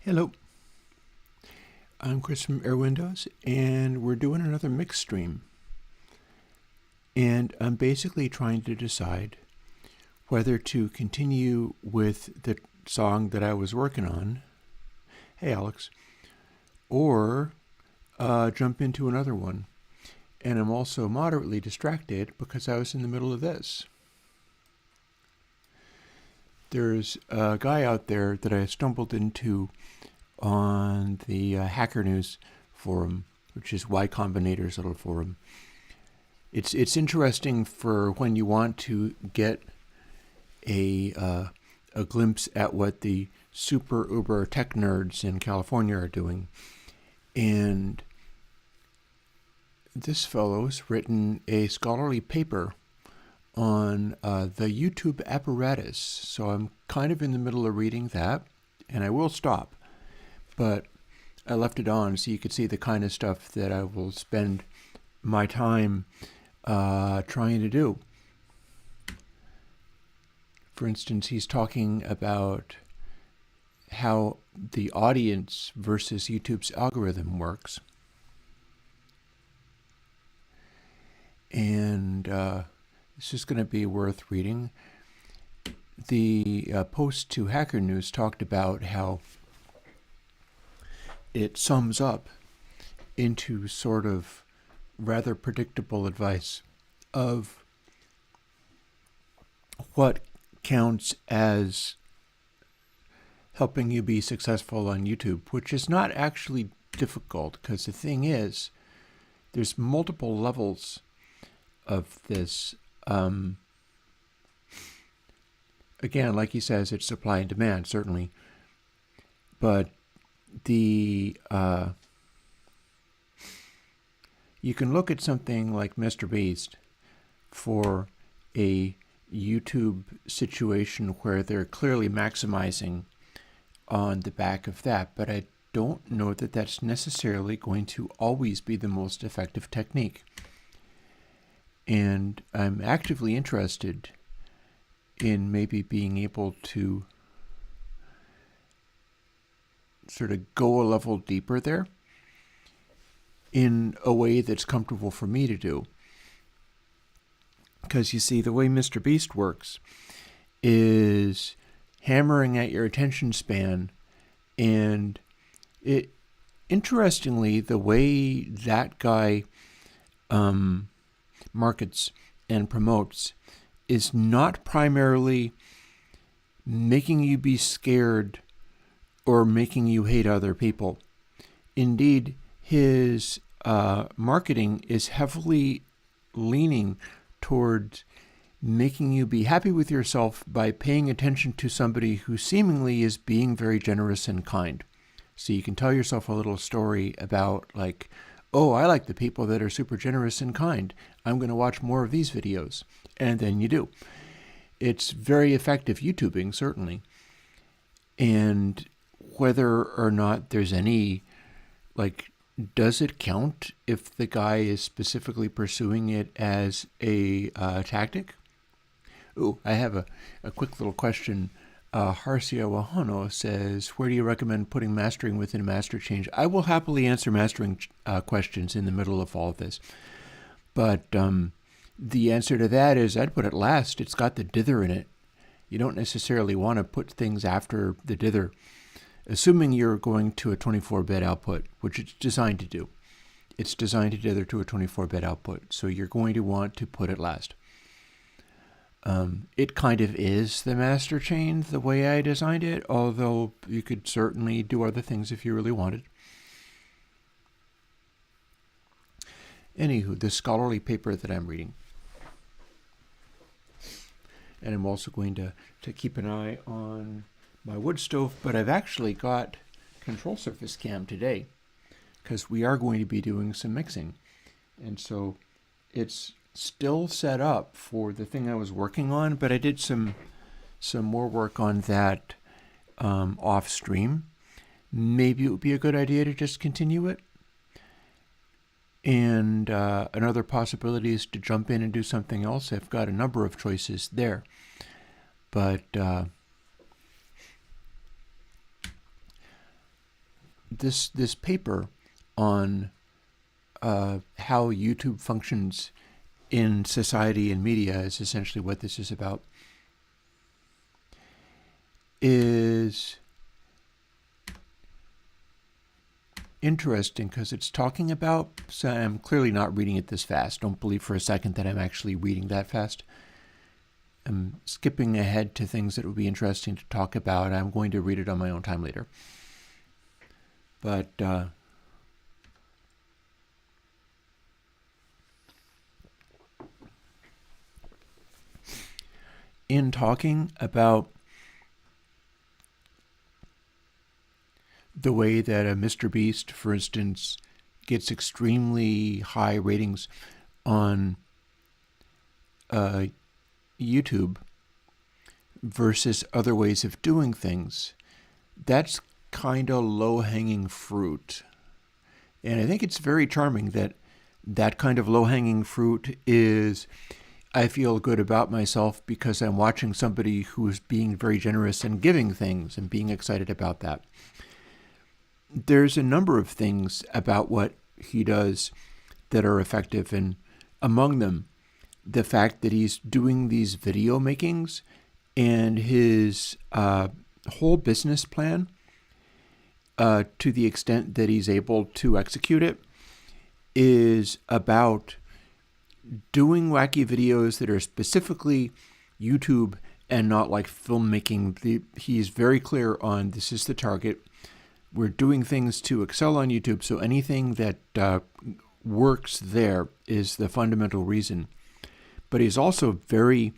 Hello, I'm Chris from Airwindows, and we're doing another mix stream. And I'm basically trying to decide whether to continue with the song that I was working on, hey Alex, or jump into another one. And I'm also moderately distracted because I was in the middle of this. There's a guy out there that I stumbled into on the Hacker News forum, which is Y Combinator's little forum. It's interesting for when you want to get a glimpse at what the super uber tech nerds in California are doing. And this fellow's written a scholarly paper on the YouTube apparatus. So I'm kind of in the middle of reading that, and I will stop. But I left it on so you could see the kind of stuff that I will spend my time trying to do. For instance, he's talking about how the audience versus YouTube's algorithm works. And this is going to be worth reading. The post to Hacker News talked about how it sums up into sort of rather predictable advice of what counts as helping you be successful on YouTube, which is not actually difficult, because the thing is, there's multiple levels of this. Again, like he says, it's supply and demand, certainly. But you can look at something like Mr. Beast for a YouTube situation where they're clearly maximizing on the back of that, but I don't know that that's necessarily going to always be the most effective technique. And I'm actively interested in maybe being able to sort of go a level deeper there in a way that's comfortable for me to do. Because you see, the way Mr. Beast works is hammering at your attention span, and interestingly, the way that guy markets and promotes is not primarily making you be scared or making you hate other people. Indeed, his marketing is heavily leaning towards making you be happy with yourself by paying attention to somebody who seemingly is being very generous and kind. So you can tell yourself a little story about, like, oh, I like the people that are super generous and kind. I'm going to watch more of these videos. And then you do. It's very effective YouTubing, certainly. And whether or not there's any, like, does it count if the guy is specifically pursuing it as a tactic? Ooh, I have a quick little question. Harsia Wahano says, where do you recommend putting mastering within master change? I will happily answer mastering questions in the middle of all of this. But the answer to that is I'd put it last. It's got the dither in it. You don't necessarily want to put things after the dither, assuming you're going to a 24-bit output, which it's designed to do. It's designed to dither to a 24-bit output, so you're going to want to put it last. It kind of is the master chain the way I designed it, although you could certainly do other things if you really wanted. Anywho, the scholarly paper that I'm reading. And I'm also going to keep an eye on my wood stove, but I've actually got control surface cam today because we are going to be doing some mixing. And so it's still set up for the thing I was working on, but I did some more work on that off stream. Maybe it would be a good idea to just continue it. And another possibility is to jump in and do something else. I've got a number of choices there. But this paper on how YouTube functions in society and media is essentially what this is about. Is interesting because it's talking about, so I'm clearly not reading it this fast. Don't believe for a second that I'm actually reading that fast. I'm skipping ahead to things that would be interesting to talk about. I'm going to read it on my own time later. But in talking about the way that a Mr. Beast, for instance, gets extremely high ratings on YouTube versus other ways of doing things, that's kind of low-hanging fruit. And I think it's very charming that that kind of low-hanging fruit is, I feel good about myself because I'm watching somebody who's being very generous and giving things and being excited about that. There's a number of things about what he does that are effective, and among them, the fact that he's doing these video makings and his whole business plan, to the extent that he's able to execute it, is about doing wacky videos that are specifically YouTube and not like filmmaking. He's very clear on this is the target. We're doing things to excel on YouTube, so anything that works there is the fundamental reason. But he's also very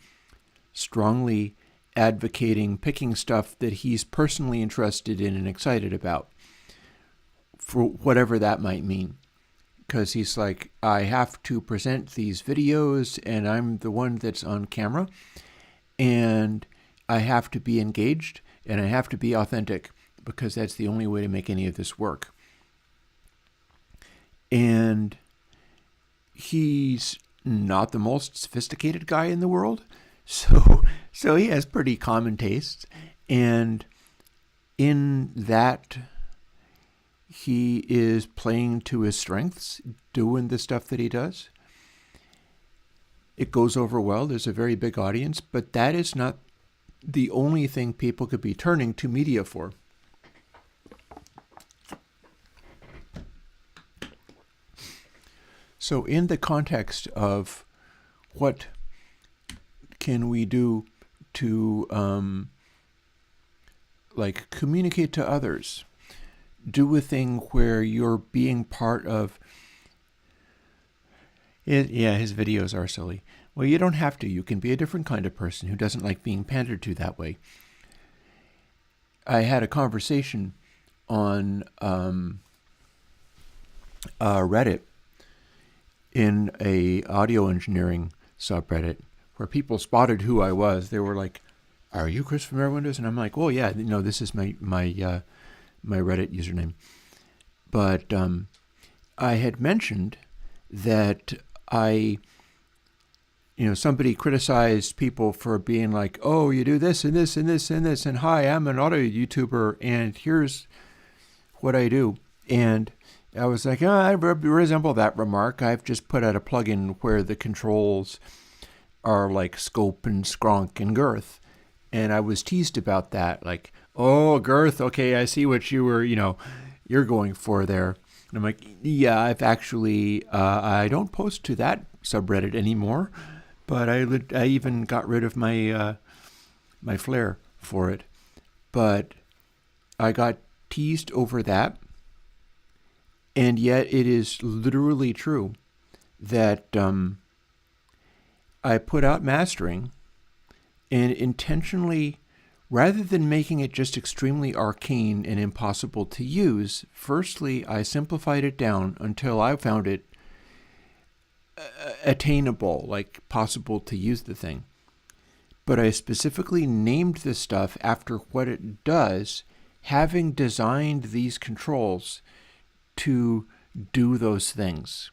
strongly advocating picking stuff that he's personally interested in and excited about, for whatever that might mean. Because he's like, I have to present these videos, and I'm the one that's on camera, and I have to be engaged, and I have to be authentic, because that's the only way to make any of this work. And he's not the most sophisticated guy in the world, so he has pretty common tastes, and in that he is playing to his strengths, doing the stuff that he does. It goes over well. There's a very big audience, but that is not the only thing people could be turning to media for. So in the context of what can we do to communicate to others, do a thing where you're being part of it. Yeah, his videos are silly. Well, you don't have to. You can be a different kind of person who doesn't like being pandered to that way. I had a conversation on Reddit in a audio engineering subreddit where people spotted who I was. They were like, "Are you Chris from Airwindows?" And I'm like, "Well, yeah, no, this is my Reddit username." But I had mentioned that somebody criticized people for being like, "Oh, you do this and this and this and this, and hi, I'm an audio YouTuber, and here's what I do." And I was like, I resemble that remark. I've just put out a plugin where the controls are like scope and skronk and girth. And I was teased about that. Like, oh, girth. Okay, I see what you were, you're going for there. And I'm like, yeah, I've actually, I don't post to that subreddit anymore. But I even got rid of my my flair for it. But I got teased over that. And yet it is literally true that I put out mastering and intentionally, rather than making it just extremely arcane and impossible to use, firstly, I simplified it down until I found it attainable, like possible to use the thing. But I specifically named this stuff after what it does, having designed these controls to do those things,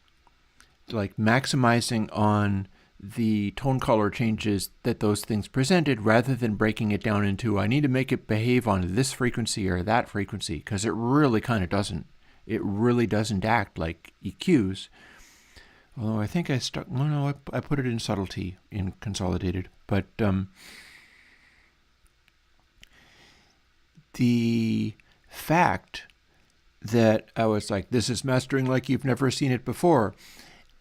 like maximizing on the tone color changes that those things presented, rather than breaking it down into, I need to make it behave on this frequency or that frequency, because it really kind of doesn't. It really doesn't act like EQs. Although I think I stuck, well, no, I put it in subtlety in consolidated. But the fact that I was like, this is mastering like you've never seen it before,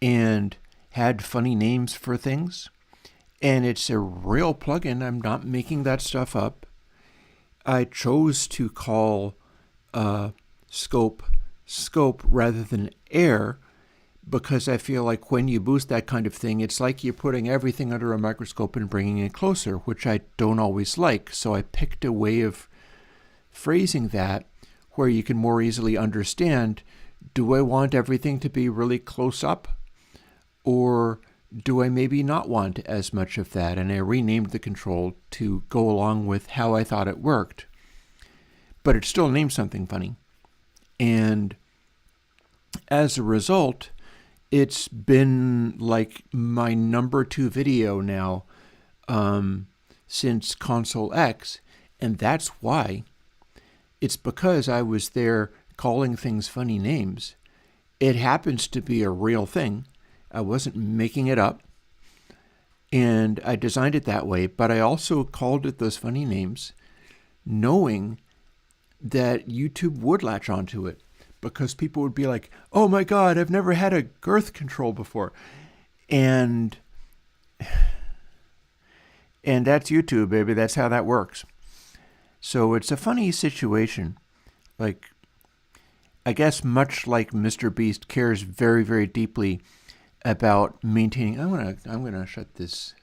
and had funny names for things, and it's a real plugin. I'm not making that stuff up. I chose to call scope rather than air, because I feel like when you boost that kind of thing, it's like you're putting everything under a microscope and bringing it closer, which I don't always like. So I picked a way of phrasing that where you can more easily understand, do I want everything to be really close up, or do I maybe not want as much of that? And I renamed the control to go along with how I thought it worked. But it still named something funny. And as a result, it's been like my number 2 video now since ConsoleX. And that's why. It's because I was there calling things funny names. It happens to be a real thing. I wasn't making it up. And I designed it that way, but I also called it those funny names, knowing that YouTube would latch onto it, because people would be like, oh my God, I've never had a girth control before. And that's YouTube, baby. That's how that works. So it's a funny situation. Like, I guess much like Mr. Beast cares very, very deeply about maintaining. I'm gonna shut this.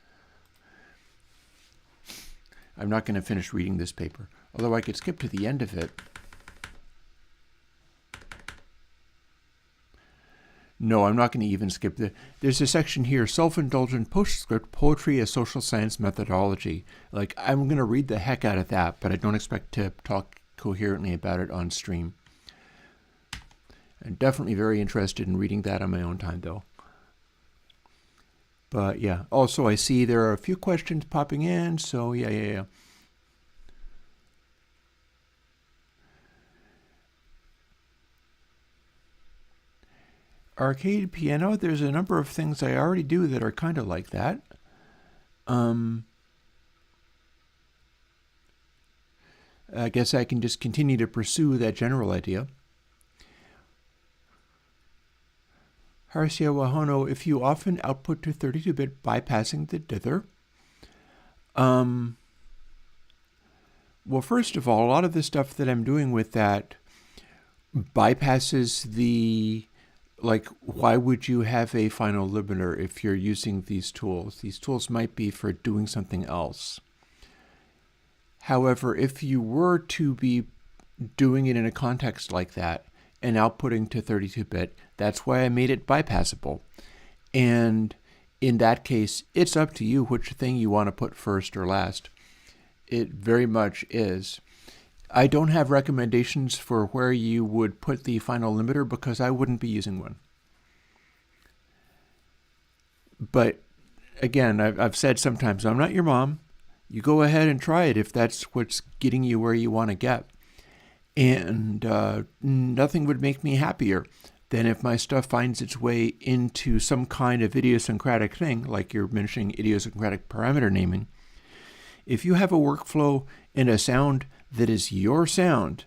I'm not going to finish reading this paper, although I could skip to the end of it. No, I'm not going to even skip there's a section here, self-indulgent postscript, poetry as social science methodology. Like, I'm going to read the heck out of that, but I don't expect to talk coherently about it on stream. I'm definitely very interested in reading that on my own time, though. But yeah, also I see there are a few questions popping in, so yeah. Arcade piano, there's a number of things I already do that are kind of like that. I guess I can just continue to pursue that general idea. Harsia Wahono, if you often output to 32-bit bypassing the dither. Well, first of all, a lot of the stuff that I'm doing with that bypasses the, like, why would you have a final limiter if you're using these tools? These tools might be for doing something else. However, if you were to be doing it in a context like that and outputting to 32-bit, that's why I made it bypassable. And in that case, it's up to you which thing you want to put first or last. It very much is. I don't have recommendations for where you would put the final limiter because I wouldn't be using one. But again, I've said sometimes, I'm not your mom. You go ahead and try it if that's what's getting you where you want to get. And nothing would make me happier than if my stuff finds its way into some kind of idiosyncratic thing, like you're mentioning idiosyncratic parameter naming. If you have a workflow and a sound that is your sound,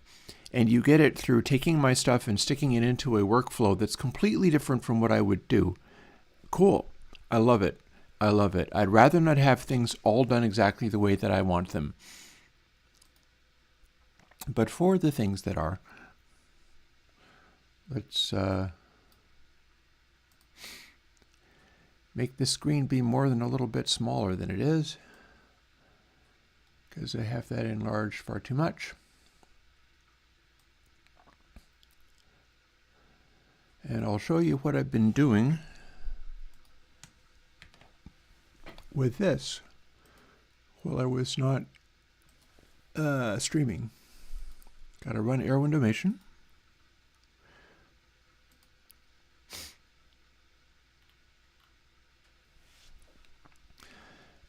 and you get it through taking my stuff and sticking it into a workflow that's completely different from what I would do, cool. I love it. I love it. I'd rather not have things all done exactly the way that I want them. But for the things that are, let's make the screen be more than a little bit smaller than it is, because I have that enlarged far too much. And I'll show you what I've been doing with this while I was not streaming. Got to run Airwindows.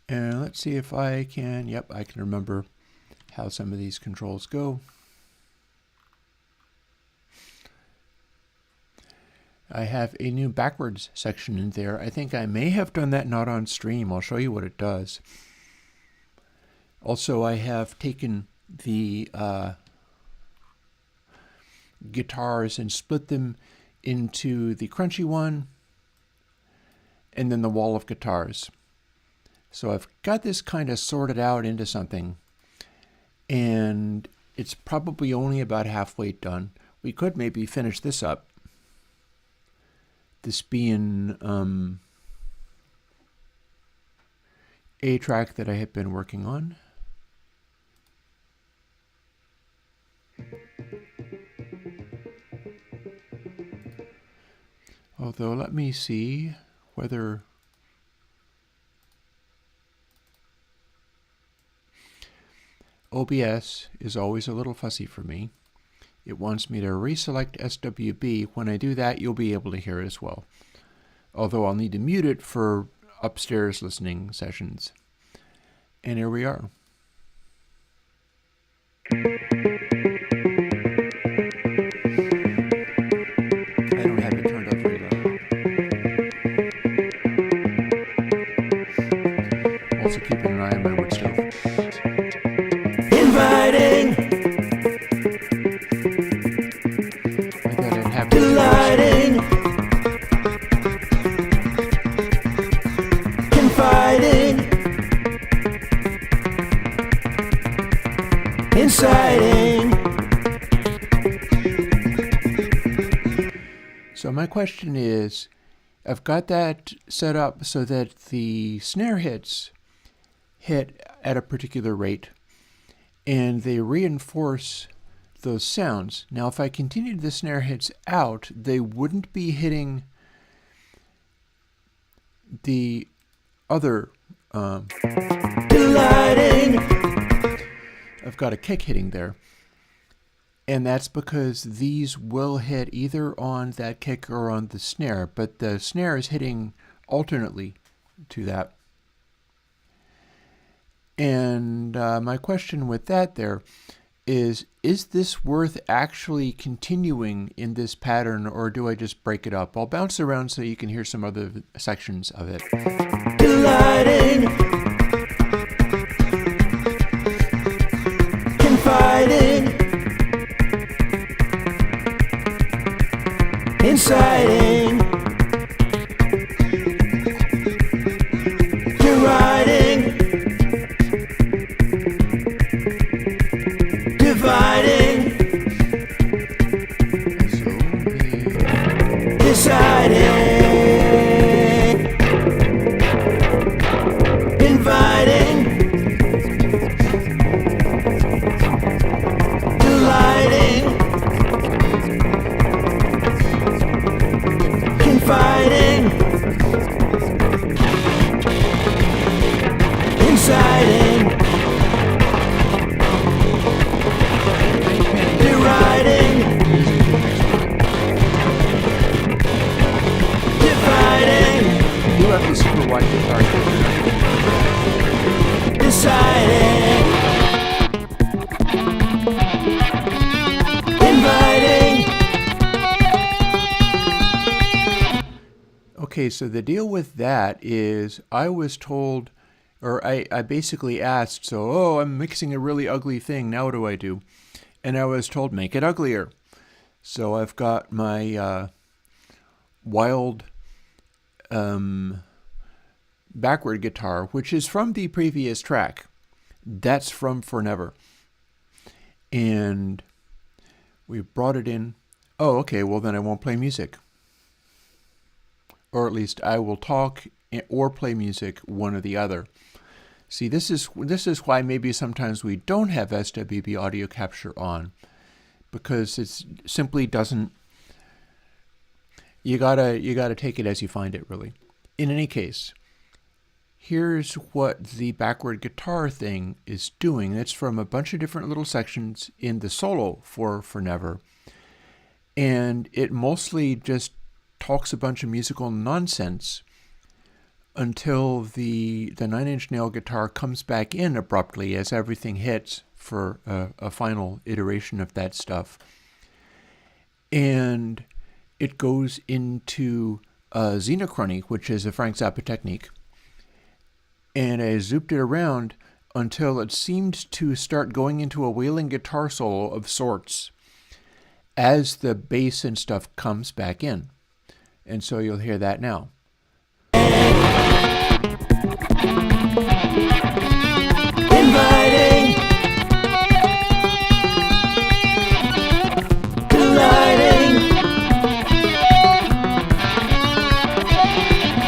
And let's see if I can, yep, I can remember how some of these controls go. I have a new backwards section in there. I think I may have done that not on stream. I'll show you what it does. Also, I have taken the guitars and split them into the crunchy one and then the wall of guitars. So I've got this kind of sorted out into something, and it's probably only about halfway done. We could maybe finish this up. This being a track that I have been working on. Although, let me see whether OBS is always a little fussy for me. It wants me to reselect SWB. When I do that, you'll be able to hear it as well. Although I'll need to mute it for upstairs listening sessions. And here we are. I don't have it turned up very loud. Also keeping an eye on my wood stove. Inviting. I thought I'd have delighting. Confiding. Inciting. So my question is, I've got that set up so that the snare hits hit at a particular rate, and they reinforce those sounds. Now, if I continued the snare hits out, they wouldn't be hitting the other delighting. I've got a kick hitting there. And that's because these will hit either on that kick or on the snare, but the snare is hitting alternately to that. And my question with that there is this worth actually continuing in this pattern, or do I just break it up? I'll bounce around so you can hear some other sections of it. Delighting. Confiding. Inciting. Deriding. Dividing. Deciding. Inviting. Delighting. Confiding. Inciting. Deriding. Dividing. You have the super wide guitar. Deciding. Inviting. Okay, so the deal with that is I was told, or I basically asked, so, I'm mixing a really ugly thing, now what do I do? And I was told, make it uglier. So I've got my wild backward guitar, which is from the previous track. That's from Forever. And we brought it in. Oh, okay, well then I won't play music. Or at least I will talk or play music, one or the other. See, this is why maybe sometimes we don't have SWB audio capture on, because it simply doesn't. You gotta take it as you find it, really. In any case, here's what the backward guitar thing is doing. It's from a bunch of different little sections in the solo for Never, and it mostly just talks a bunch of musical nonsense until the 9-inch nail guitar comes back in abruptly as everything hits for a final iteration of that stuff. And it goes into xenochrony, which is a Frank Zappa technique. And I zooped it around until it seemed to start going into a wailing guitar solo of sorts as the bass and stuff comes back in. And so you'll hear that now. Inviting, delighting,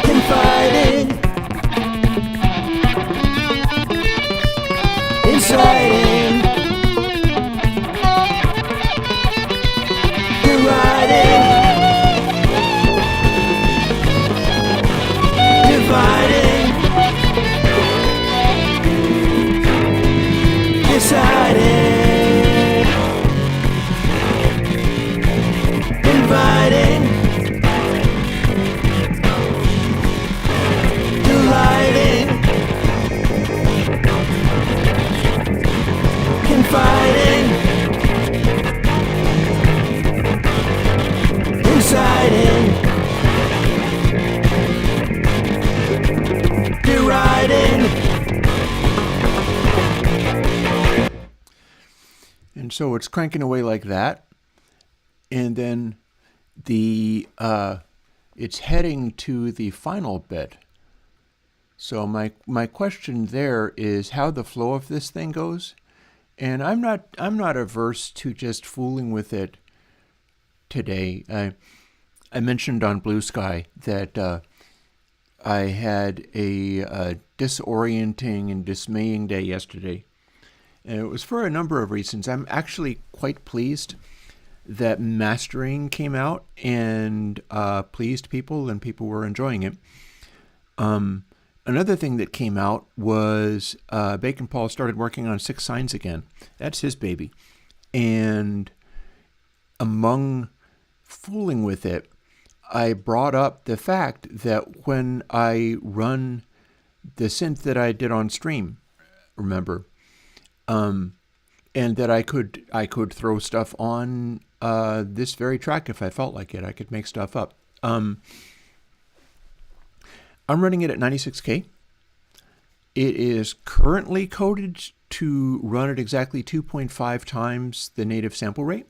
confiding, inciting, deriding, dividing, deciding, inviting, delighting, confiding, inciting, deriding. And so it's cranking away like that. And then it's heading to the final bit. So my question there is how the flow of this thing goes. And I'm not averse to just fooling with it today. I mentioned on Blue Sky that I had a disorienting and dismaying day yesterday. And it was for a number of reasons. I'm actually quite pleased that mastering came out and pleased people and people were enjoying it. Another thing that came out was Bacon Paul started working on Six Signs again. That's his baby. And among fooling with it, I brought up the fact that when I run the synth that I did on stream, remember, and that I could throw stuff on this very track if I felt like it. I could make stuff up. I'm running it at 96K. It is currently coded to run at exactly 2.5 times the native sample rate.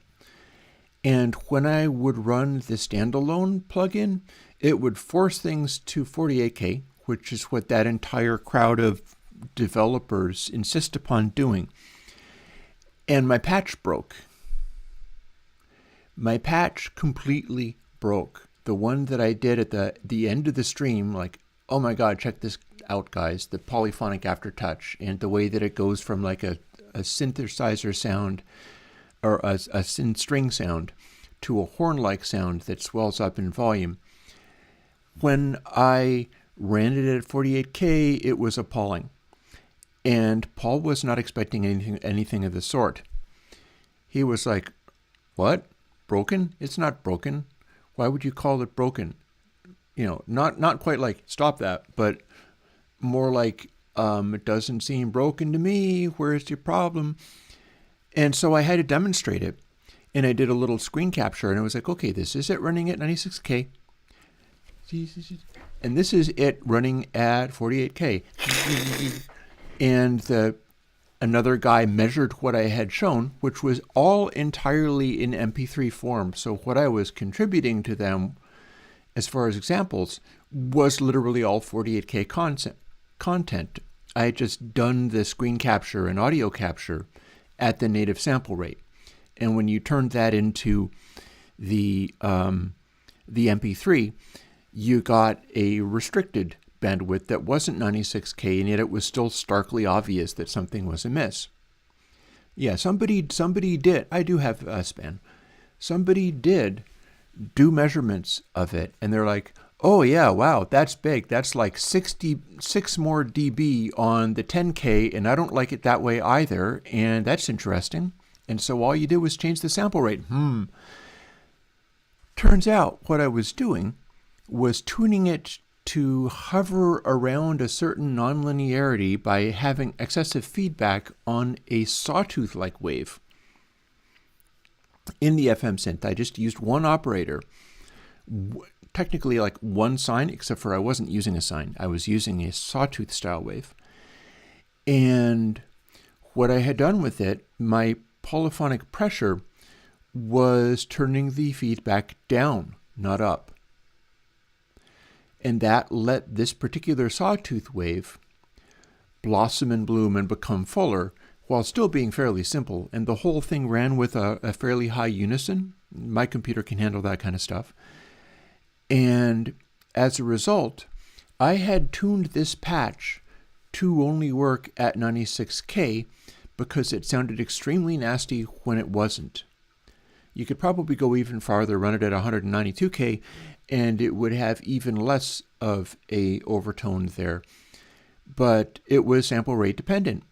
And when I would run the standalone plugin, it would force things to 48K, which is what that entire crowd of developers insist upon doing. And my patch broke. My patch completely broke. The one that I did at the end of the stream, like, oh my God, check this out, guys, the polyphonic aftertouch and the way that it goes from like a synthesizer sound or a synth string sound to a horn-like sound that swells up in volume. When I ran it at 48K, it was appalling. And Paul was not expecting anything of the sort. He was like, what? Broken? It's not broken. Why would you call it broken? You know, not quite like, stop that, but more like, it doesn't seem broken to me. Where's your problem? And so I had to demonstrate it. And I did a little screen capture, and I was like, okay, this is it running at 96K. And this is it running at 48K. And another guy measured what I had shown, which was all entirely in MP3 form. So what I was contributing to them, as far as examples, was literally all 48K content. I had just done the screen capture and audio capture at the native sample rate. And when you turned that into the MP3, you got a restricted bandwidth that wasn't 96K, and yet it was still starkly obvious that something was amiss. Yeah, somebody did. I do have a span. Somebody did do measurements of it, and they're like, oh yeah, wow, that's big. That's like 66 more dB on the 10K, and I don't like it that way either, and that's interesting. And so all you did was change the sample rate. Turns out what I was doing was tuning it to hover around a certain nonlinearity by having excessive feedback on a sawtooth-like wave. In the FM synth, I just used one operator, technically like one sine, except for I wasn't using a sine. I was using a sawtooth style wave. And what I had done with it, my polyphonic pressure was turning the feedback down, not up. And that let this particular sawtooth wave blossom and bloom and become fuller while still being fairly simple. And the whole thing ran with a fairly high unison. My computer can handle that kind of stuff. And as a result, I had tuned this patch to only work at 96K because it sounded extremely nasty when it wasn't. You could probably go even farther, run it at 192K, and it would have even less of a overtone there. But it was sample rate dependent.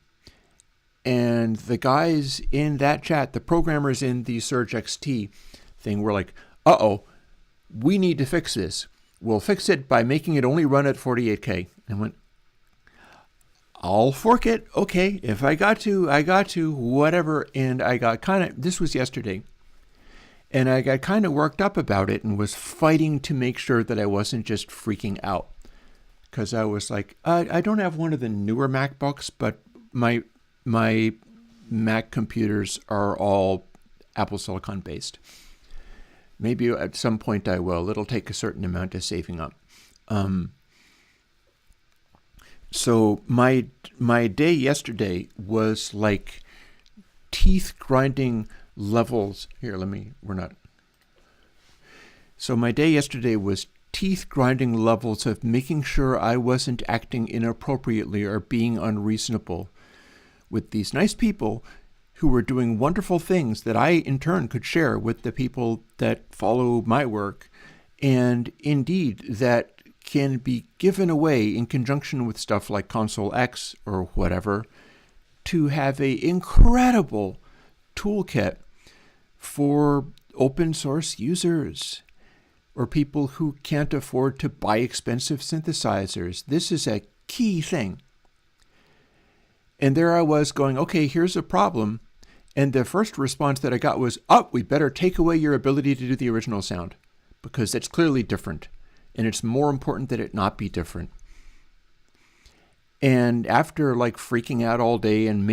And the guys in that chat, the programmers in the Surge XT thing were like, uh-oh, we need to fix this. We'll fix it by making it only run at 48K. And I went, I'll fork it. Okay, if I got to, whatever. And I got this was yesterday. And I got kind of worked up about it and was fighting to make sure that I wasn't just freaking out. Because I was like, I don't have one of the newer MacBooks, but my Mac computers are all Apple Silicon based. Maybe at some point I will. It'll take a certain amount of saving up. So my day yesterday was like teeth grinding levels. So my day yesterday was teeth grinding levels of making sure I wasn't acting inappropriately or being unreasonable with these nice people who were doing wonderful things that I in turn could share with the people that follow my work, and indeed that can be given away in conjunction with stuff like ConsoleX or whatever to have an incredible toolkit for open source users or people who can't afford to buy expensive synthesizers. This is a key thing. And there I was going, okay, here's a problem. And the first response that I got was, we better take away your ability to do the original sound because it's clearly different. And it's more important that it not be different. And after like freaking out all day and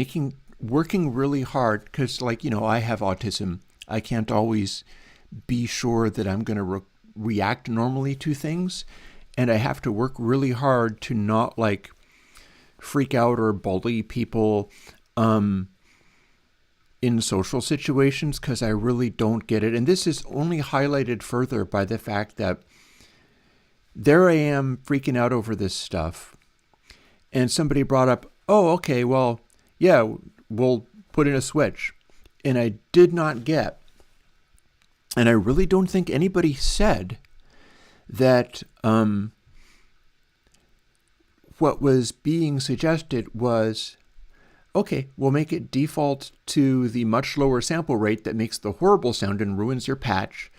working really hard, because I have autism, I can't always be sure that I'm going to react normally to things. And I have to work really hard to not like freak out or bully people in social situations because I really don't get it. And this is only highlighted further by the fact that there I am freaking out over this stuff. And somebody brought up, okay, well, yeah, we'll put in a switch. And I did not get, and I really don't think anybody said that what was being suggested was, okay, we'll make it default to the much lower sample rate that makes the horrible sound and ruins your patch.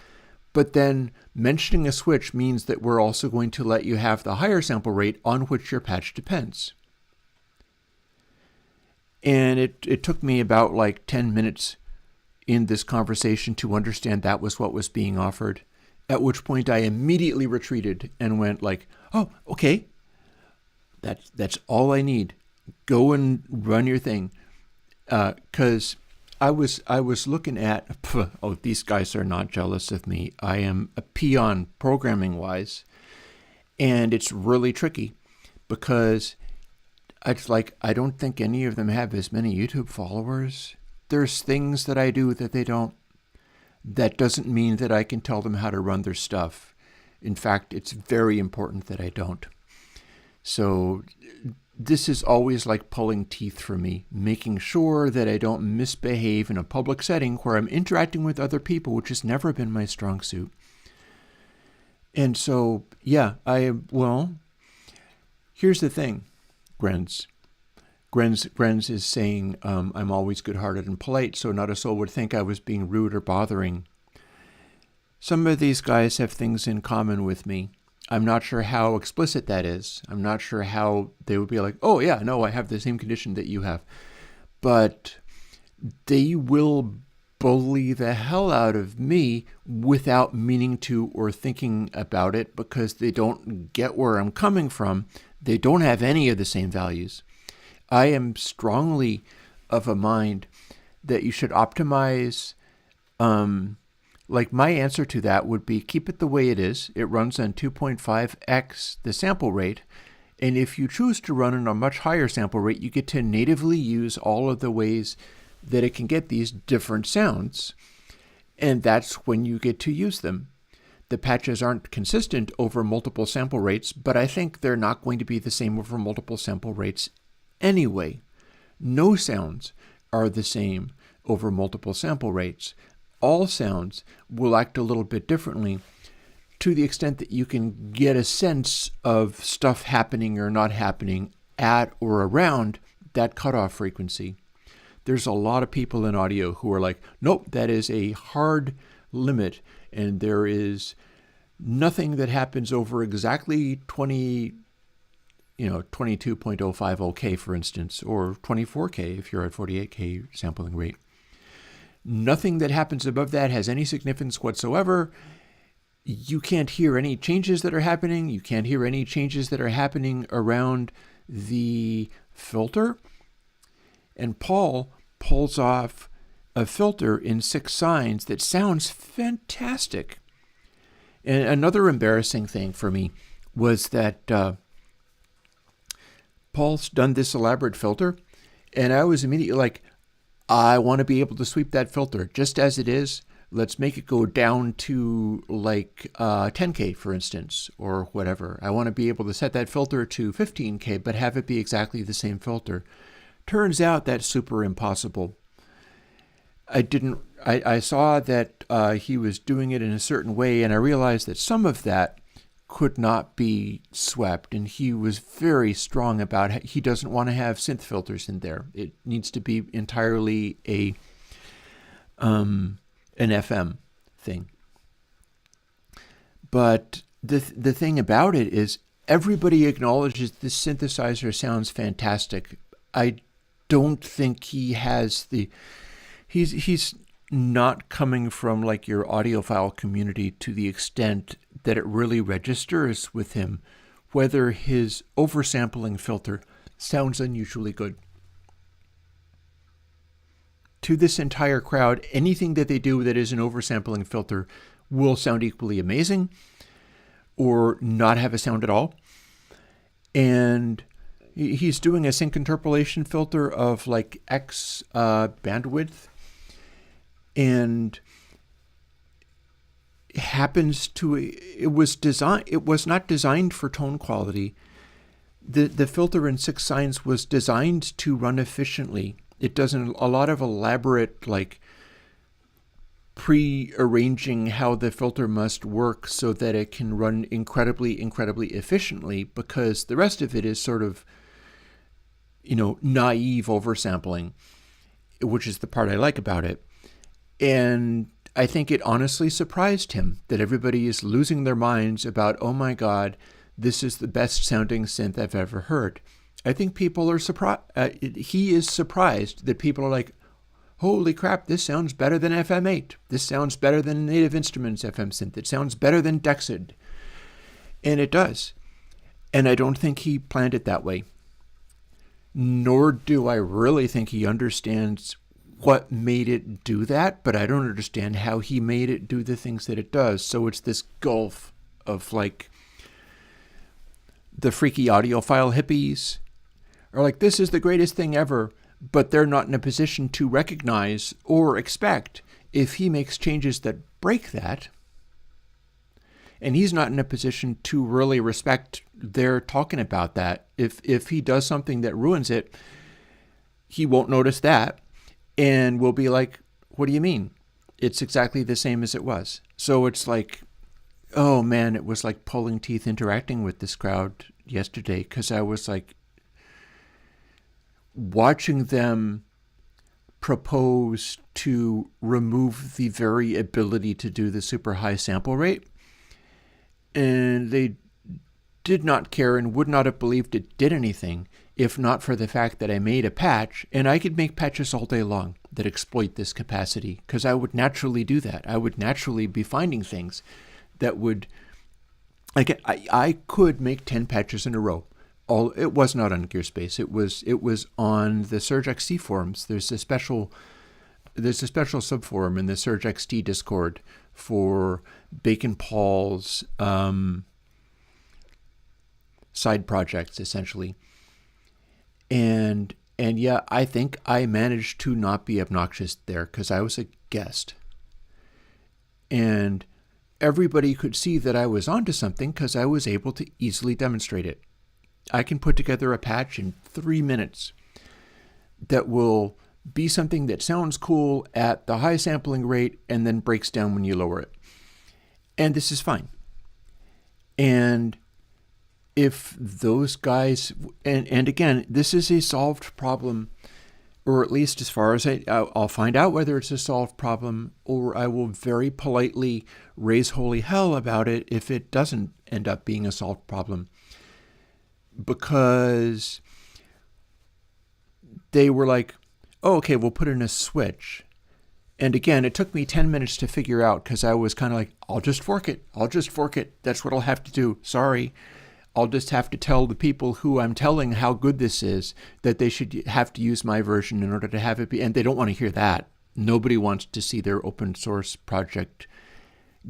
But then mentioning a switch means that we're also going to let you have the higher sample rate on which your patch depends. And it took me about like 10 minutes in this conversation to understand that was what was being offered, at which point I immediately retreated and went like, oh, okay, that's all I need. Go and run your thing. Because I was looking at, these guys are not jealous of me. I am a peon programming-wise, and it's really tricky because it's like I don't think any of them have as many YouTube followers. There's things that I do that they don't. That doesn't mean that I can tell them how to run their stuff. In fact, it's very important that I don't. So this is always like pulling teeth for me, making sure that I don't misbehave in a public setting where I'm interacting with other people, which has never been my strong suit. And so, yeah, here's the thing, Grenz. Grenz is saying, I'm always good-hearted and polite, so not a soul would think I was being rude or bothering. Some of these guys have things in common with me. I'm not sure how explicit that is. I'm not sure how they would be like, oh yeah, no, I have the same condition that you have. But they will bully the hell out of me without meaning to or thinking about it, because they don't get where I'm coming from. They don't have any of the same values. I am strongly of a mind that you should optimize. Like my answer to that would be keep it the way it is. It runs on 2.5x the sample rate. And if you choose to run on a much higher sample rate, you get to natively use all of the ways that it can get these different sounds. And that's when you get to use them. The patches aren't consistent over multiple sample rates, but I think they're not going to be the same over multiple sample rates anyway. No sounds are the same over multiple sample rates. All sounds will act a little bit differently to the extent that you can get a sense of stuff happening or not happening at or around that cutoff frequency. There's a lot of people in audio who are like, nope, that is a hard limit, and there is nothing that happens over exactly 22.050K, for instance, or 24K if you're at 48K sampling rate. Nothing that happens above that has any significance whatsoever. You can't hear any changes that are happening. You can't hear any changes that are happening around the filter. And Paul pulls off a filter in 6 signs that sounds fantastic. And another embarrassing thing for me was that Paul's done this elaborate filter, and I was immediately like, I want to be able to sweep that filter just as it is. Let's make it go down to like 10K, for instance, or whatever. I want to be able to set that filter to 15K, but have it be exactly the same filter. Turns out that's super impossible. I saw that he was doing it in a certain way, and I realized that some of that could not be swept, and he was very strong about it. He doesn't want to have synth filters in there. It needs to be entirely an FM thing. But the thing about it is everybody acknowledges this synthesizer sounds fantastic. I don't think he has he's not coming from like your audiophile community to the extent that it really registers with him whether his oversampling filter sounds unusually good. To this entire crowd, anything that they do that is an oversampling filter will sound equally amazing or not have a sound at all. And he's doing a sync interpolation filter of like X bandwidth, and it was not designed for tone quality. The filter in 6 signs was designed to run efficiently. It does a lot of elaborate like pre-arranging how the filter must work so that it can run incredibly efficiently, because the rest of it is sort of, naive oversampling, which is the part I like about it. And I think it honestly surprised him that everybody is losing their minds about, oh my God, this is the best sounding synth I've ever heard. I think people are surprised. He is surprised that people are like, holy crap, this sounds better than FM8. This sounds better than Native Instruments FM synth. It sounds better than Dexid. And it does. And I don't think he planned it that way. Nor do I really think he understands what made it do that, but I don't understand how he made it do the things that it does. So it's this gulf of like the freaky audiophile hippies are like, this is the greatest thing ever, but they're not in a position to recognize or expect if he makes changes that break that. And he's not in a position to really respect their talking about that. If he does something that ruins it, he won't notice that and will be like, what do you mean? It's exactly the same as it was. So it's like, oh man, it was like pulling teeth interacting with this crowd yesterday, because I was like watching them propose to remove the very ability to do the super high sample rate. And they did not care and would not have believed it did anything if not for the fact that I made a patch, and I could make patches all day long that exploit this capacity, because I would naturally do that. I would naturally be finding things that would, like, I could make 10 patches in a row. It was not on Gearspace. It was on the SurgeXT forums. There's a special subforum in the SurgeXT Discord for Bacon Paul's side projects, essentially. And yeah, I think I managed to not be obnoxious there because I was a guest. And everybody could see that I was onto something because I was able to easily demonstrate it. I can put together a patch in 3 minutes that will be something that sounds cool at the high sampling rate and then breaks down when you lower it. And this is fine. And if those guys, and again, this is a solved problem, or at least as far as I'll find out whether it's a solved problem, or I will very politely raise holy hell about it if it doesn't end up being a solved problem. Because they were like, oh, okay, we'll put in a switch. And again, it took me 10 minutes to figure out because I was kind of like, I'll just fork it. That's what I'll have to do. Sorry. I'll just have to tell the people who I'm telling how good this is that they should have to use my version in order to have it be. And they don't want to hear that. Nobody wants to see their open source project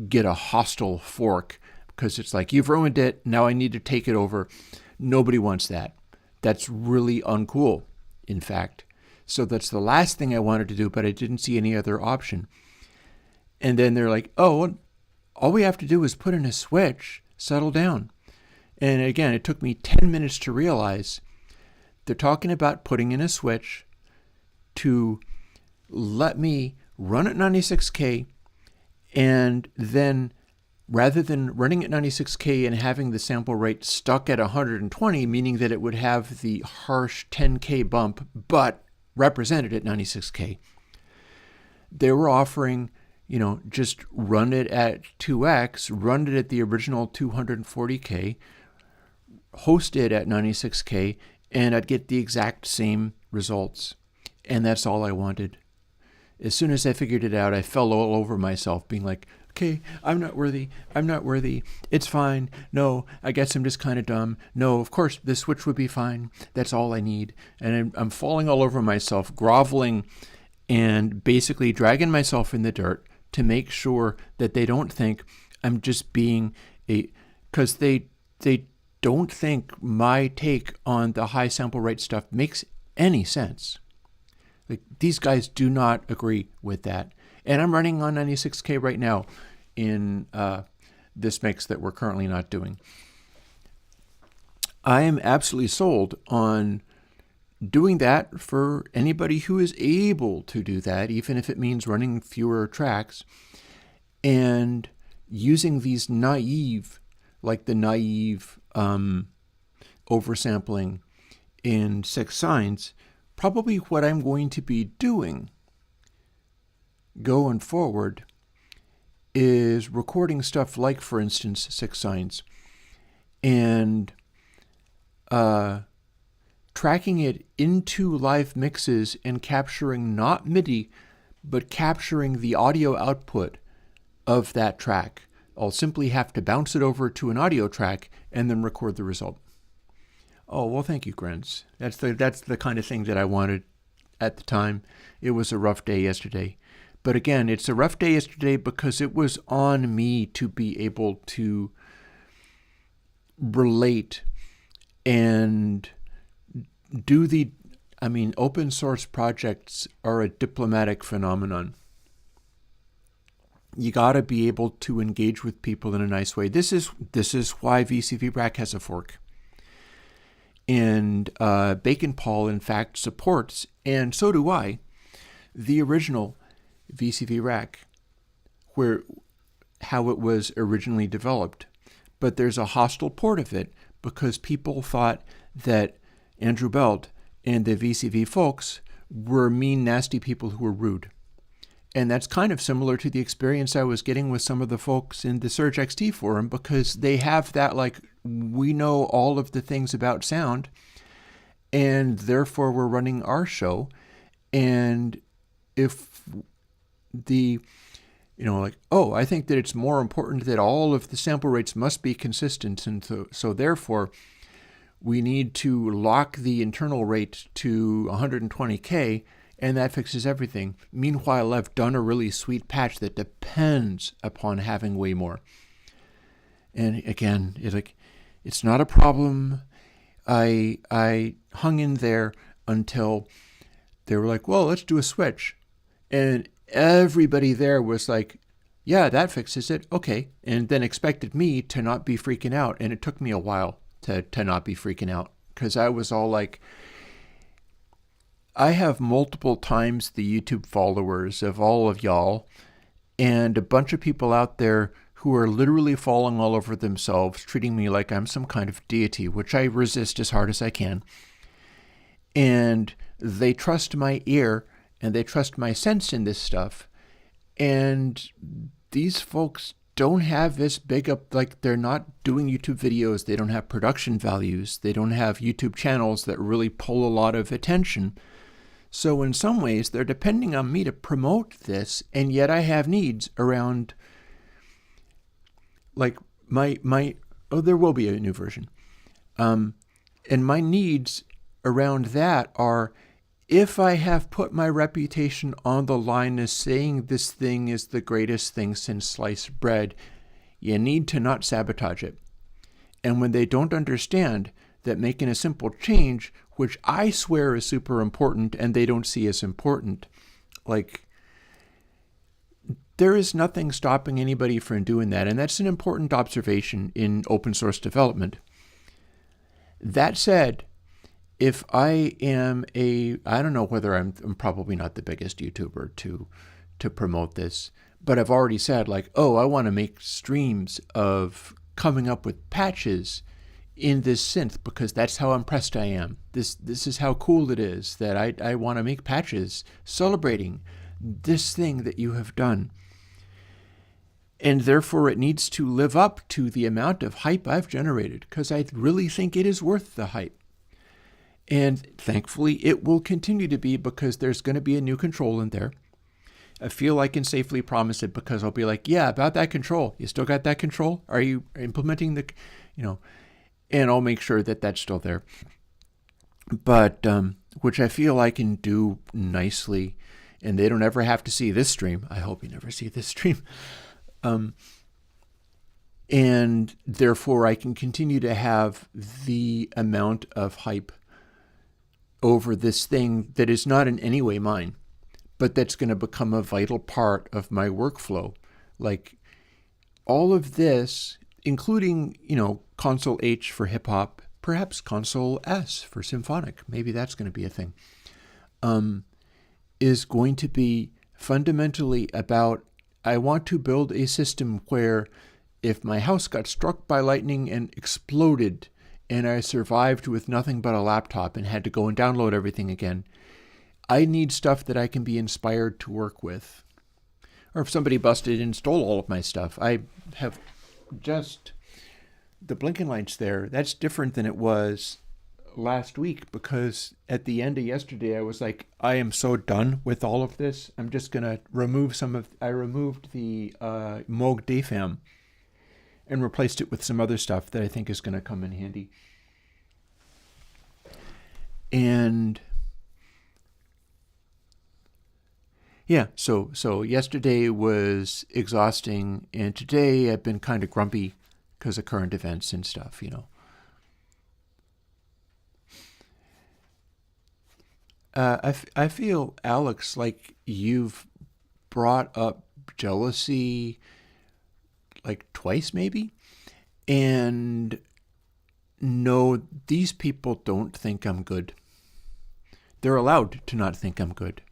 get a hostile fork because it's like, you've ruined it. Now I need to take it over. Nobody wants that. That's really uncool, in fact. So that's the last thing I wanted to do, but I didn't see any other option. And then they're like, oh, all we have to do is put in a switch, settle down. And again, it took me 10 minutes to realize they're talking about putting in a switch to let me run at 96K, and then rather than running at 96K and having the sample rate stuck at 120, meaning that it would have the harsh 10K bump, but represented at 96K, they were offering, just run it at 2x, run it at the original 240K, host it at 96K, and I'd get the exact same results. And that's all I wanted. As soon as I figured it out, I fell all over myself, being like, okay, I'm not worthy. It's fine. No, I guess I'm just kind of dumb. No, of course, this switch would be fine. That's all I need. And I'm falling all over myself, groveling, and basically dragging myself in the dirt to make sure that they don't think I'm just being because they don't think my take on the high sample rate stuff makes any sense. Like, these guys do not agree with that. And I'm running on 96K right now in this mix that we're currently not doing. I am absolutely sold on doing that for anybody who is able to do that, even if it means running fewer tracks, and using these naive oversampling in 6 signs. Probably what I'm going to be doing going forward is recording stuff like, for instance, 6 signs, and tracking it into live mixes and capturing not MIDI, but capturing the audio output of that track. I'll simply have to bounce it over to an audio track and then record the result. Oh, well, thank you, Grants. That's the kind of thing that I wanted at the time. It was a rough day yesterday. But again, it's a rough day yesterday because it was on me to be able to relate and do open source projects are a diplomatic phenomenon. You got to be able to engage with people in a nice way. This is why VCV Rack has a fork. And Bacon Paul, in fact, supports, and so do I, the original VCV Rack, how it was originally developed. But there's a hostile port of it because people thought that Andrew Belt and the VCV folks were mean, nasty people who were rude. And that's kind of similar to the experience I was getting with some of the folks in the SurgeXT forum, because they have that, like, we know all of the things about sound, and therefore we're running our show. And if the, like, oh, I think that it's more important that all of the sample rates must be consistent, and so therefore we need to lock the internal rate to 120K, and that fixes everything. Meanwhile, I've done a really sweet patch that depends upon having way more. And again, it's not a problem. I hung in there until they were like, well, let's do a switch. And everybody there was like, yeah, that fixes it. Okay. And then expected me to not be freaking out. And it took me a while to not be freaking out, because I was all like, I have multiple times the YouTube followers of all of y'all, and a bunch of people out there who are literally falling all over themselves, treating me like I'm some kind of deity, which I resist as hard as I can. And they trust my ear, and they trust my sense in this stuff. And these folks don't have this big up, like, they're not doing YouTube videos. They don't have production values. They don't have YouTube channels that really pull a lot of attention. So in some ways, they're depending on me to promote this, and yet I have needs around, like, there will be a new version. And my needs around that are, if I have put my reputation on the line as saying this thing is the greatest thing since sliced bread, you need to not sabotage it. And when they don't understand that making a simple change, which I swear is super important and they don't see as important, like, there is nothing stopping anybody from doing that. And that's an important observation in open source development. That said, if I am I don't know whether I'm probably not the biggest YouTuber to promote this, but I've already said, like, oh, I want to make streams of coming up with patches in this synth because that's how impressed I am. This is how cool it is that I want to make patches celebrating this thing that you have done. And therefore it needs to live up to the amount of hype I've generated, because I really think it is worth the hype. And thankfully it will continue to be, because there's going to be a new control in there. I feel I can safely promise it, because I'll be like, yeah, about that control. You still got that control? Are you implementing the, and I'll make sure that that's still there. But, which I feel I can do nicely, and they don't ever have to see this stream. I hope you never see this stream. And therefore I can continue to have the amount of hype over this thing that is not in any way mine, but that's going to become a vital part of my workflow. Like, all of this, including, Console H for hip hop, perhaps Console S for symphonic, maybe that's going to be a thing, is going to be fundamentally about, I want to build a system where if my house got struck by lightning and exploded, and I survived with nothing but a laptop and had to go and download everything again, I need stuff that I can be inspired to work with. Or if somebody busted and stole all of my stuff, I have just the blinking lights there. That's different than it was last week, because at the end of yesterday, I was like, I am so done with all of this. I'm just going to remove I removed the Moog Defam and replaced it with some other stuff that I think is going to come in handy. And yeah, so yesterday was exhausting, and today I've been kind of grumpy because of current events and stuff, I feel, Alex, like you've brought up jealousy like twice maybe. And no, these people don't think I'm good. They're allowed to not think I'm good.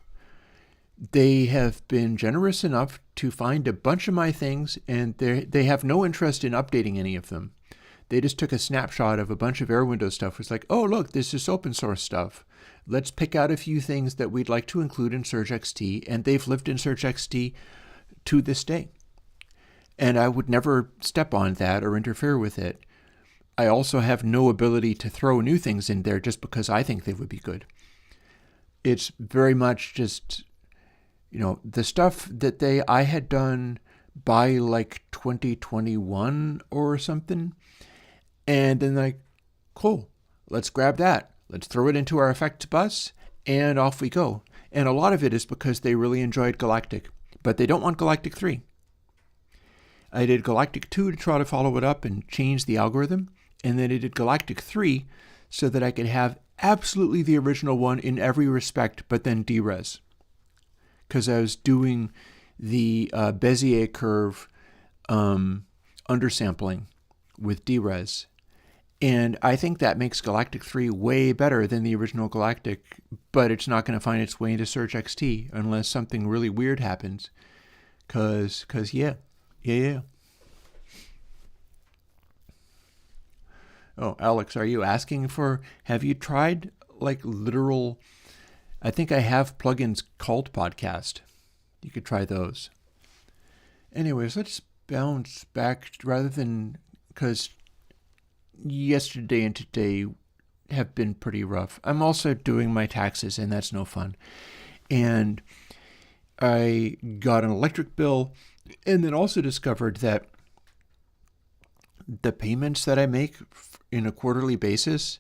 They have been generous enough to find a bunch of my things, and they have no interest in updating any of them. They just took a snapshot of a bunch of Airwindows stuff. It's like, oh, look, this is open source stuff. Let's pick out a few things that we'd like to include in SurgeXT, and they've lived in SurgeXT to this day. And I would never step on that or interfere with it. I also have no ability to throw new things in there just because I think they would be good. It's very much just, the stuff that I had done by like 2021 or something. And then like, cool, let's grab that. Let's throw it into our effects bus and off we go. And a lot of it is because they really enjoyed Galactic, but they don't want Galactic 3. I did Galactic 2 to try to follow it up and change the algorithm. And then I did Galactic 3 so that I could have absolutely the original one in every respect, but then deres. Because I was doing the Bezier curve undersampling with deres. And I think that makes Galactic 3 way better than the original Galactic, but it's not going to find its way into Search XT unless something really weird happens. Because yeah. Oh, Alex, are you asking have you tried like literal, I think I have plugins called podcast. You could try those. Anyways, let's bounce back because yesterday and today have been pretty rough. I'm also doing my taxes, and that's no fun. And I got an electric bill, and then also discovered that the payments that I make in a quarterly basis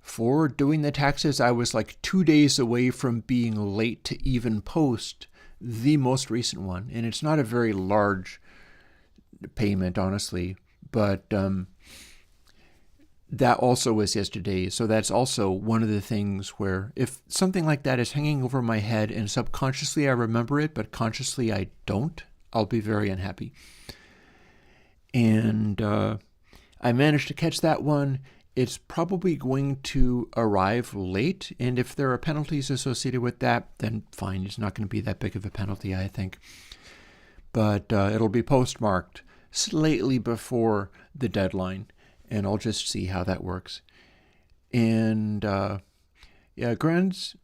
for doing the taxes, I was like 2 days away from being late to even post the most recent one. And it's not a very large payment, honestly, but that also was yesterday. So that's also one of the things where if something like that is hanging over my head and subconsciously I remember it, but consciously I don't, I'll be very unhappy. And I managed to catch that one. It's probably going to arrive late, and if there are penalties associated with that, then fine. It's not going to be that big of a penalty, I think. But it'll be postmarked slightly before the deadline, and I'll just see how that works. And Grants,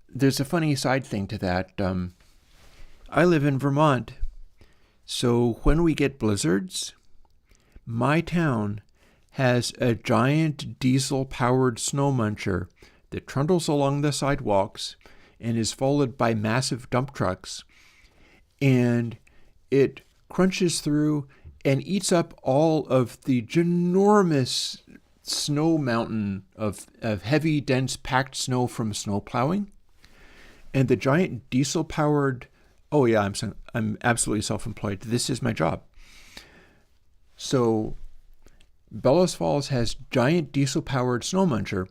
there's a funny side thing to that. I live in Vermont, so when we get blizzards, my town has a giant diesel-powered snow muncher that trundles along the sidewalks and is followed by massive dump trucks. And it crunches through and eats up all of the ginormous snow mountain of heavy, dense, packed snow from snow plowing. And the giant diesel-powered... Oh yeah, I'm absolutely self-employed. This is my job. So Bellows Falls has giant diesel-powered snow muncher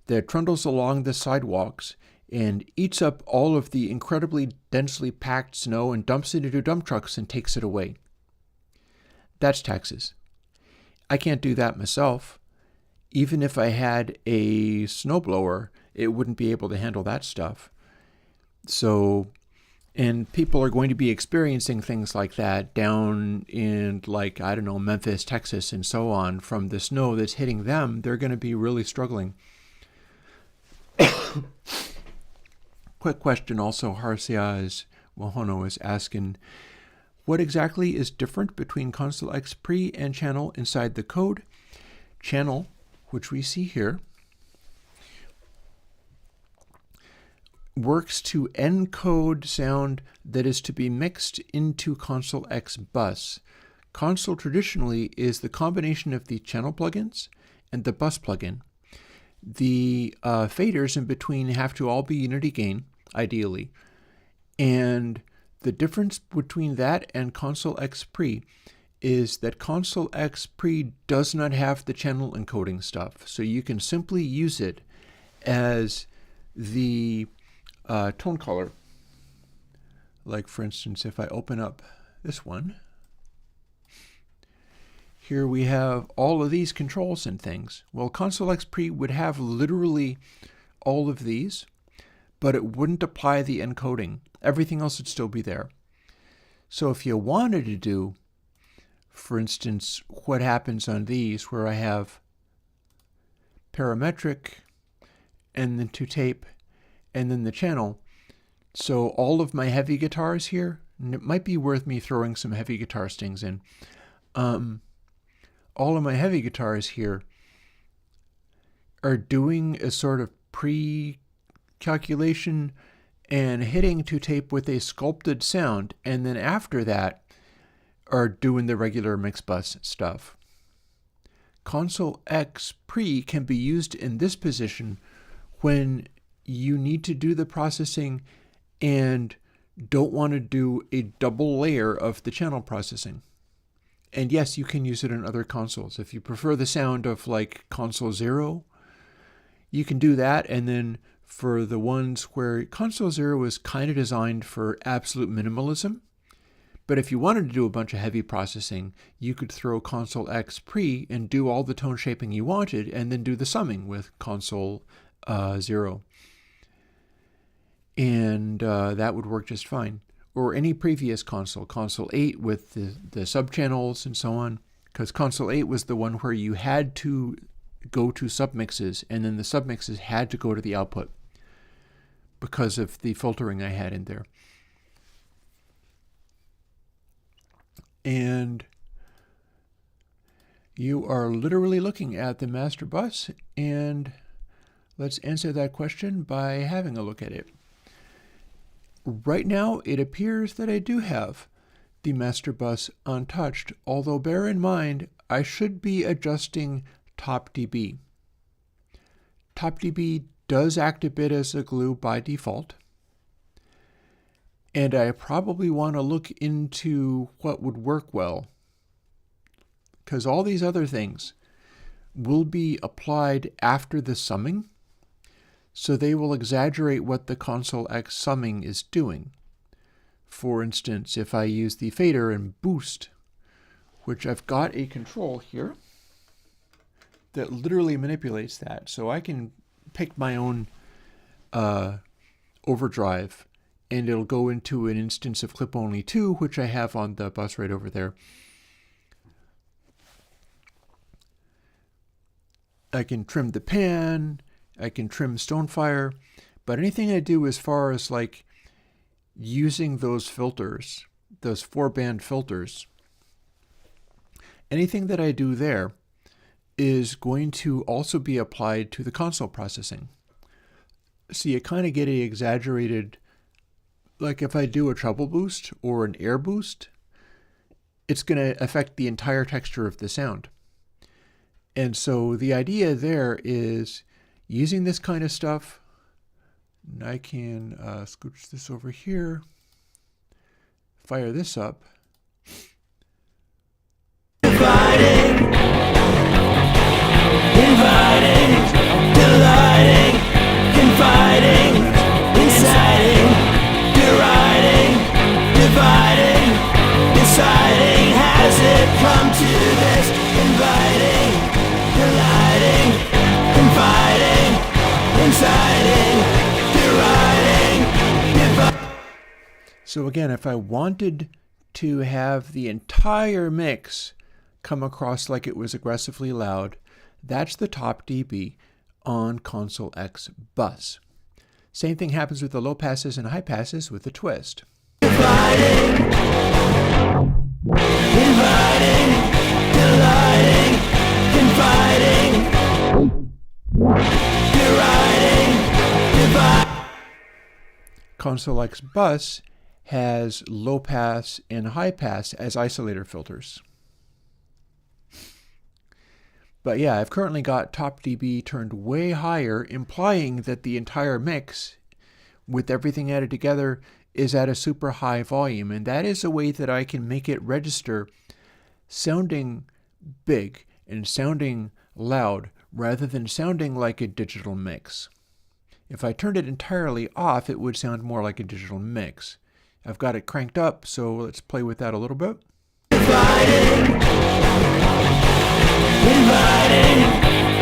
that trundles along the sidewalks and eats up all of the incredibly densely packed snow and dumps it into dump trucks and takes it away. That's taxes. I can't do that myself. Even if I had a snowblower, it wouldn't be able to handle that stuff. So... And people are going to be experiencing things like that down in, like, I don't know, Memphis, Texas, and so on from the snow that's hitting them. They're going to be really struggling. Quick question also, Harsiaz Wahono is asking, what exactly is different between ConsoleX pre and channel inside the code? Channel, which we see here, works to encode sound that is to be mixed into ConsoleX bus. Console traditionally is the combination of the channel plugins and the bus plugin. The faders in between have to all be unity gain, ideally. And the difference between that and ConsoleX pre is that ConsoleX pre does not have the channel encoding stuff. So you can simply use it as the tone color. Like, for instance, if I open up this one, here we have all of these controls and things. Well, ConsoleX pre would have literally all of these, but it wouldn't apply the encoding. Everything else would still be there. So if you wanted to do, for instance, what happens on these, where I have parametric and then to tape and then the channel. So all of my heavy guitars here, and it might be worth me throwing some heavy guitar stings in. all of my heavy guitars here are doing a sort of pre-calculation and hitting to tape with a sculpted sound, and then after that are doing the regular mix bus stuff. ConsoleX pre can be used in this position when you need to do the processing and don't want to do a double layer of the channel processing. And yes, you can use it in other consoles. If you prefer the sound of like Console 0, you can do that. And then for the ones where Console 0 was kind of designed for absolute minimalism, but if you wanted to do a bunch of heavy processing, you could throw ConsoleX pre and do all the tone shaping you wanted, and then do the summing with Console 0. And that would work just fine. Or any previous console, Console 8 with the subchannels and so on, because Console 8 was the one where you had to go to submixes, and then the submixes had to go to the output because of the filtering I had in there. And you are literally looking at the master bus, and let's answer that question by having a look at it. Right now, it appears that I do have the master bus untouched, although bear in mind, I should be adjusting top dB. Top dB does act a bit as a glue by default, and I probably want to look into what would work well, because all these other things will be applied after the summing, so they will exaggerate what the ConsoleX summing is doing. For instance, if I use the fader and boost, which I've got a control here that literally manipulates that, so I can pick my own overdrive, and it'll go into an instance of clip only 2, which I have on the bus right over there. I can trim the pan, I can trim Stonefire, but anything I do as far as like using those filters, those 4-band filters, anything that I do there is going to also be applied to the console processing. So you kind of get a exaggerated, like if I do a treble boost or an air boost, it's going to affect the entire texture of the sound. And so the idea there is using this kind of stuff, and I can scooch this over here, fire this up. Inviting, delighting, confiding, inciting, deriding, dividing, deciding. Has it come to this? Inviting, delighting, confiding, inciting, deriding, dividing. So again, if I wanted to have the entire mix come across like it was aggressively loud, that's the top dB on ConsoleX bus. Same thing happens with the low passes and high passes with the twist. Inviting, delighting, confiding, deriding, dividing. ConsoleX bus has low pass and high pass as isolator filters. But yeah, I've currently got top dB turned way higher, implying that the entire mix, with everything added together, is at a super high volume. And that is a way that I can make it register sounding big and sounding loud, rather than sounding like a digital mix. If I turned it entirely off, it would sound more like a digital mix. I've got it cranked up, so let's play with that a little bit. Inviting,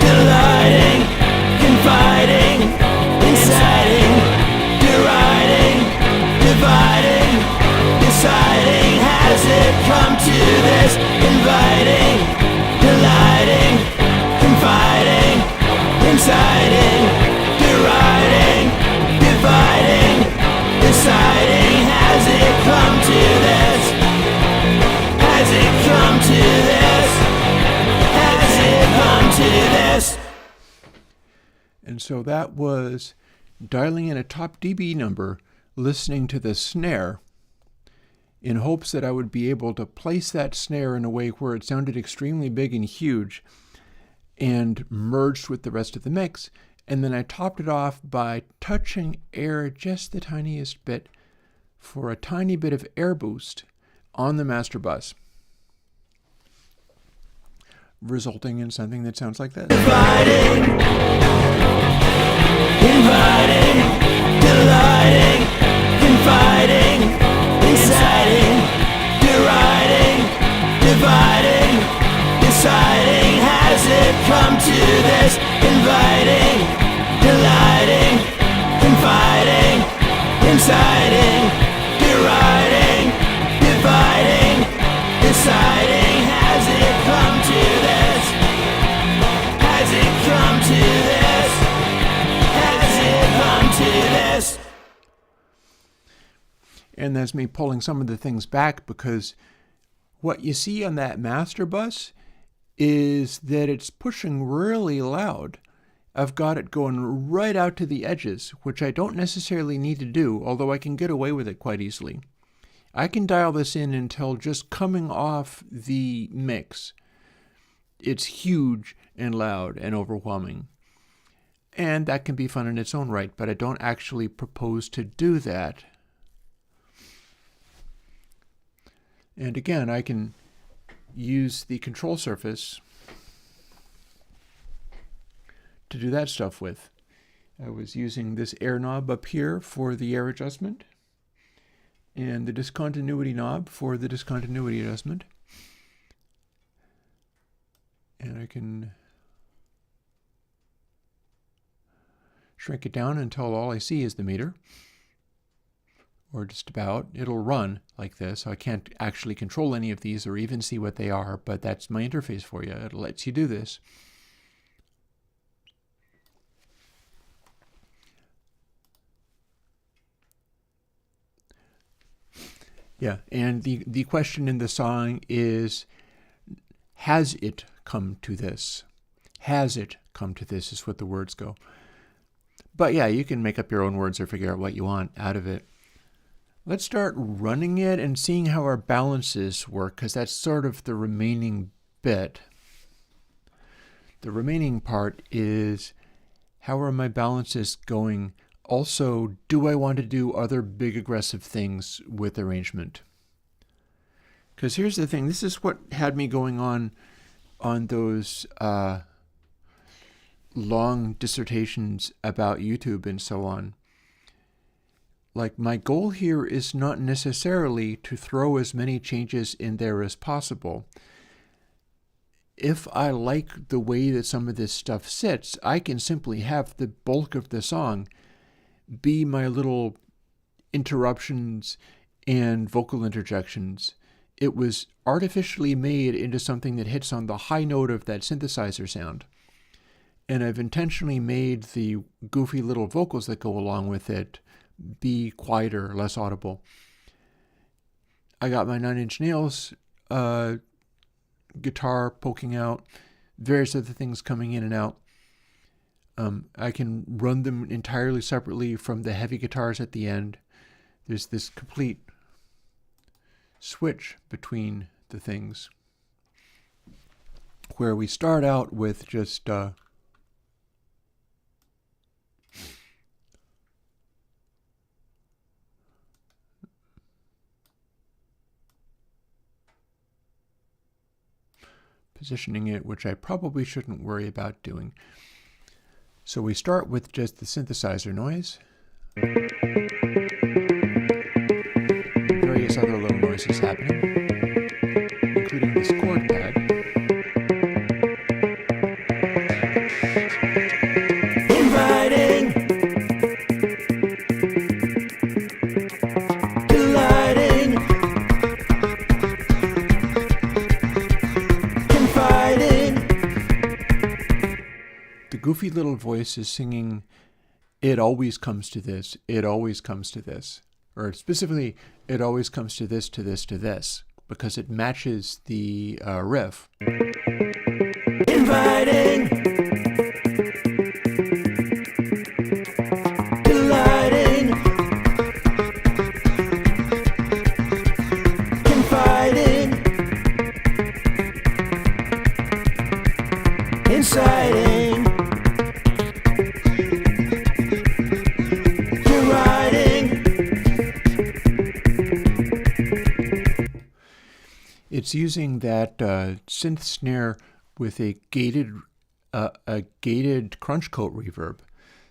delighting, confiding, inciting, deriding, dividing, deciding. Has it come to this? Inviting, delighting, confiding, inciting, deriding, dividing, deciding. Has it come to this? Has it come to this? And so that was dialing in a top dB number, listening to the snare, in hopes that I would be able to place that snare in a way where it sounded extremely big and huge and merged with the rest of the mix. And then I topped it off by touching air just the tiniest bit for a tiny bit of air boost on the master bus, resulting in something that sounds like this. Inviting, delighting, confiding, inciting, deriding, dividing, deciding. Has it come to this? Inviting, delighting, confiding, inciting, deriding, dividing, deciding. Has it come to this? Has it come to this? Has it come to this? And that's me pulling some of the things back, because what you see on that master bus is that it's pushing really loud. I've got it going right out to the edges, which I don't necessarily need to do, although I can get away with it quite easily. I can dial this in until just coming off the mix, it's huge and loud and overwhelming. And that can be fun in its own right, but I don't actually propose to do that. And again, I can use the control surface to do that stuff with. I was using this air knob up here for the air adjustment, and the discontinuity knob for the discontinuity adjustment. And I can shrink it down until all I see is the meter, or just about. It'll run like this, so I can't actually control any of these or even see what they are, but that's my interface for you. It lets you do this. Yeah, and the question in the song is, has it come to this? Has it come to this is what the words go. But yeah, you can make up your own words or figure out what you want out of it. Let's start running it and seeing how our balances work, because that's sort of the remaining bit. The remaining part is, how are my balances going? Also, do I want to do other big aggressive things with arrangement? Because here's the thing, this is what had me going on those long dissertations about YouTube and so on. Like, my goal here is not necessarily to throw as many changes in there as possible. If I like the way that some of this stuff sits, I can simply have the bulk of the song be my little interruptions and vocal interjections. It was artificially made into something that hits on the high note of that synthesizer sound. And I've intentionally made the goofy little vocals that go along with it be quieter, less audible. I got my 9 Inch Nails guitar poking out, various other things coming in and out. I can run them entirely separately from the heavy guitars at the end. There's this complete switch between the things, where we start out with just positioning it, which I probably shouldn't worry about doing. So we start with just the synthesizer noise, various other little noises happening, including this chord pad. Inviting, delighting, confiding. The goofy little voice is singing, "It always comes to this, it always comes to this." Or specifically, "It always comes to this, to this, to this," because it matches the riff. Inviting, inciting, deriding. It's using that synth snare with a gated crunch coat reverb.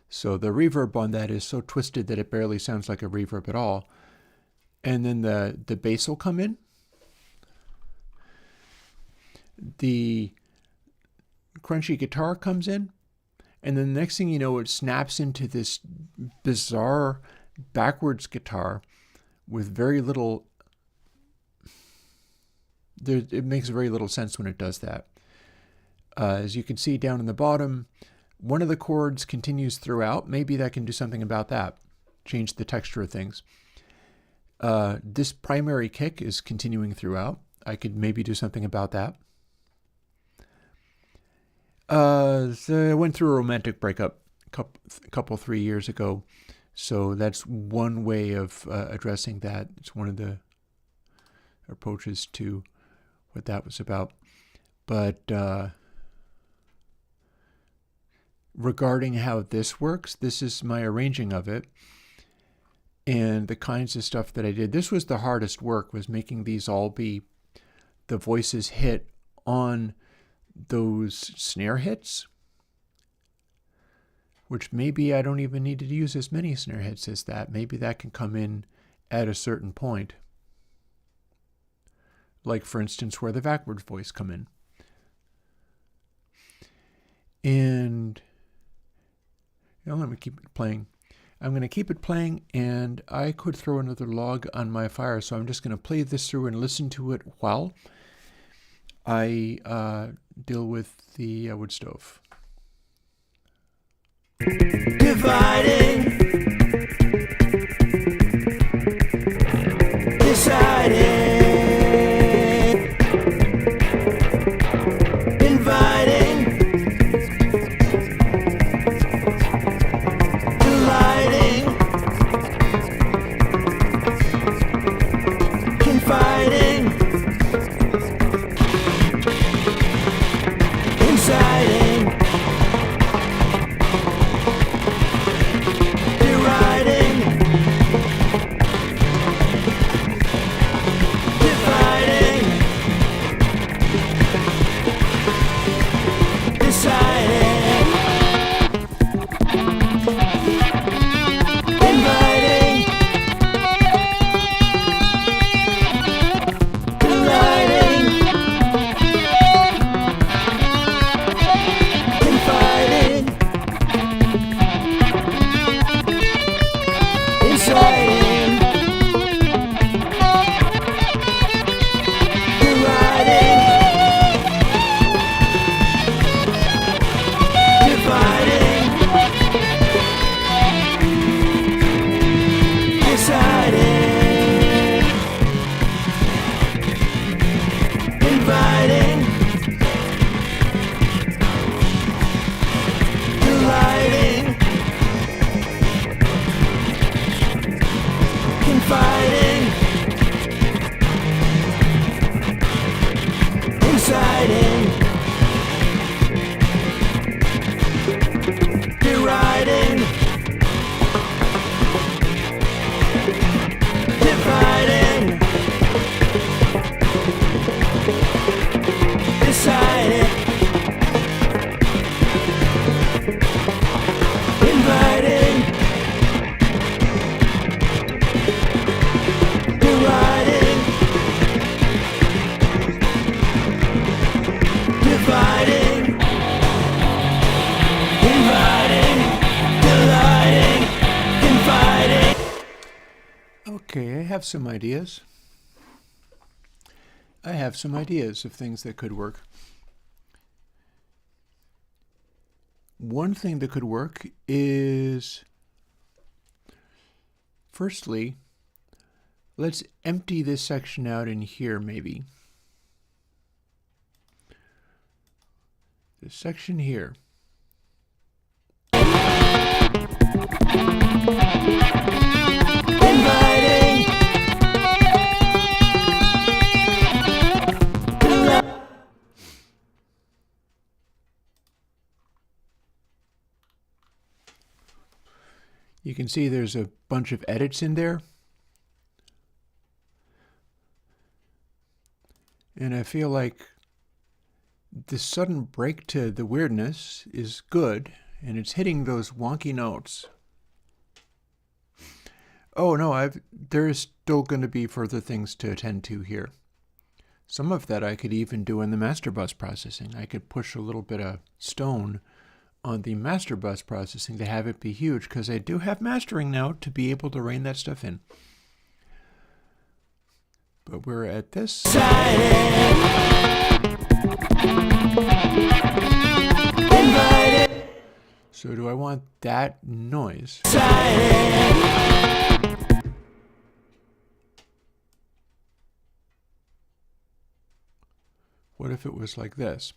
So the reverb on that is so twisted that it barely sounds like a reverb at all. And then the bass will come in. The crunchy guitar comes in. And then the next thing you know, it snaps into this bizarre backwards guitar with very little... It makes very little sense when it does that. As you can see down in the bottom, one of the chords continues throughout. Maybe that can do something about that. Change the texture of things. This primary kick is continuing throughout. I could maybe do something about that. So I went through a romantic breakup a couple 3 years ago. So that's one way of addressing that. It's one of the approaches to what that was about. But regarding how this works, this is my arranging of it and the kinds of stuff that I did. This was the hardest work, was making these all be the voices hit on those snare hits, which maybe I don't even need to use as many snare hits as that. Maybe that can come in at a certain point. Like, for instance, where the backwards voice come in. And let me keep it playing. I'm going to keep it playing, and I could throw another log on my fire, so I'm just going to play this through and listen to it while I deal with the wood stove. Dividing, deciding, inviting, delighting, confiding, inciting, deriding, dividing, deciding, inviting, delighting, confiding, inciting, deriding, dividing, deciding, inviting, delighting, confiding, inciting, deriding, dividing, deciding, inviting, deriding, dividing, inviting, delighting, confiding. Okay, I have some ideas. I have some ideas of things that could work. One thing that could work is, firstly, let's empty this section out in here, maybe. This section here. Inviting, You can see there's a bunch of edits in there. And I feel like this sudden break to the weirdness is good, and it's hitting those wonky notes. Oh no, there's still going to be further things to attend to here. Some of that I could even do in the master bus processing. I could push a little bit of stone on the master bus processing to have it be huge, because I do have mastering now to be able to rein that stuff in. But we're at this. So do I want that noise? What if it was like this?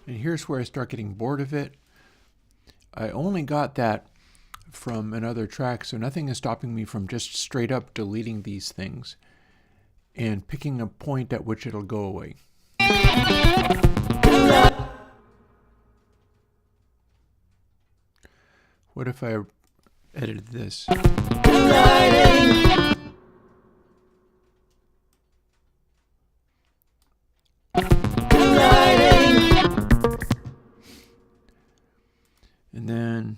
And here's where I start getting bored of it. I only got that from another track, so nothing is stopping me from just straight up deleting these things and picking a point at which it'll go away. What if I edited this? And then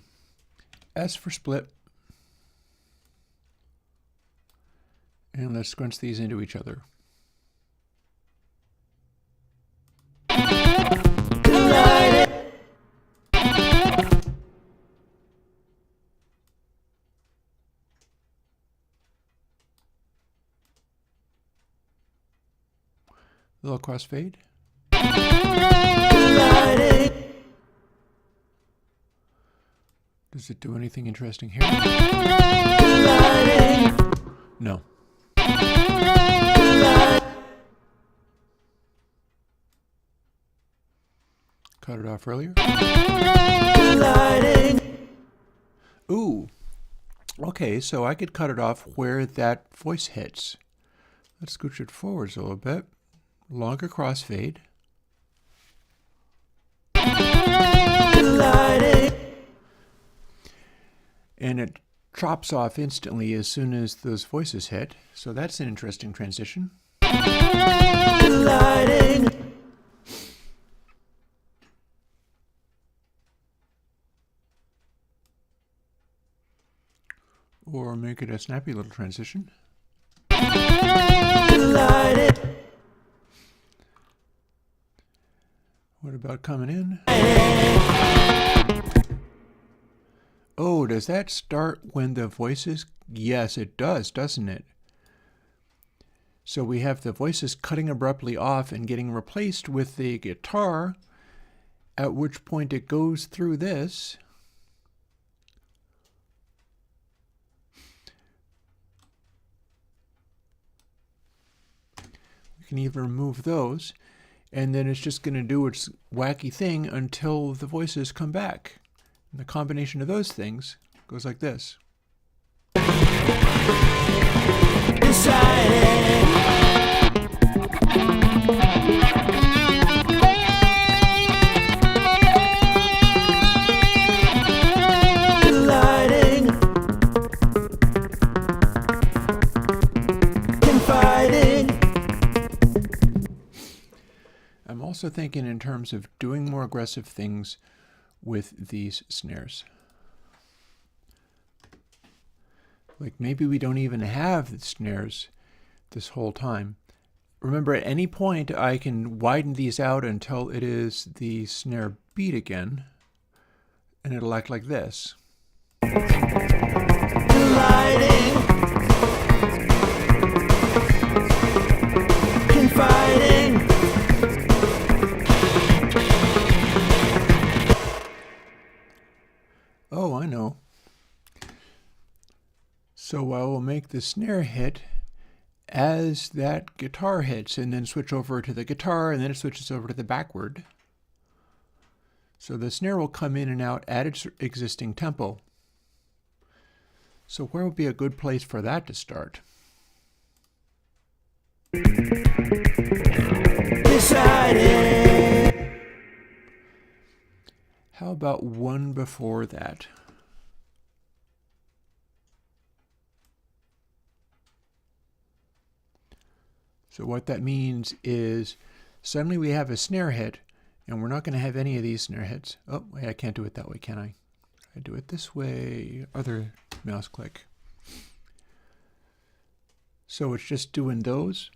S for split. And let's scrunch these into each other. Little crossfade. Does it do anything interesting here? No. Cut it off earlier. Ooh. Okay, so I could cut it off where that voice hits. Let's scooch it forwards a little bit. Longer crossfade. And it chops off instantly as soon as those voices hit. So that's an interesting transition. Or make it a snappy little transition. What about coming in? Oh, does that start when the voices? Yes, it does, doesn't it? So we have the voices cutting abruptly off and getting replaced with the guitar, at which point it goes through this. We can even remove those, and then it's just going to do its wacky thing until the voices come back. And the combination of those things goes like this. I'm also thinking in terms of doing more aggressive things with these snares. Like maybe we don't even have the snares this whole time. Remember, at any point I can widen these out until it is the snare beat again, and it'll act like this. Oh, I know. So I will make the snare hit as that guitar hits, and then switch over to the guitar, and then it switches over to the backward. So the snare will come in and out at its existing tempo. So where would be a good place for that to start? Deciding. How about one before that? So what that means is suddenly we have a snare hit, and we're not going to have any of these snare hits. Oh, wait, I can't do it that way, can I? I do it this way, other mouse click. So it's just doing those.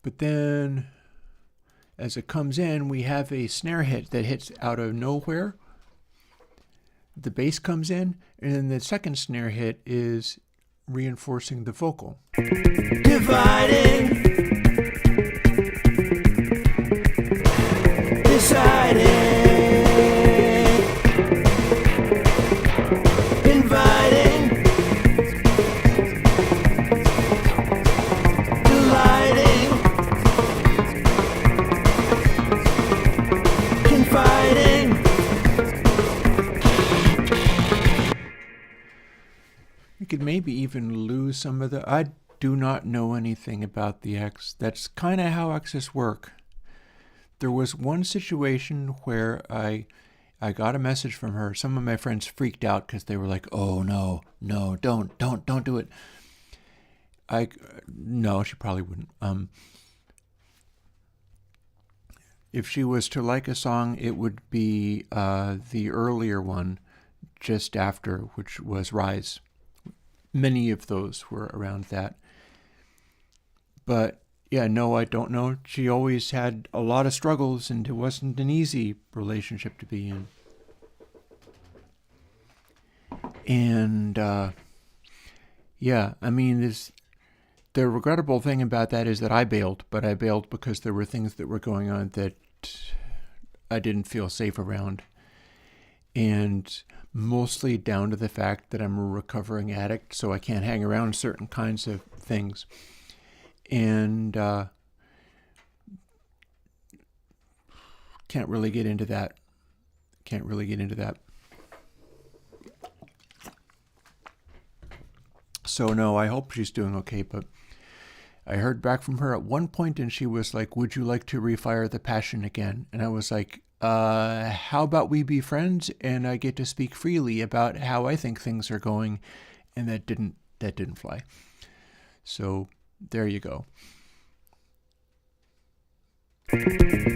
But then as it comes in, we have a snare hit that hits out of nowhere. The bass comes in, and then the second snare hit is reinforcing the vocal. Dividing. Deciding. Inviting. Delighting. Confiding. We could maybe even lose some of the... I do not know anything about the X. That's kind of how X's work. There was one situation where I got a message from her. Some of my friends freaked out because they were like, "Oh no, don't do it." No, she probably wouldn't. If she was to like a song, it would be the earlier one, just after, which was Rise. Many of those were around that. But yeah, no, I don't know. She always had a lot of struggles, and it wasn't an easy relationship to be in. And yeah, I mean, the regrettable thing about that is that I bailed, but I bailed because there were things that were going on that I didn't feel safe around. And mostly down to the fact that I'm a recovering addict, so I can't hang around certain kinds of things. And can't really get into that. So no, I hope she's doing okay, but I heard back from her at one point and she was like, "Would you like to refire the passion again?" And I was like, how about we be friends and I get to speak freely about how I think things are going? And that didn't fly. So there you go.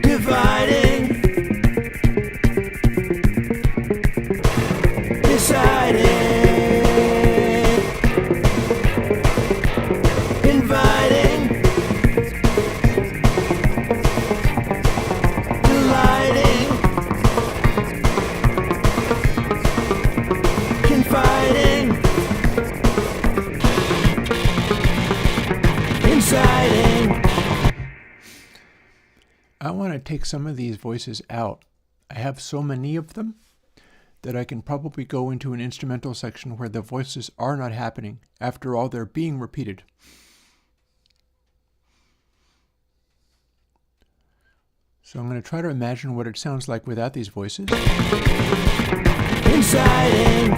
Dividing. Deciding. Inviting. Delighting. Confiding. Inciting. I want to take some of these voices out. I have so many of them that I can probably go into an instrumental section where the voices are not happening. After all, they're being repeated. So I'm going to try to imagine what it sounds like without these voices. Inciting.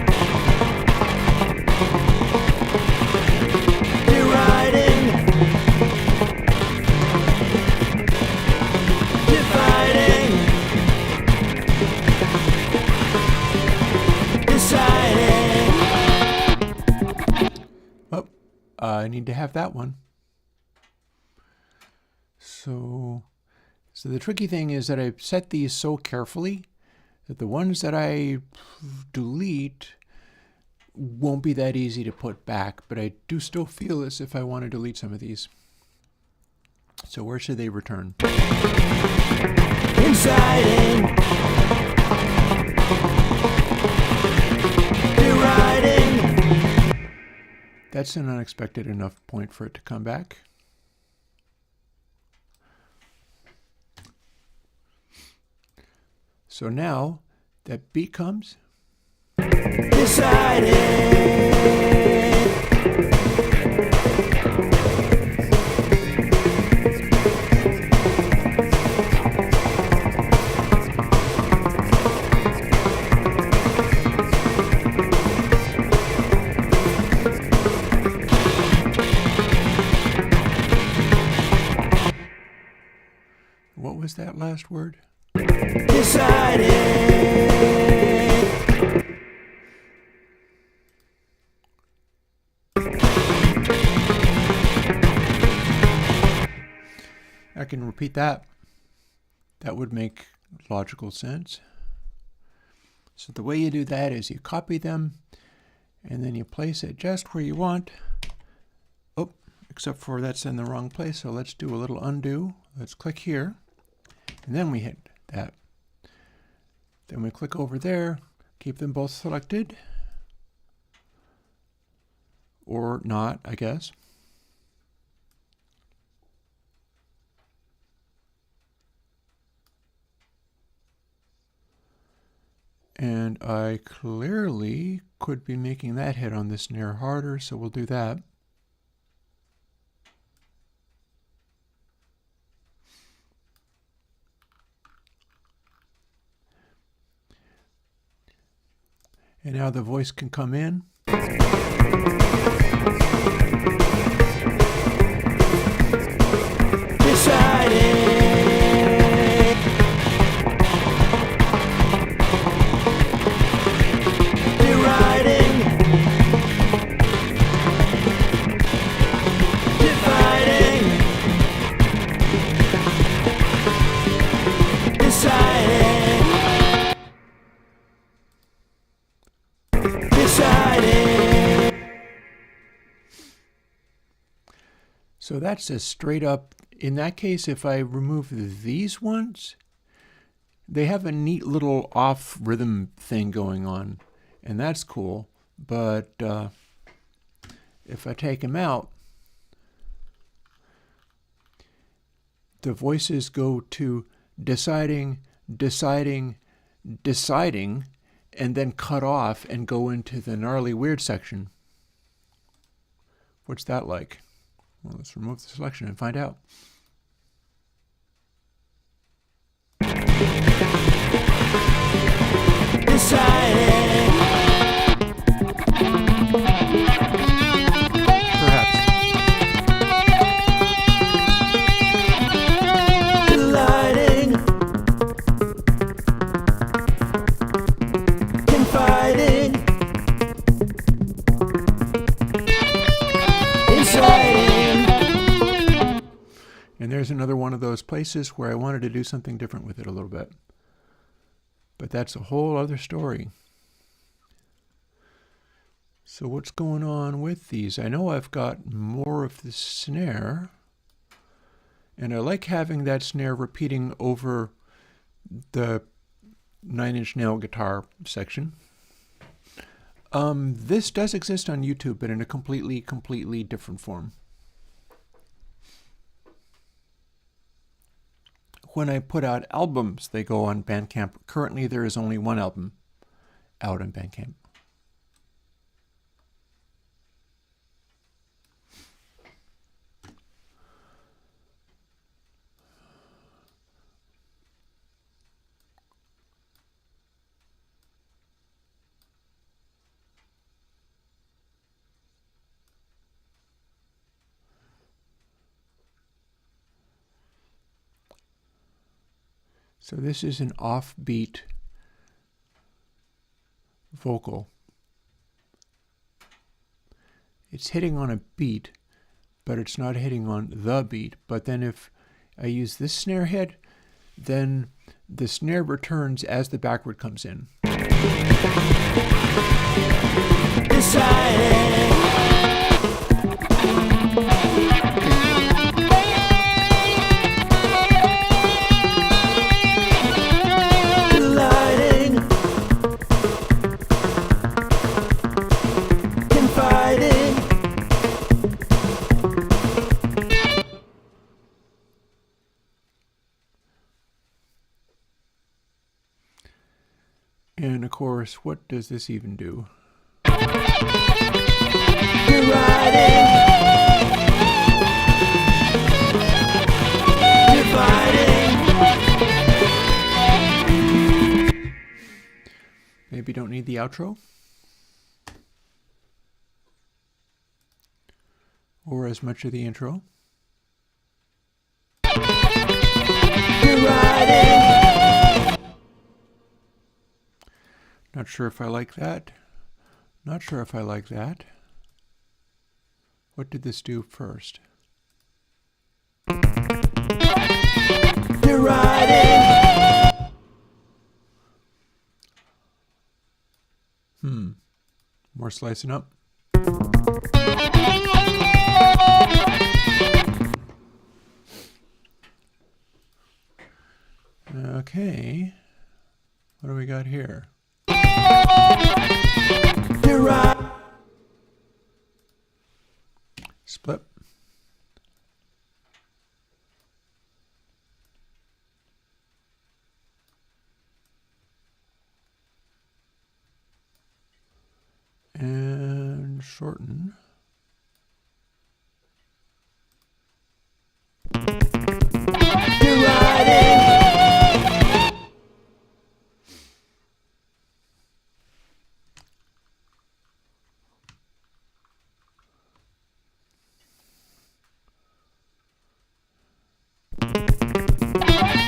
Deriding. Dividing. Deciding. Oh, I need to have that one. So the tricky thing is that I've set these so carefully that the ones that I delete won't be that easy to put back, but I do still feel as if I want to delete some of these. So where should they return? Inciting. Deriding. That's an unexpected enough point for it to come back. So now that beat comes. Deciding. that last word? Deciding. I can repeat that. That would make logical sense. So the way you do that is you copy them and then you place it just where you want. Oh, except for that's in the wrong place. So let's do a little undo. Let's click here and then we hit that. Then we click over there, keep them both selected. Or not, I guess. And I clearly could be making that hit on the snare harder, so we'll do that. And now the voice can come in. Deciding. Deriding. Dividing. Deciding. Deciding. So that's a straight up, in that case, if I remove these ones, they have a neat little off rhythm thing going on, and that's cool. But if I take them out, the voices go to deciding, deciding, deciding, and then cut off and go into the gnarly weird section. What's that like? Well, let's remove the selection and find out. Deciding. Perhaps. Delighting. Confiding. Inciting. And there's another one of those places where I wanted to do something different with it a little bit. But that's a whole other story. So what's going on with these? I know I've got more of the snare, and I like having that snare repeating over the 9-inch nail guitar section. This does exist on YouTube, but in a completely different form. When I put out albums, they go on Bandcamp. Currently, there is only one album out on Bandcamp. So this is an offbeat vocal. It's hitting on a beat, but it's not hitting on the beat. But then if I use this snare head, then the snare returns as the backward comes in. Deciding. Delighting. Confiding. And of course, what does this even do? Deriding. Dividing. Maybe don't need the outro? Or as much of the intro? Deriding. Inviting. Not sure if I like that. Not sure if I like that. What did this do first? Deriding. More slicing up. Okay. What do we got here? Deride. Split. And shorten. Deriding.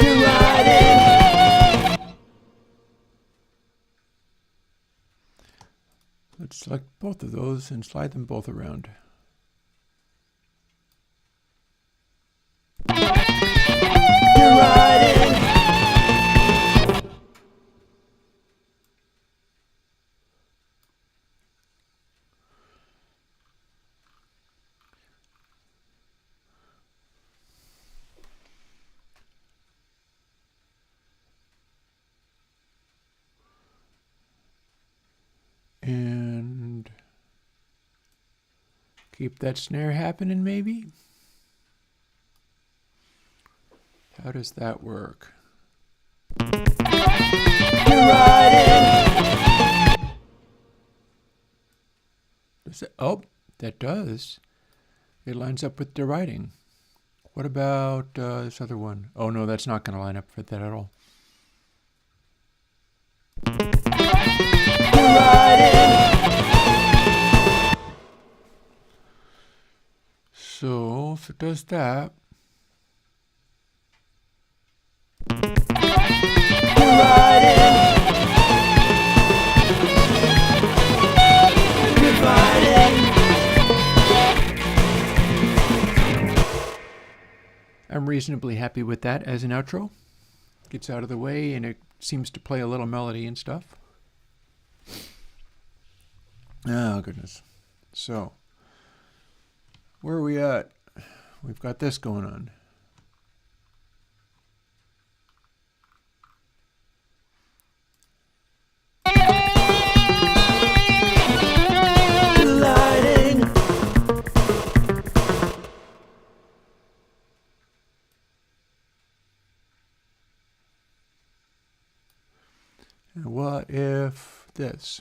Deriding. Let's select both of those and slide them both around. Deriding. And keep that snare happening, maybe? How does that work? Deriding. Does it? Oh, that does. It lines up with deriding. What about this other one? Oh no, that's not going to line up with that at all. So if it does that, I'm reasonably happy with that as an outro. Gets out of the way and it seems to play a little melody and stuff. Oh, goodness. So, where are we at? We've got this going on. Lighting. And what if this?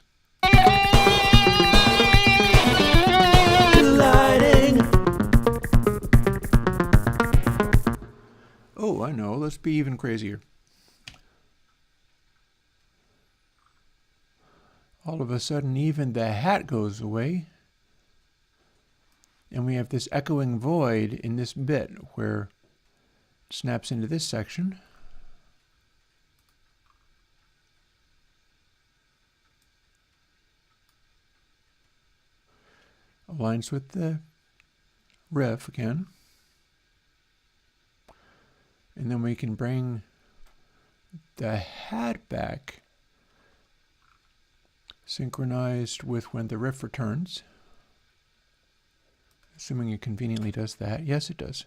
Lighting. Oh, I know. Let's be even crazier. All of a sudden, even the hat goes away. And we have this echoing void in this bit where it snaps into this section. Aligns with the riff again. And then we can bring the hat back synchronized with when the riff returns. Assuming it conveniently does that. Yes, it does.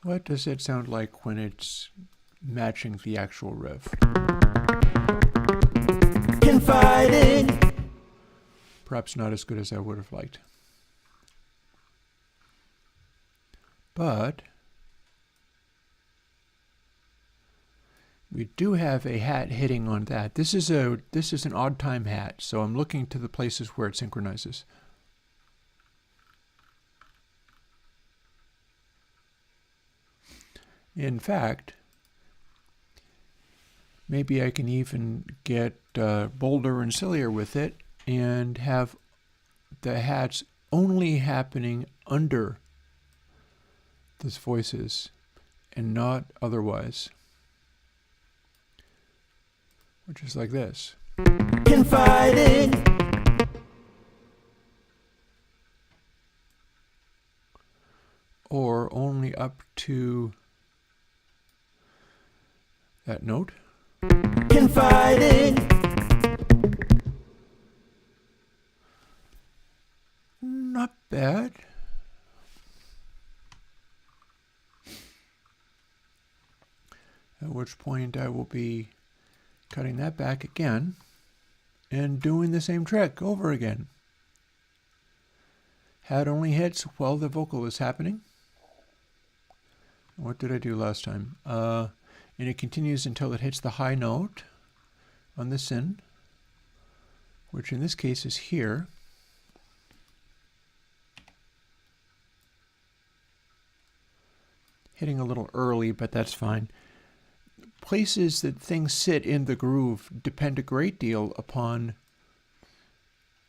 What does it sound like when it's matching the actual riff? Confiding. Perhaps not as good as I would have liked. But we do have a hat hitting on that. This is an odd time hat, so I'm looking to the places where it synchronizes. In fact, maybe I can even get bolder and sillier with it and have the hats only happening under those voices and not otherwise, which is like this. Confiding. Or only up to that note. Confiding. Not bad. At which point I will be cutting that back again and doing the same trick over again. Hat only hits while the vocal is happening. What did I do last time? And it continues until it hits the high note on the sin, which in this case is here. Hitting a little early, but that's fine. Places that things sit in the groove depend a great deal upon...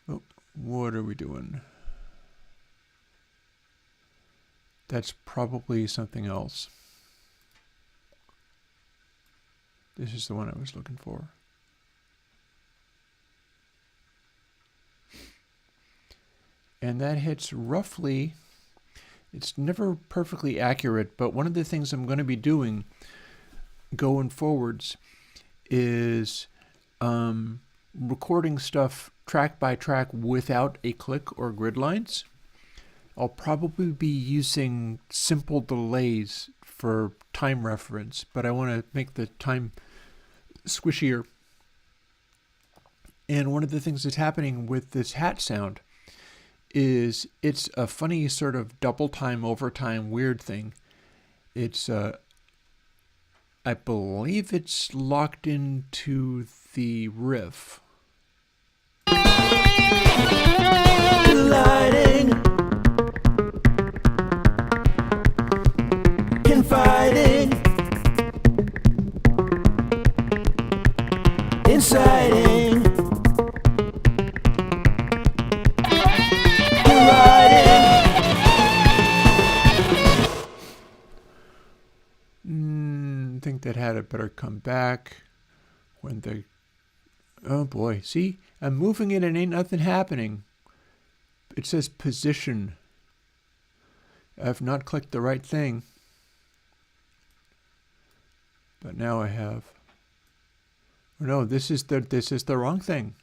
Oh, what are we doing? That's probably something else. This is the one I was looking for. And that hits roughly... It's never perfectly accurate, but one of the things I'm going to be doing going forwards is recording stuff track by track without a click or grid lines. I'll probably be using simple delays for time reference, but I want to make the time squishier. And one of the things that's happening with this hat sound is it's a funny sort of double time, overtime, weird thing. It's, I believe it's locked into the riff. Colliding. Confiding. Inciting. I think that had it better come back when the... Oh boy, see? I'm moving it and ain't nothing happening. It says position. I've not clicked the right thing. But now I have... Oh no, this is the wrong thing.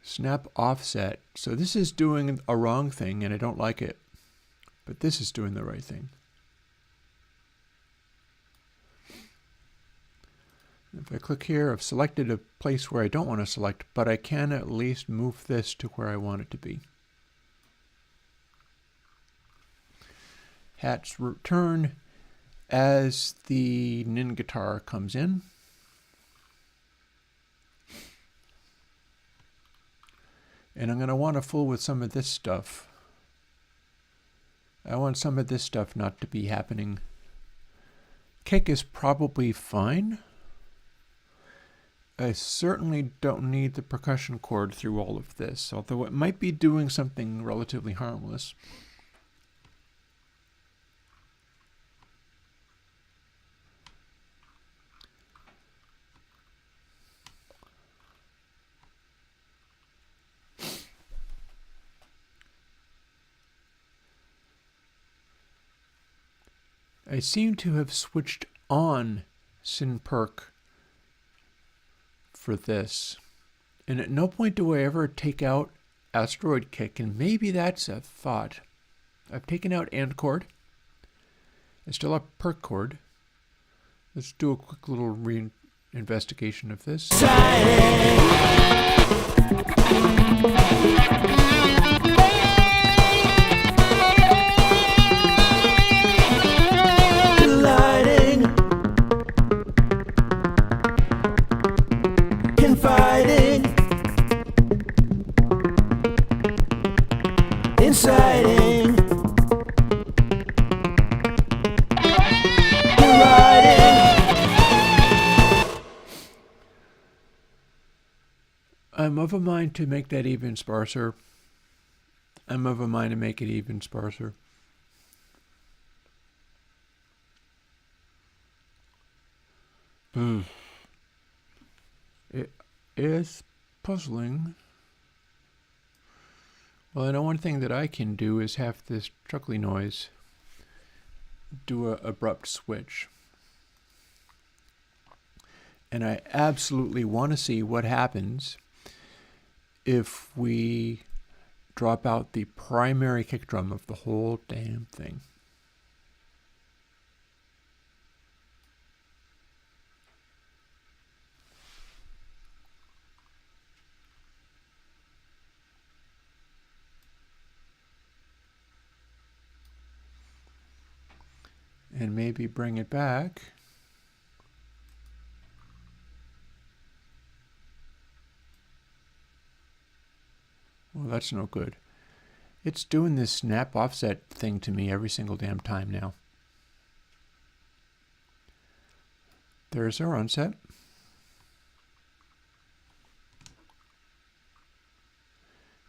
Snap offset. So this is doing a wrong thing and I don't like it. But this is doing the right thing. If I click here, I've selected a place where I don't want to select, but I can at least move this to where I want it to be. Hats return as the Nin guitar comes in. And I'm going to want to fool with some of this stuff. I want some of this stuff not to be happening. Kick is probably fine. I certainly don't need the percussion chord through all of this, although it might be doing something relatively harmless. I seem to have switched on SynPerk for this, and at no point do I ever take out asteroid kick, and maybe that's a thought. I've taken out and chord. I still have perk chord. Let's do a quick little investigation of this. Confiding. Inciting. I'm of a mind to make that even sparser. I'm of a mind to make it even sparser. It is puzzling. Well, I know one thing that I can do is have this chuckly noise do an abrupt switch. And I absolutely want to see what happens if we drop out the primary kick drum of the whole damn thing. And maybe bring it back. Well, that's no good. It's doing this snap offset thing to me every single damn time now. There's our onset.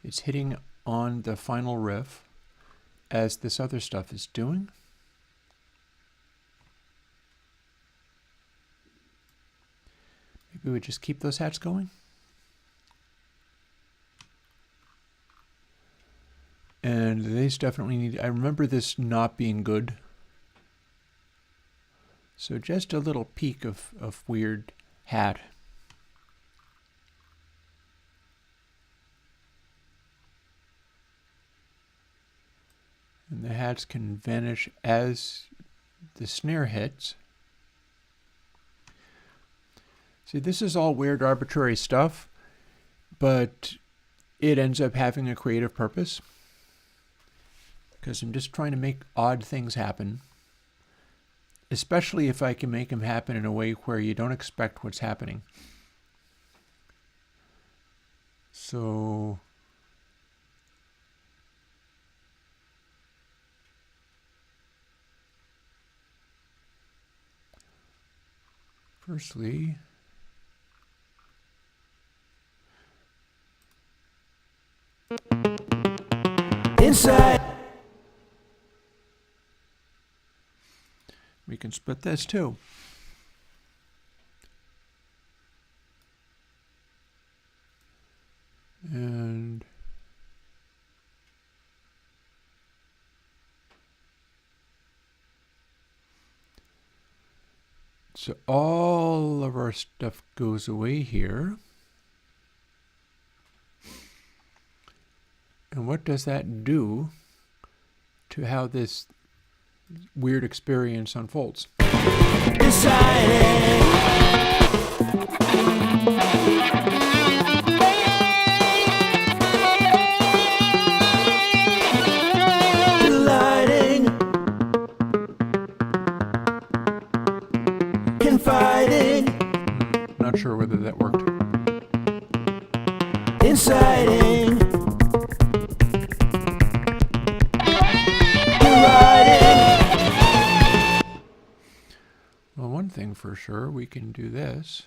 It's hitting on the final riff as this other stuff is doing. Maybe we just keep those hats going. And these definitely need, I remember this not being good. So just a little peek of weird hat. And the hats can vanish as the snare hits. See, this is all weird, arbitrary stuff, but it ends up having a creative purpose. Because I'm just trying to make odd things happen. Especially if I can make them happen in a way where you don't expect what's happening. So firstly, Inside. we can split this too. And so all of our stuff goes away here. And what does that do to how this weird experience unfolds? Deciding. Delighting. Confiding. Not sure whether that worked. Inciting. Well, one thing for sure, we can do this.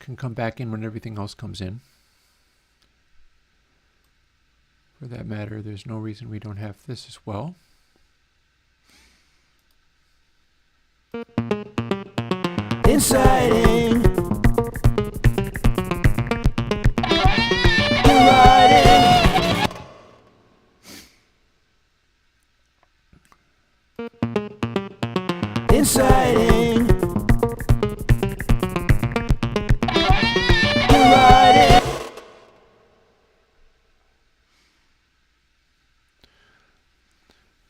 Can come back in when everything else comes in. For that matter, there's no reason we don't have this as well. Inciting. Inciting.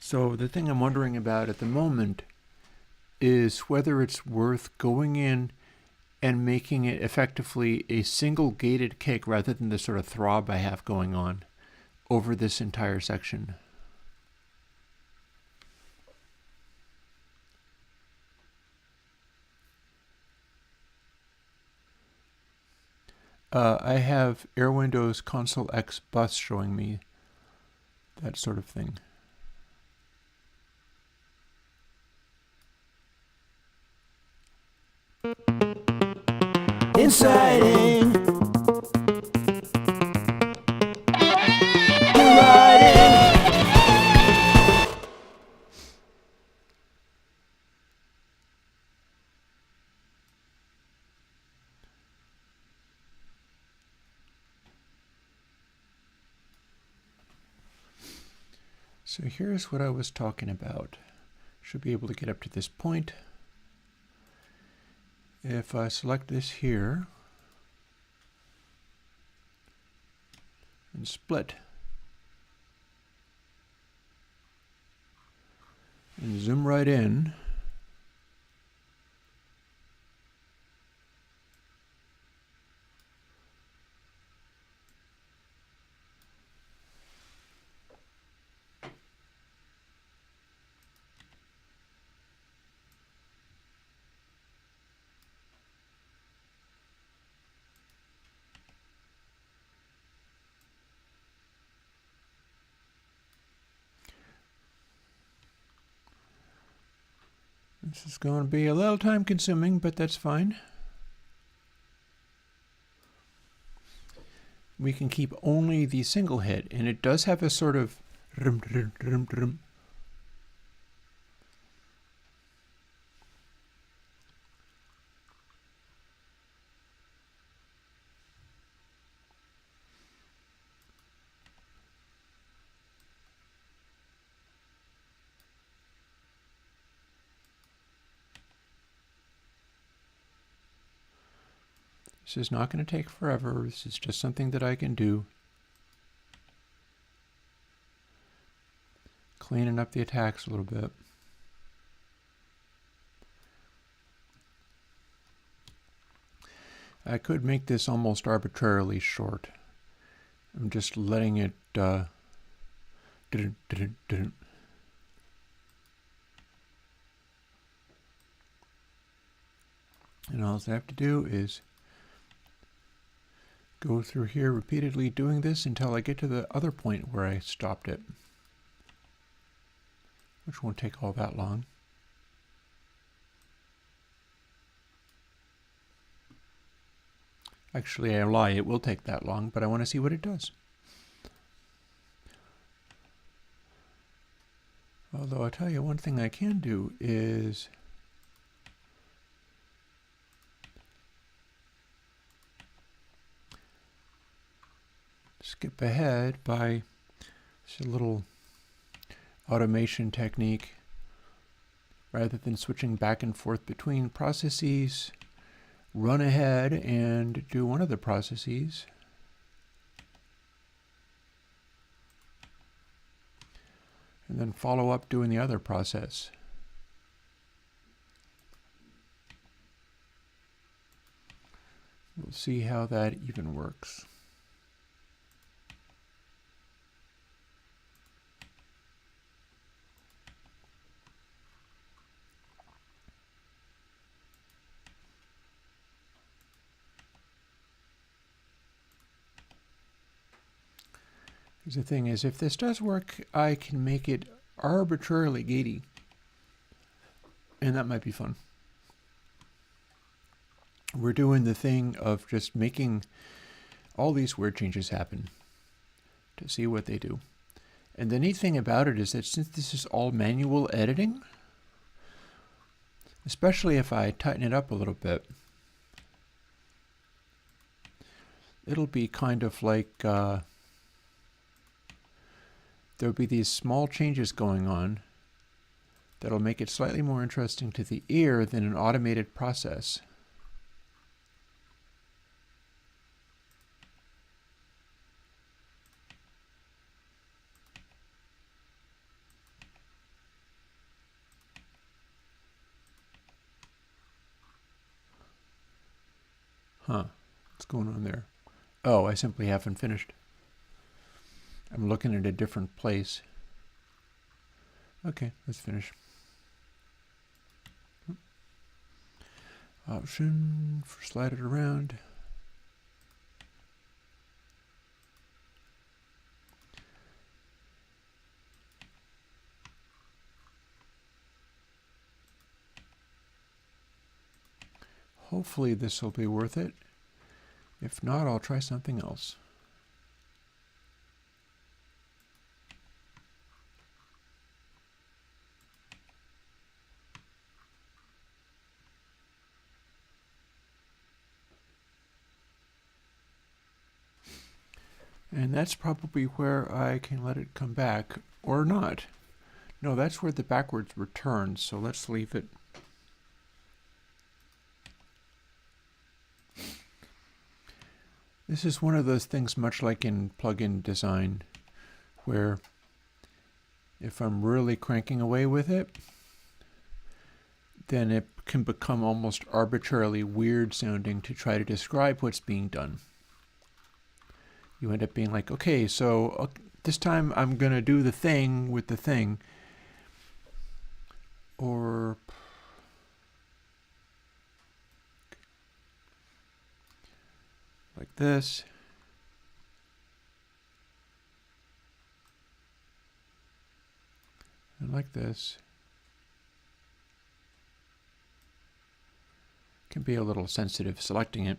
So the thing I'm wondering about at the moment is whether it's worth going in and making it effectively a single gated kick rather than the sort of throb I have going on over this entire section. I have Airwindows ConsoleX bus showing me that sort of thing. inciting, deriding, So here's what I was talking about. Should be able to get up to this point. If I select this here and split and zoom right in, this is going to be a little time consuming, but that's fine. We can keep only the single hit, and it does have a sort of rum, rum, rum, rum. This is not going to take forever. This is just something that I can do. Cleaning up the attacks a little bit. I could make this almost arbitrarily short. I'm just letting it and all I have to do is go through here repeatedly doing this until I get to the other point where I stopped it, which won't take all that long. Actually, I lie, it will take that long, but I want to see what it does. Although I'll tell you one thing I can do is skip ahead by a little automation technique. Rather than switching back and forth between processes, run ahead and do one of the processes. And then follow up doing the other process. We'll see how that even works. The thing is, if this does work, I can make it arbitrarily gatey. And that might be fun. We're doing the thing of just making all these word changes happen to see what they do. And the neat thing about it is that since this is all manual editing, especially if I tighten it up a little bit, it'll be kind of like there'll be these small changes going on that'll make it slightly more interesting to the ear than an automated process. Huh, what's going on there? Oh, I simply haven't finished. I'm looking at a different place. Okay, let's finish. Option for slide it around. Hopefully this will be worth it. If not, I'll try something else. And that's probably where I can let it come back, or not. No, that's where the backwards returns, so let's leave it. This is one of those things, much like in plugin design, where if I'm really cranking away with it, then it can become almost arbitrarily weird sounding to try to describe what's being done. You end up being like, okay, so this time I'm going to do the thing with the thing. Or like this. And like this. Can be a little sensitive selecting it.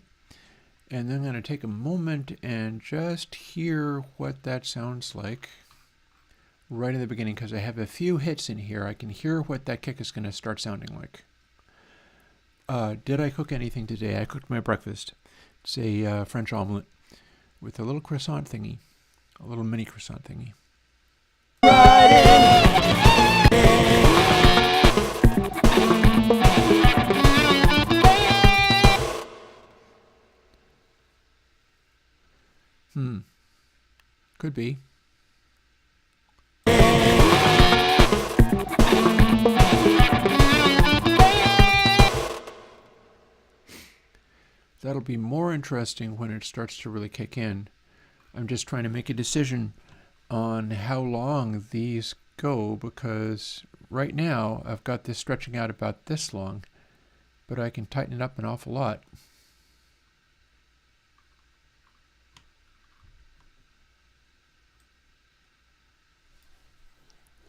And then I'm going to take a moment and just hear what that sounds like right in the beginning, because I have a few hits in here. I can hear what that kick is going to start sounding like. Did I cook anything today? I cooked my breakfast. It's a French omelet with a little croissant thingy, a little mini croissant thingy. Could be. That'll be more interesting when it starts to really kick in. I'm just trying to make a decision on how long these go, because right now I've got this stretching out about this long, but I can tighten it up an awful lot.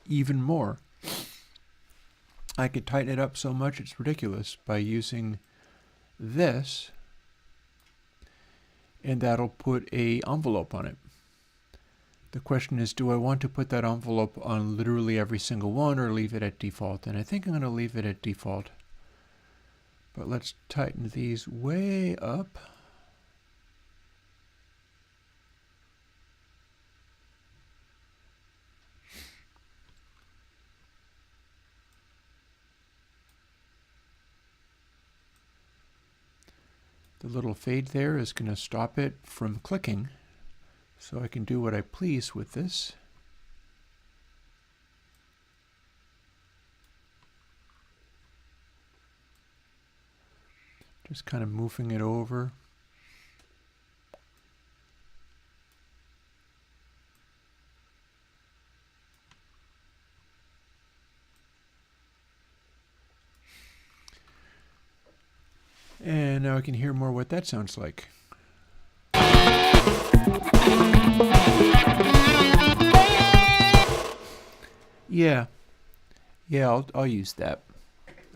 Even more. I could tighten it up so much it's ridiculous by using this, and that'll put an envelope on it. The question is, do I want to put that envelope on literally every single one or leave it at default? And I think I'm going to leave it at default. But let's tighten these way up. The little fade there is going to stop it from clicking, so I can do what I please with this. Just kind of moving it over. And now I can hear more what that sounds like. Yeah, I'll use that.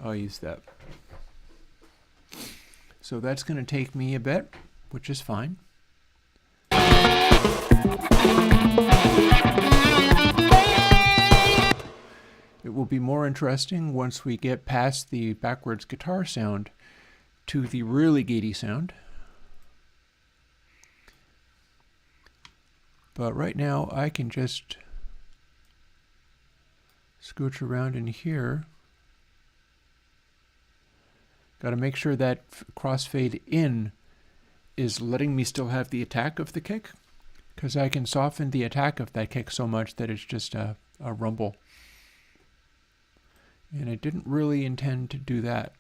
I'll use that. So that's going to take me a bit, which is fine. It will be more interesting once we get past the backwards guitar sound to the really gatey sound. But right now I can just scooch around in here. Got to make sure that crossfade in is letting me still have the attack of the kick, because I can soften the attack of that kick so much that it's just a rumble. And I didn't really intend to do that.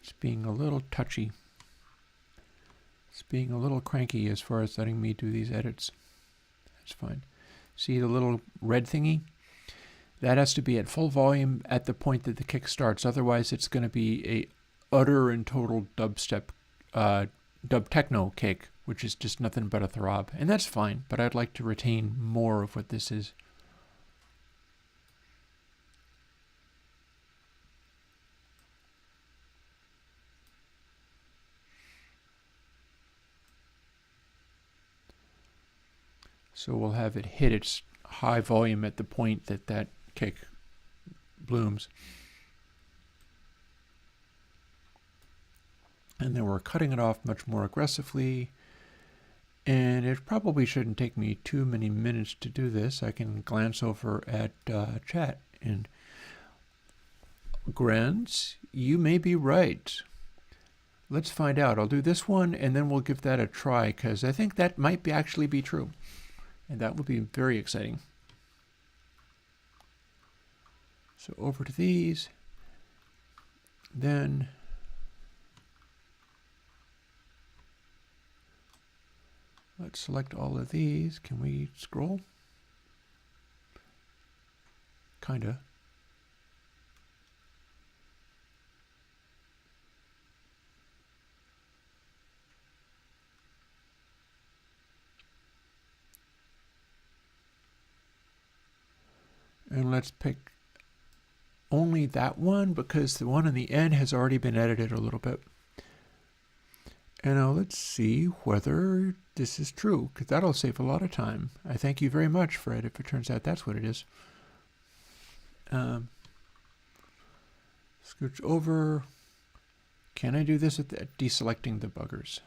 It's being a little touchy. It's being a little cranky as far as letting me do these edits. That's fine. See the little red thingy? That has to be at full volume at the point that the kick starts. Otherwise, it's going to be a utter and total dubstep, dub techno kick, which is just nothing but a throb. And that's fine, but I'd like to retain more of what this is. So we'll have it hit its high volume at the point that that cake blooms. And then we're cutting it off much more aggressively. And it probably shouldn't take me too many minutes to do this. I can glance over at chat. And Grants, you may be right. Let's find out. I'll do this one and then we'll give that a try because I think that might be actually be true. And that would be very exciting. So over to these. Then let's select all of these. Can we scroll? Kinda. And let's pick only that one because the one in the end has already been edited a little bit. And now let's see whether this is true, because that'll save a lot of time. I thank you very much, Fred, if it turns out that's what it is. Scooch over. Can I do this at deselecting the buggers?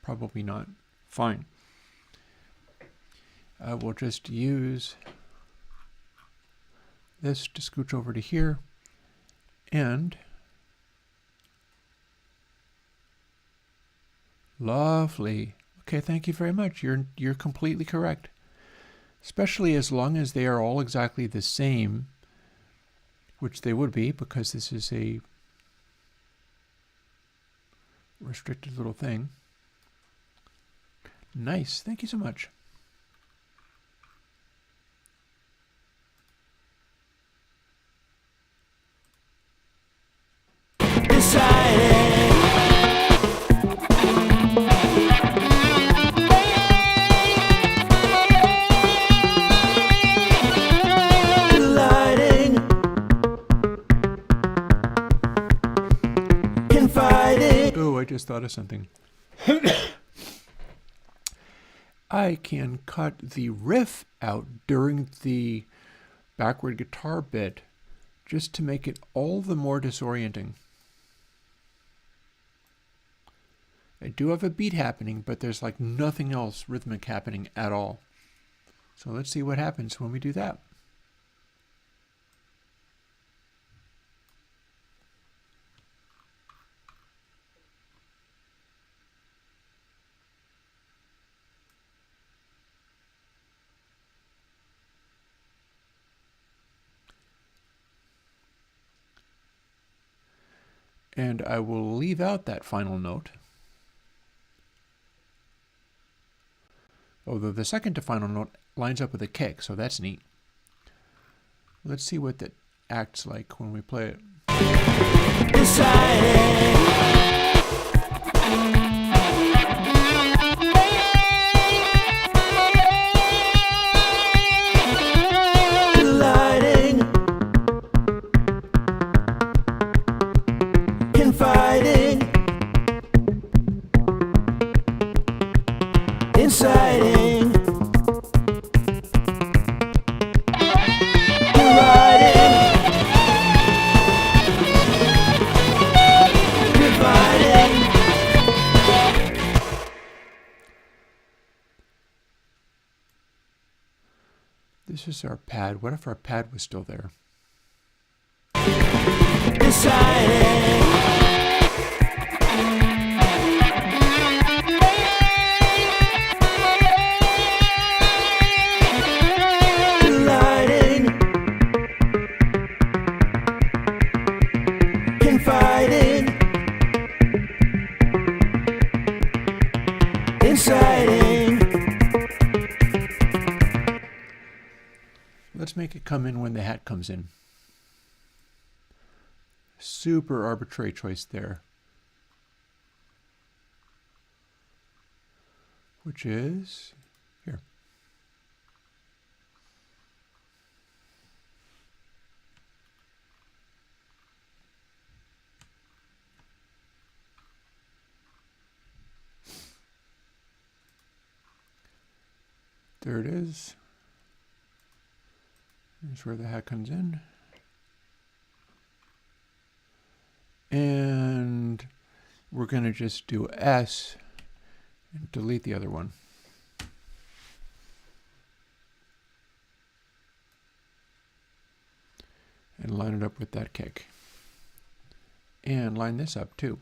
Probably not. Fine. I will just use this to scooch over to here. And lovely. Okay, thank you very much. You're completely correct. Especially as long as they are all exactly the same, which they would be because this is a restricted little thing. Nice. Thank you so much. Oh, I just thought of something. I can cut the riff out during the backward guitar bit just to make it all the more disorienting. I do have a beat happening, but there's like nothing else rhythmic happening at all. So let's see what happens when we do that. And I will leave out that final note. Although the second to final note lines up with a kick, so that's neat. Let's see what that acts like when we play it. Inciting, This is our pad. What if our pad was still there? Let's make it come in when the hat comes in. Super arbitrary choice there. Which is here. There it is. Here's where the hat comes in. And we're going to just do S and delete the other one. And line it up with that kick. And line this up too.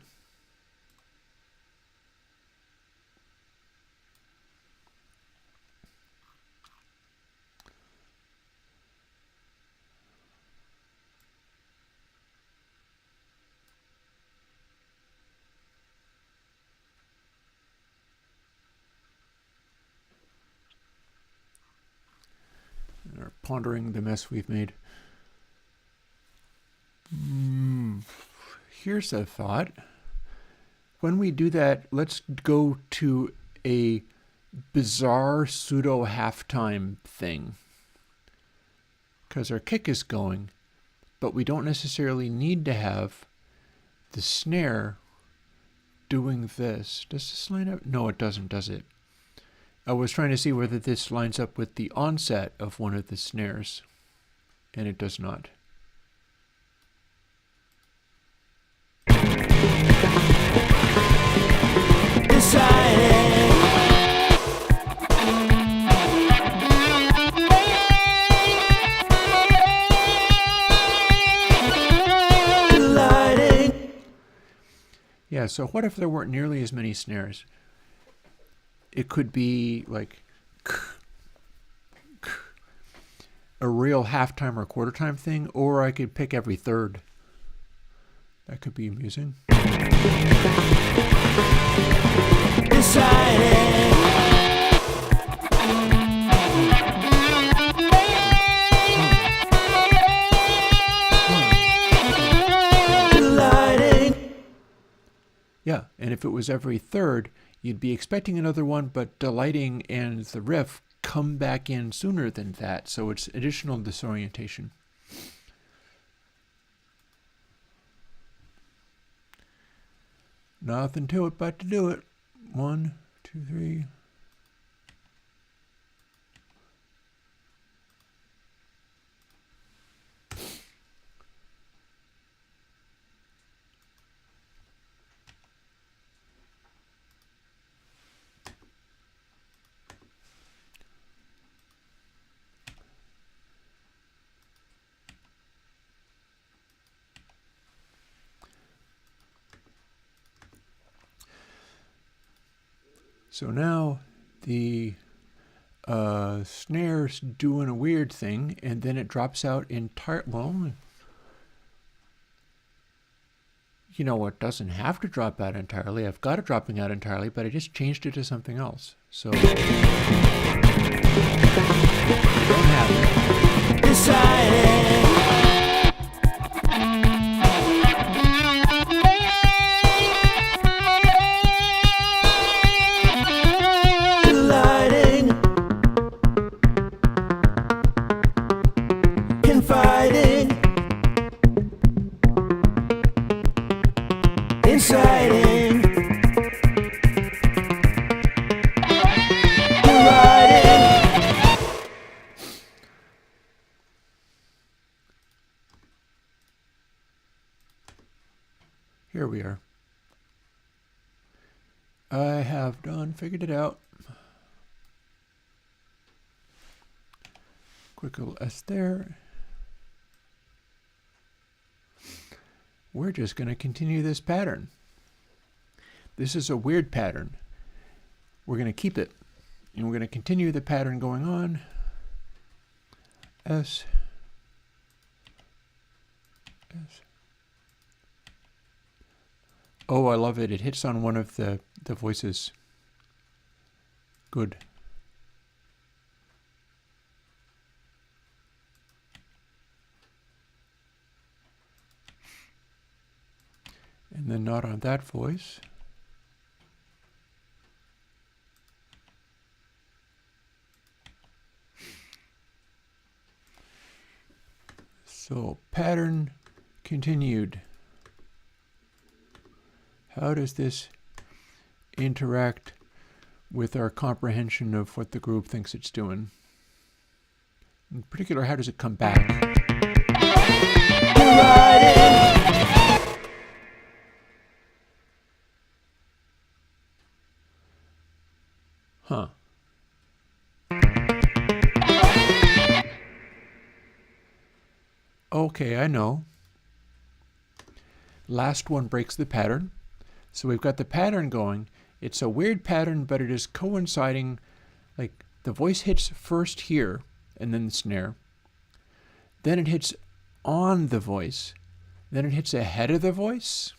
And are pondering the mess we've made. Here's a thought. When we do that, let's go to a bizarre pseudo halftime thing. Because our kick is going, but we don't necessarily need to have the snare doing this. Does this line up? No, it doesn't, does it? I was trying to see whether this lines up with the onset of one of the snares, and it does not. Deciding. Delighting. Yeah, so what if there weren't nearly as many snares? It could be like a real halftime or quarter time thing, or I could pick every third. That could be amusing. Deciding. Delighting. Yeah, and if it was every third, you'd be expecting another one, but delighting and the riff come back in sooner than that, so it's additional disorientation. Nothing to it but to do it. 1, 2, 3. So now the snare's doing a weird thing, and then it drops out entirely. Well, you know what? Doesn't have to drop out entirely. I've got it dropping out entirely, but I just changed it to something else. So you don't have it. Deciding. Delighting. Confiding. Inciting. Deriding. Here we are. I have figured it out. Quick little S there. We're just going to continue this pattern. This is a weird pattern. We're going to keep it, and we're going to continue the pattern going on. S. S. Oh, I love it. It hits on one of the voices. Good. And then not on that voice. So pattern continued. How does this interact with our comprehension of what the group thinks it's doing. In particular, how does it come back? Huh. Okay, I know. Last one breaks the pattern. So we've got the pattern going. It's a weird pattern, but it is coinciding. Like the voice hits first here, and then the snare. Then it hits on the voice. Then it hits ahead of the voice.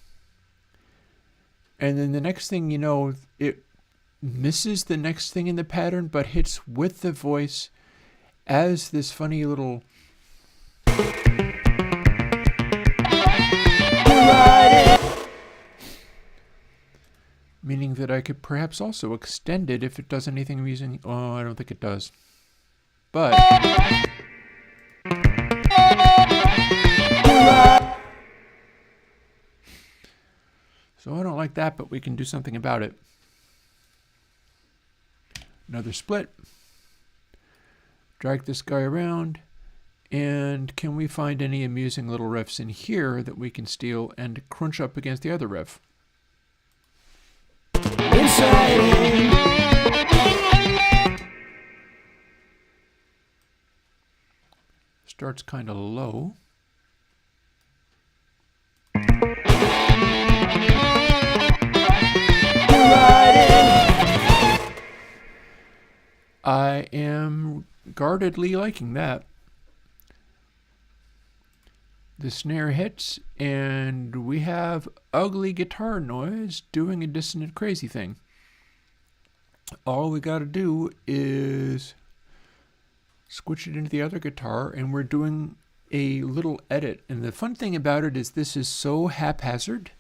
And then the next thing you know, it misses the next thing in the pattern, but hits with the voice as this funny little... Meaning that I could perhaps also extend it if it does anything amusing. Oh, I don't think it does. But... So I don't like that, but we can do something about it. Another split. Drag this guy around. And can we find any amusing little riffs in here that we can steal and crunch up against the other riff? Starts kind of low. I am guardedly liking that. The snare hits, and we have ugly guitar noise doing a dissonant crazy thing. All we got to do is switch it into the other guitar, and we're doing a little edit. And the fun thing about it is this is so haphazard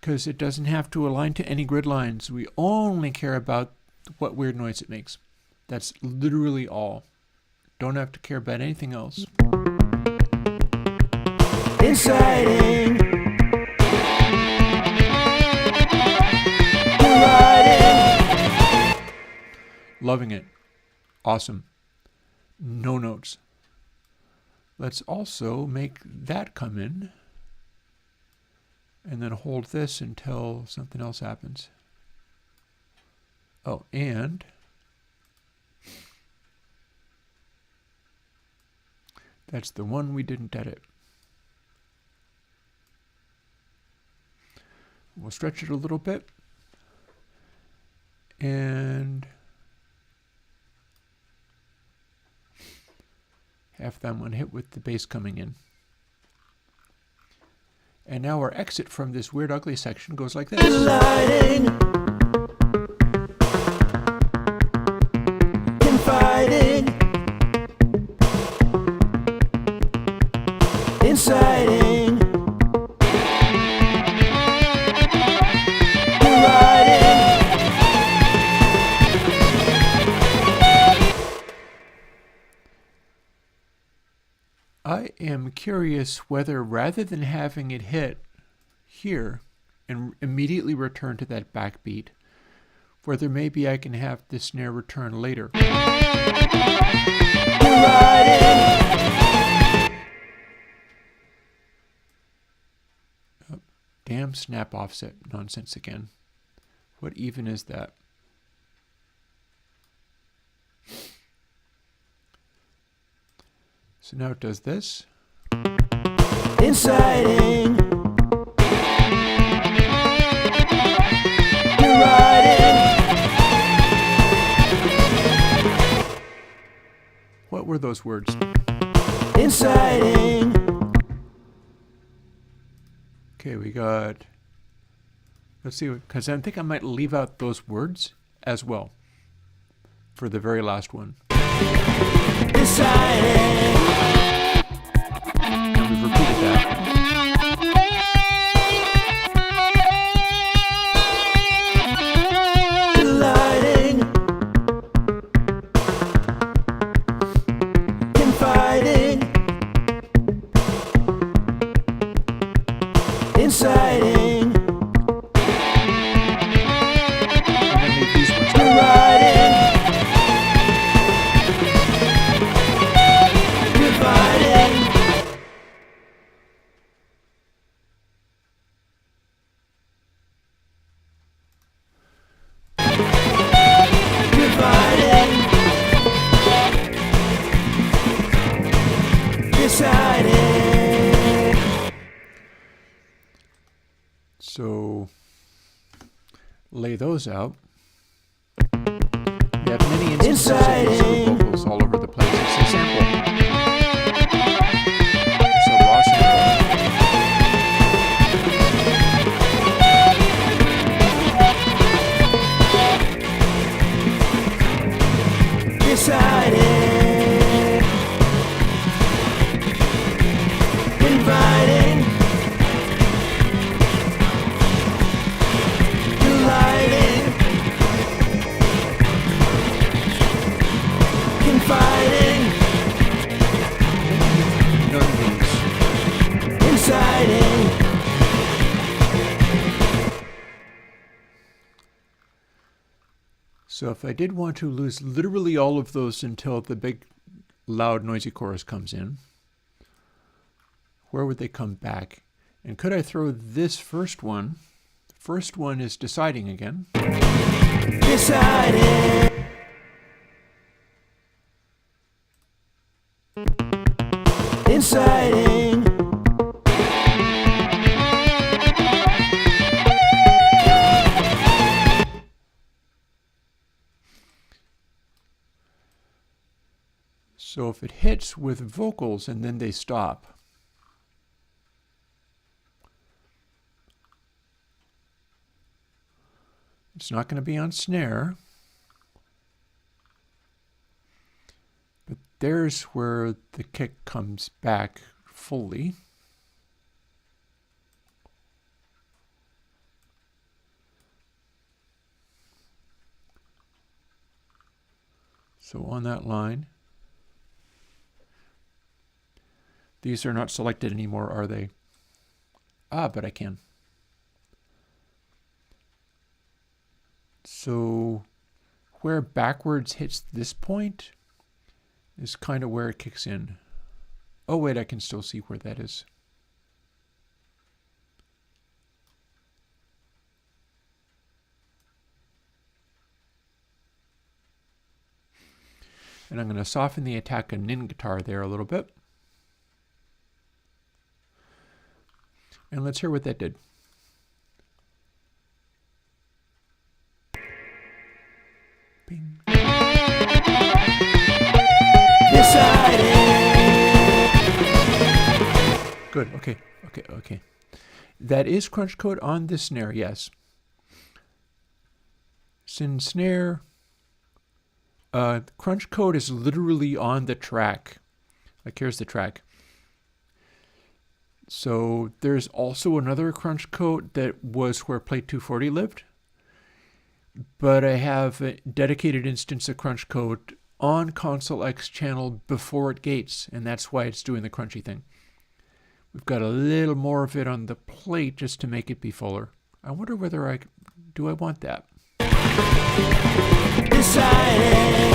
because it doesn't have to align to any grid lines. We only care about what weird noise it makes. That's literally all. Don't have to care about anything else. Inciting. Loving it. Awesome. No notes. Let's also make that come in and then hold this until something else happens. Oh, and that's the one we didn't edit. We'll stretch it a little bit and have that one hit with the bass coming in. And now our exit from this weird ugly section goes like this. Lighting. Confiding. Inciting. I am curious whether rather than having it hit here and immediately return to that backbeat, whether maybe I can have the snare return later. Oh, damn snap offset nonsense again. What even is that? So now it does this. Inciting. What were those words? Inciting. Okay, we got... Let's see, because I think I might leave out those words as well for the very last one. Deciding. And we've repeated that. Lighting. Confiding. Inciting. And then leave these ones out. So lay those out. We have many instances of these sort of vocals all over the place. It's a sample. It's a raw sample. Deciding, inviting, delighting, confiding, None of these. inciting. So if I did want to lose literally all of those until the big, loud, noisy chorus comes in, where would they come back? And could I throw this first one? First one is deciding again. Deciding, inciting, So if it hits with vocals and then they stop, it's not going to be on snare, but there's where the kick comes back fully. So on that line, these are not selected anymore, are they? Ah, but I can. So where backwards hits this point is kind of where it kicks in. Oh wait, I can still see where that is. And I'm going to soften the attack on Nin guitar there a little bit. And let's hear what that did. Bing. Good, okay. That is crunch code on this snare, yes. Sin snare, crunch code is literally on the track. Like here's the track. So there's also another crunch code that was where plate 240 lived. But I have a dedicated instance of crunch code on ConsoleX channel before it gates, and that's why it's doing the crunchy thing. We've got a little more of it on the plate just to make it be fuller. I wonder whether I want that. deciding,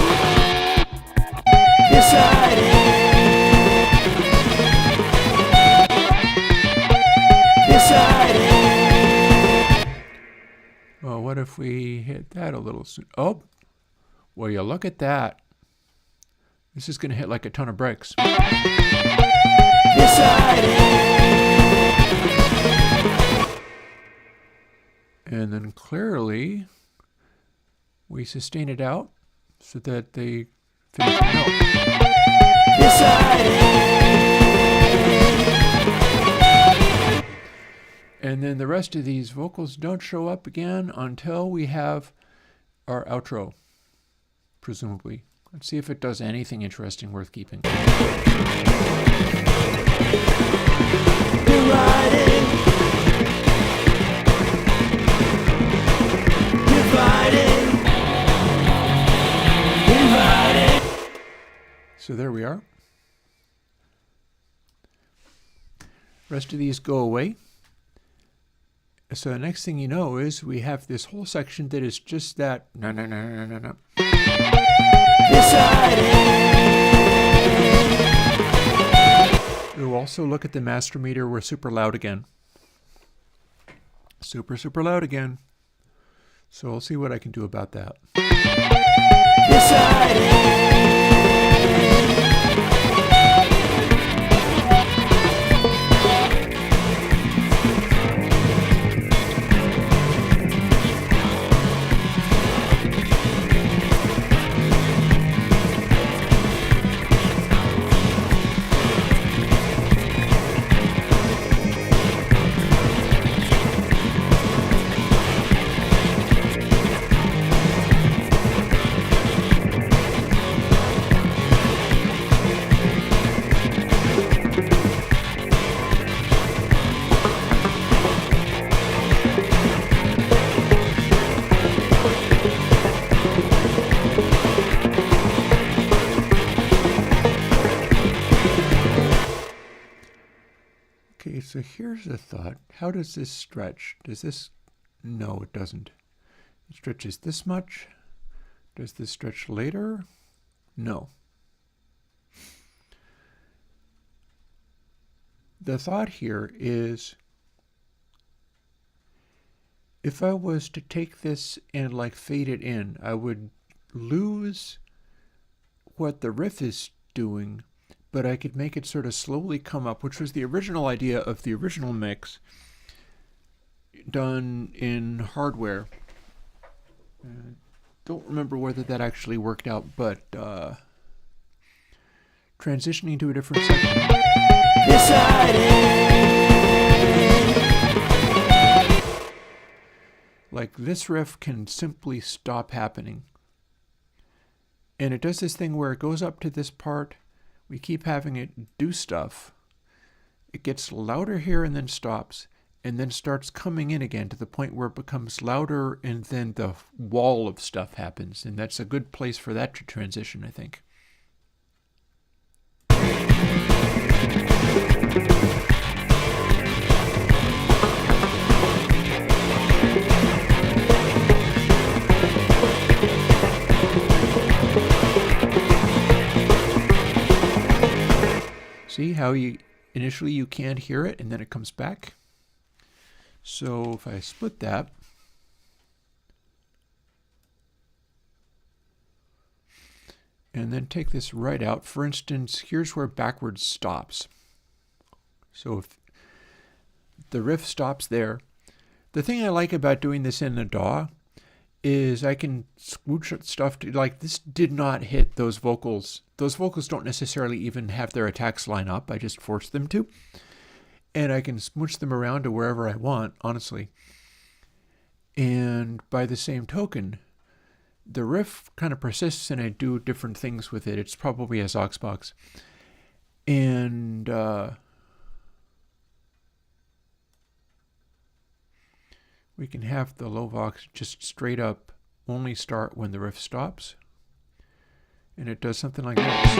deciding, deciding. Well, what if we hit that a little soon? Oh, well, you look at that. This is going to hit like a ton of bricks. And then clearly, we sustain it out so that they finish the note. And then the rest of these vocals don't show up again until we have our outro, presumably. Let's see if it does anything interesting worth keeping. Dividing, dividing, dividing. So there we are. Rest of these go away. So the next thing you know is we have this whole section that is just that no. We'll also look at the master meter. We're super loud again. Super loud again. So I'll see what I can do about that. So here's a thought. How does this stretch? Does this... No, it doesn't. It stretches this much. Does this stretch later? No. The thought here is, if I was to take this and like fade it in, I would lose what the riff is doing, but I could make it sort of slowly come up, which was the original idea of the original mix done in hardware. Don't remember whether that actually worked out, but transitioning to a different section. Like this riff can simply stop happening. And it does this thing where it goes up to this part, we keep having it do stuff. It gets louder here and then stops, and then starts coming in again to the point where it becomes louder, and then the wall of stuff happens. And that's a good place for that to transition, I think. See how initially you can't hear it and then it comes back? So if I split that, and then take this right out, for instance, here's where backwards stops. So if the riff stops there, the thing I like about doing this in a DAW is I can swoosh stuff to, like, this did not hit those vocals. Those vocals don't necessarily even have their attacks line up. I just force them to. And I can smoosh them around to wherever I want, honestly. And by the same token, the riff kind of persists and I do different things with it. It's probably a Soxbox. And we can have the low vox just straight up only start when the riff stops. And it does something like this.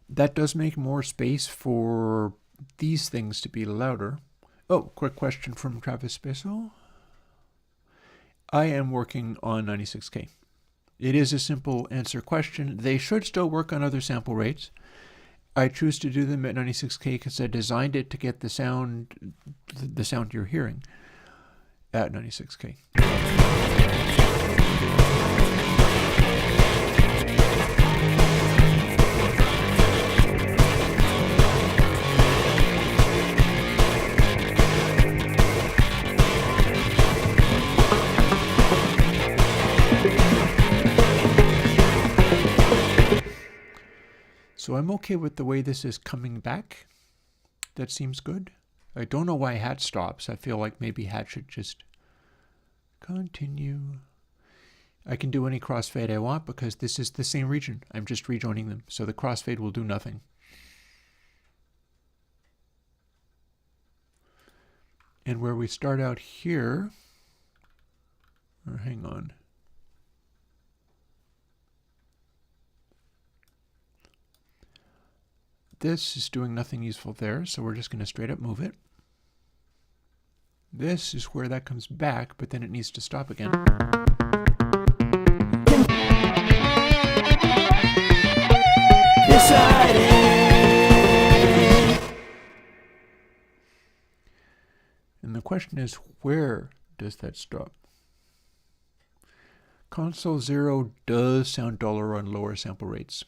That does make more space for these things to be louder. Oh, quick question from Travis Besso. I am working on 96K. It is a simple answer question. They should still work on other sample rates. I choose to do them at 96K because I designed it to get the sound you're hearing at 96K. So I'm okay with the way this is coming back. That seems good. I don't know why hat stops. I feel like maybe hat should just continue. I can do any crossfade I want because this is the same region. I'm just rejoining them. So the crossfade will do nothing. And where we start out here, or hang on. This is doing nothing useful there, so we're just going to straight up move it. This is where that comes back, but then it needs to stop again. And the question is, where does that stop? Console 0 does sound duller on lower sample rates.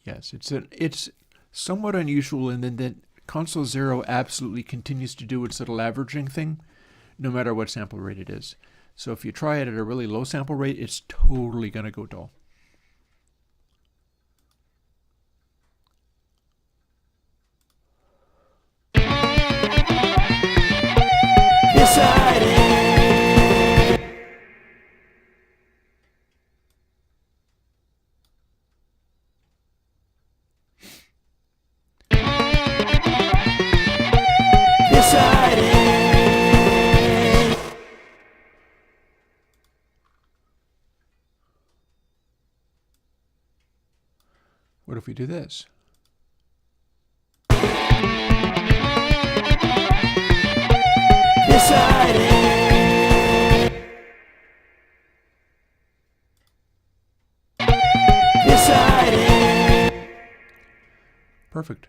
Yes, it's somewhat unusual, and then that Console 0 absolutely continues to do its little averaging thing, no matter what sample rate it is. So if you try it at a really low sample rate, it's totally going to go dull. Decided. What if we do this? Deciding. Deciding. Perfect.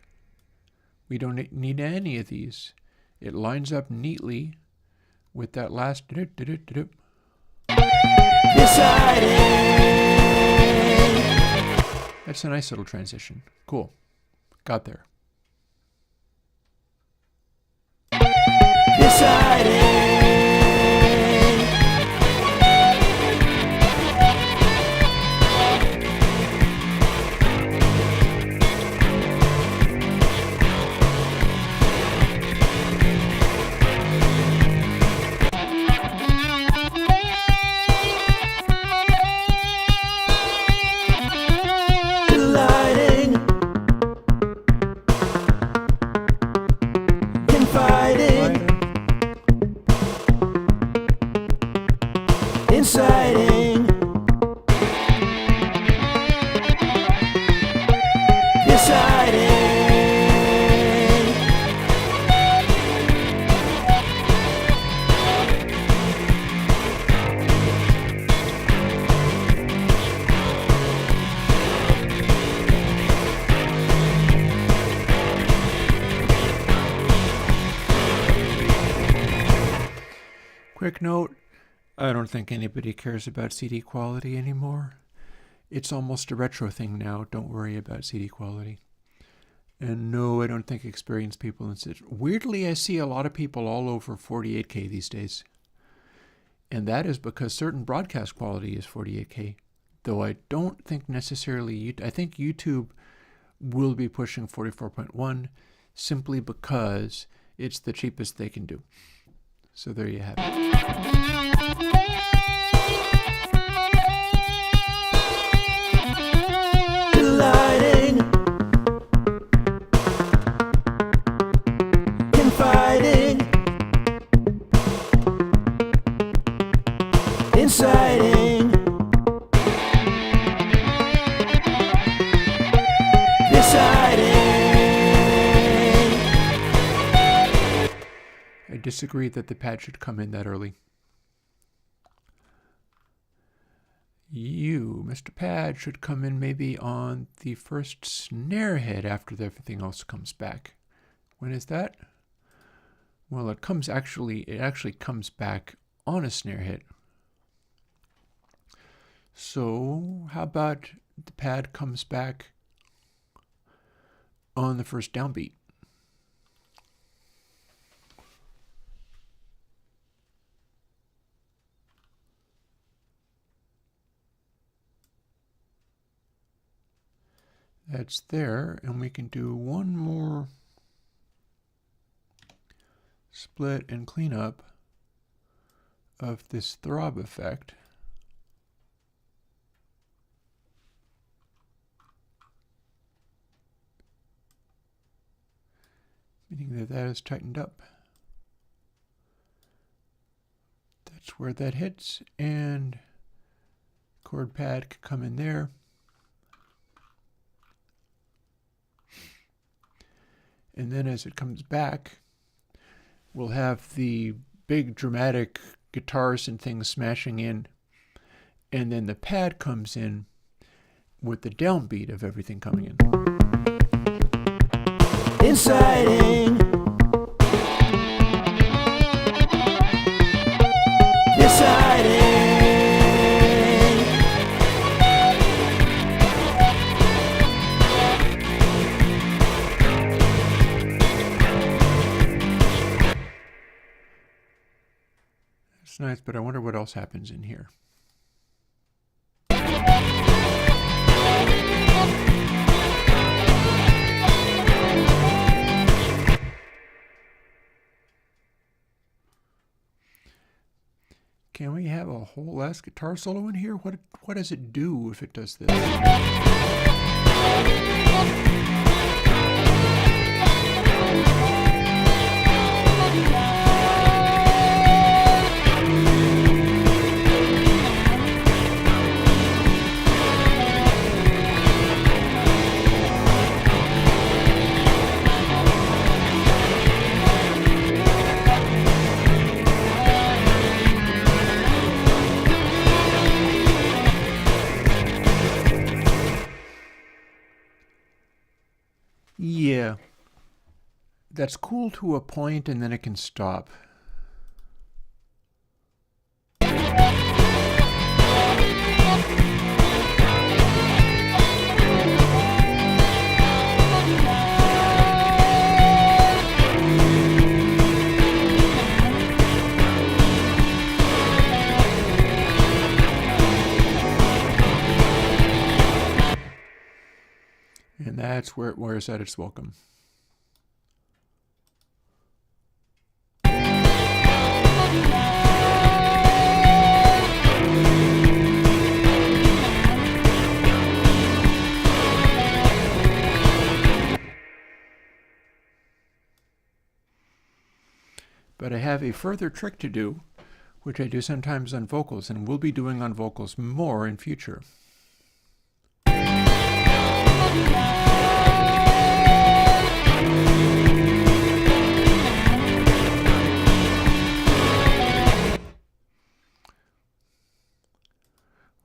We don't need any of these. It lines up neatly with that last Deciding. That's a nice little transition. Cool. Got there. Deciding. Delighting. Confiding. Inciting. Deciding. Quick note, I don't think anybody cares about CD quality anymore. It's almost a retro thing now. Don't worry about CD quality. And no, I don't think experienced people insist. Weirdly, I see a lot of people all over 48K these days. And that is because certain broadcast quality is 48K. Though I don't think necessarily, I think YouTube will be pushing 44.1 simply because it's the cheapest they can do. So there you have it. Delighting. Confiding. Inciting. Deciding. I disagree that the pad should come in that early. You, Mr. Pad, should come in maybe on the first snare hit after everything else comes back. When is that? Well, it actually comes back on a snare hit. So how about the pad comes back on the first downbeat? That's there, and we can do one more split and cleanup of this throb effect. Meaning that that is tightened up. That's where that hits, and chord pad could come in there. And then as it comes back, we'll have the big dramatic guitars and things smashing in. And then the pad comes in with the downbeat of everything coming in. Inciting. Deciding. It's nice, but I wonder what else happens in here. Can we have a whole ass guitar solo in here? What does it do if it does this? Yeah. That's cool to a point, and then it can stop. And that's where it wears out its welcome. But I have a further trick to do, which I do sometimes on vocals, and will be doing on vocals more in future.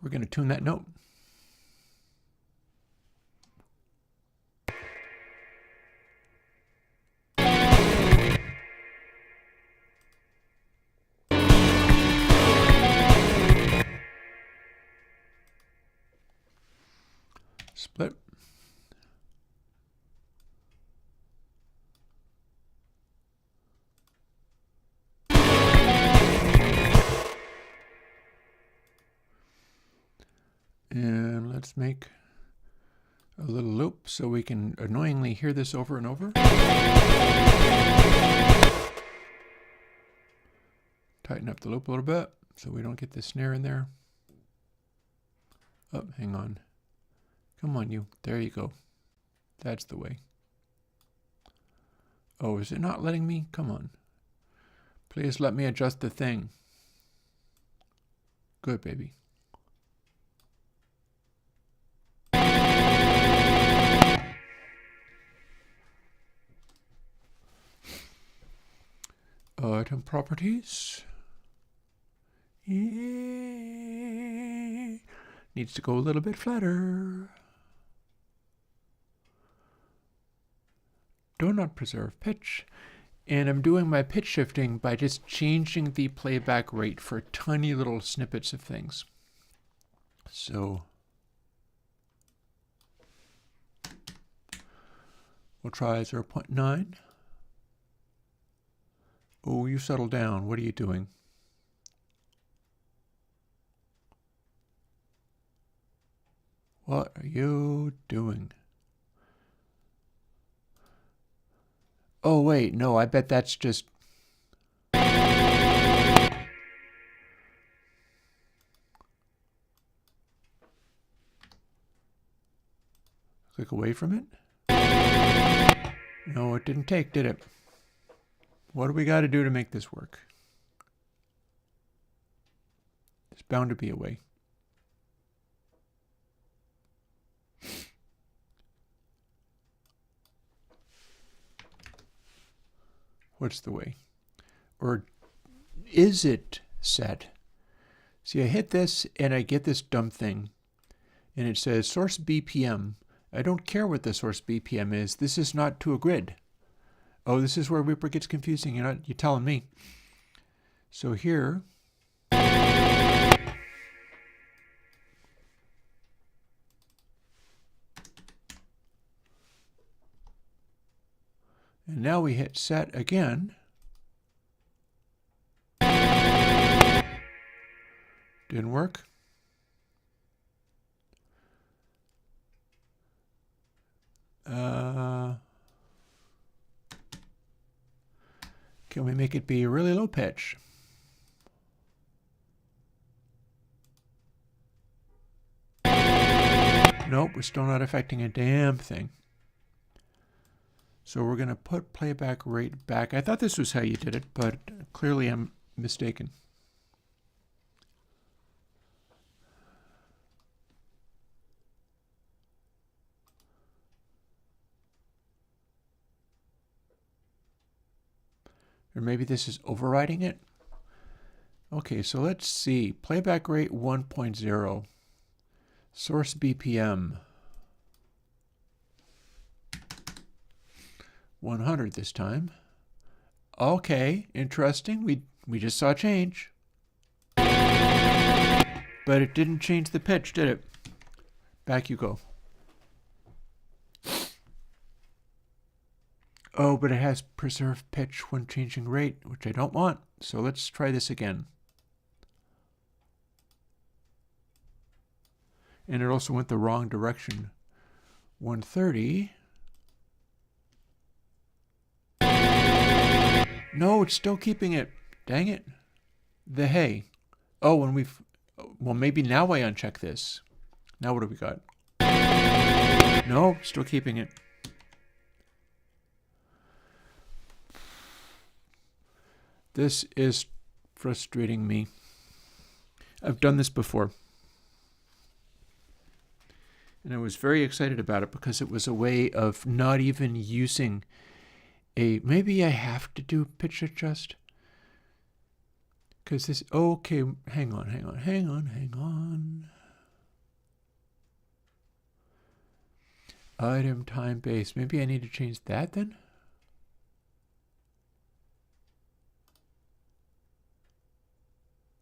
We're going to tune that note. Split. And let's make a little loop so we can annoyingly hear this over and over. Tighten up the loop a little bit so we don't get the snare in there. Oh, hang on. Come on, you. There you go. That's the way. Oh, is it not letting me? Come on. Please let me adjust the thing. Good, baby. Item properties. Yeah. Needs to go a little bit flatter. Do not preserve pitch. And I'm doing my pitch shifting by just changing the playback rate for tiny little snippets of things. So we'll try 0.9. Oh, you settle down. What are you doing? What are you doing? Oh, wait, no, I bet that's just... Click away from it? No, it didn't take, did it? What do we got to do to make this work? There's bound to be a way. What's the way? Or is it set? See, I hit this and I get this dumb thing. And it says source BPM. I don't care what the source BPM is. This is not to a grid. Oh, this is where Reaper gets confusing. You're telling me. So here, and now we hit set again. Didn't work. Can we make it be really low pitch? Nope, we're still not affecting a damn thing. So we're going to put playback rate back. I thought this was how you did it, but clearly I'm mistaken. Or maybe this is overriding it. Okay, so let's see. Playback rate 1.0. Source BPM. 100 this time. Okay, interesting. We just saw change. But it didn't change the pitch, did it? Back you go. Oh, but it has preserved pitch when changing rate, which I don't want. So let's try this again. And it also went the wrong direction. 130. No, it's still keeping it. Dang it. The hey. Oh, and well, maybe now I uncheck this. Now what do we got? No, still keeping it. This is frustrating me. I've done this before. And I was very excited about it because it was a way of not even using maybe I have to do pitch adjust. Because this, okay, hang on. Item time base. Maybe I need to change that then?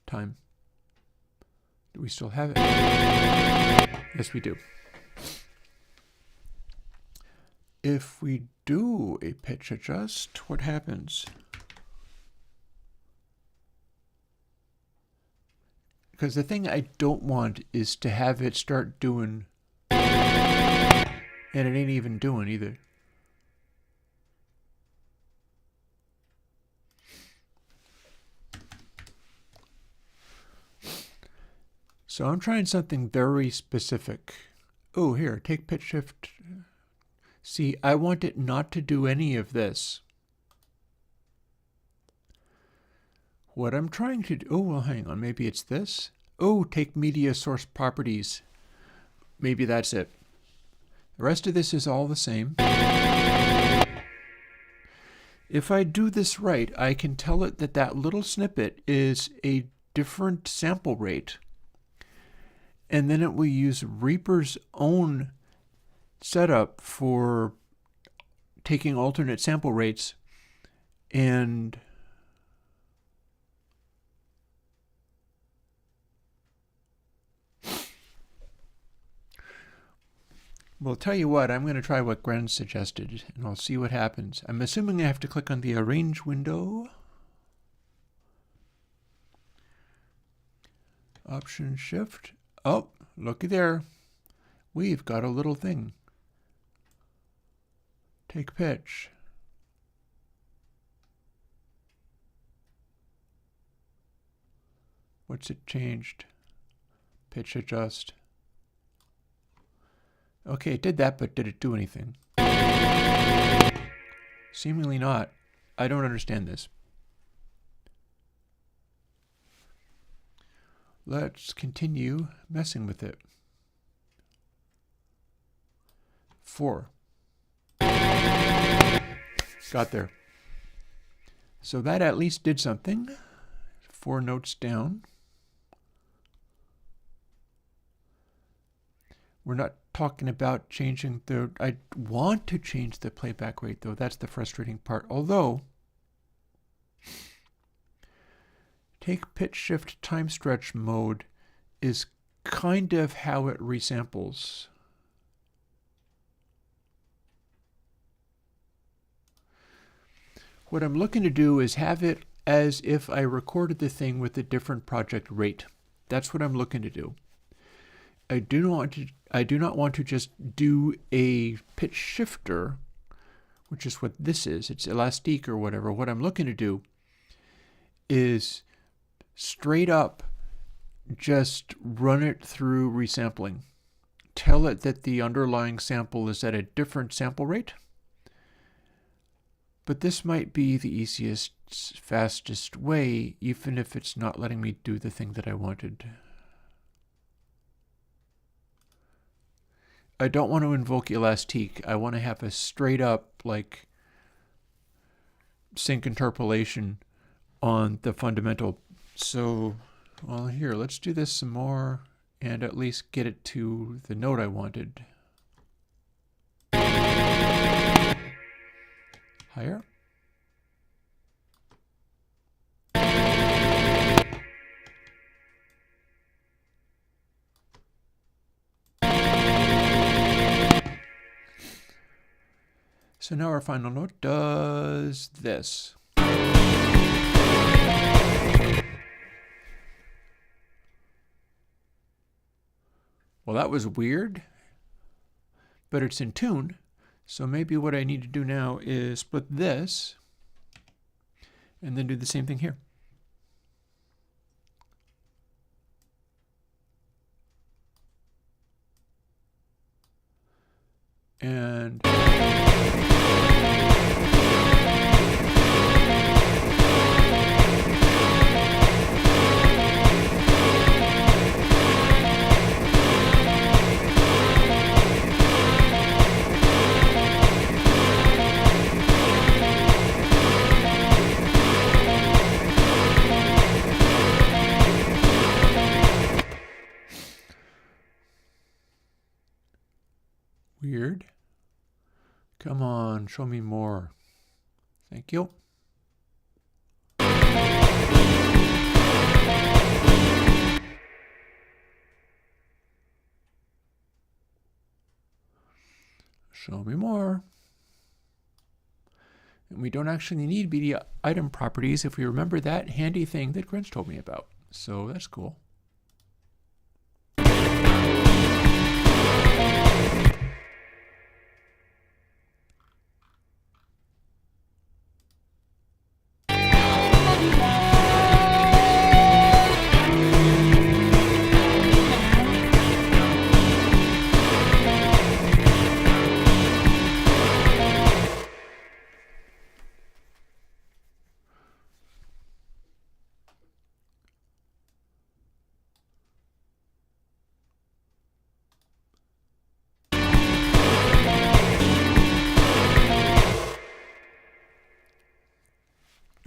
Time. Do we still have it? Yes, we do. If we do a pitch adjust, what happens? Because the thing I don't want is to have it start doing, and it ain't even doing either. So I'm trying something very specific. Oh, here, take pitch shift. See, I want it not to do any of this. What I'm trying to do, oh, well, hang on, maybe it's this. Oh, take media source properties. Maybe that's it. The rest of this is all the same. If I do this right, I can tell it that that little snippet is a different sample rate. And then it will use Reaper's own setup for taking alternate sample rates and well, tell you what, I'm going to try what Gren suggested, and I'll see what happens. I'm assuming I have to click on the Arrange window. Option Shift. Oh, looky there. We've got a little thing. Take pitch. What's it changed? Pitch adjust. Okay, it did that, but did it do anything? Seemingly not. I don't understand this. Let's continue messing with it. 4. Got there. So that at least did something. 4 notes down. We're not talking about changing the... I want to change the playback rate, though. That's the frustrating part. Although, take pitch shift time stretch mode is kind of how it resamples. What I'm looking to do is have it as if I recorded the thing with a different project rate. That's what I'm looking to do. I do not want to just do a pitch shifter, which is what this is. It's elastique or whatever. What I'm looking to do is straight up just run it through resampling. Tell it that the underlying sample is at a different sample rate. But this might be the easiest, fastest way, even if it's not letting me do the thing that I wanted. I don't want to invoke elastique. I want to have a straight up, like, sync interpolation on the fundamental. So, well, here, let's do this some more and at least get it to the note I wanted. higher. So now our final note does this. Well, that was weird, but it's in tune. So maybe what I need to do now is split this and then do the same thing here. And weird. Come on, show me more. Thank you. Show me more. And we don't actually need media item properties if we remember that handy thing that Grinch told me about. So that's cool.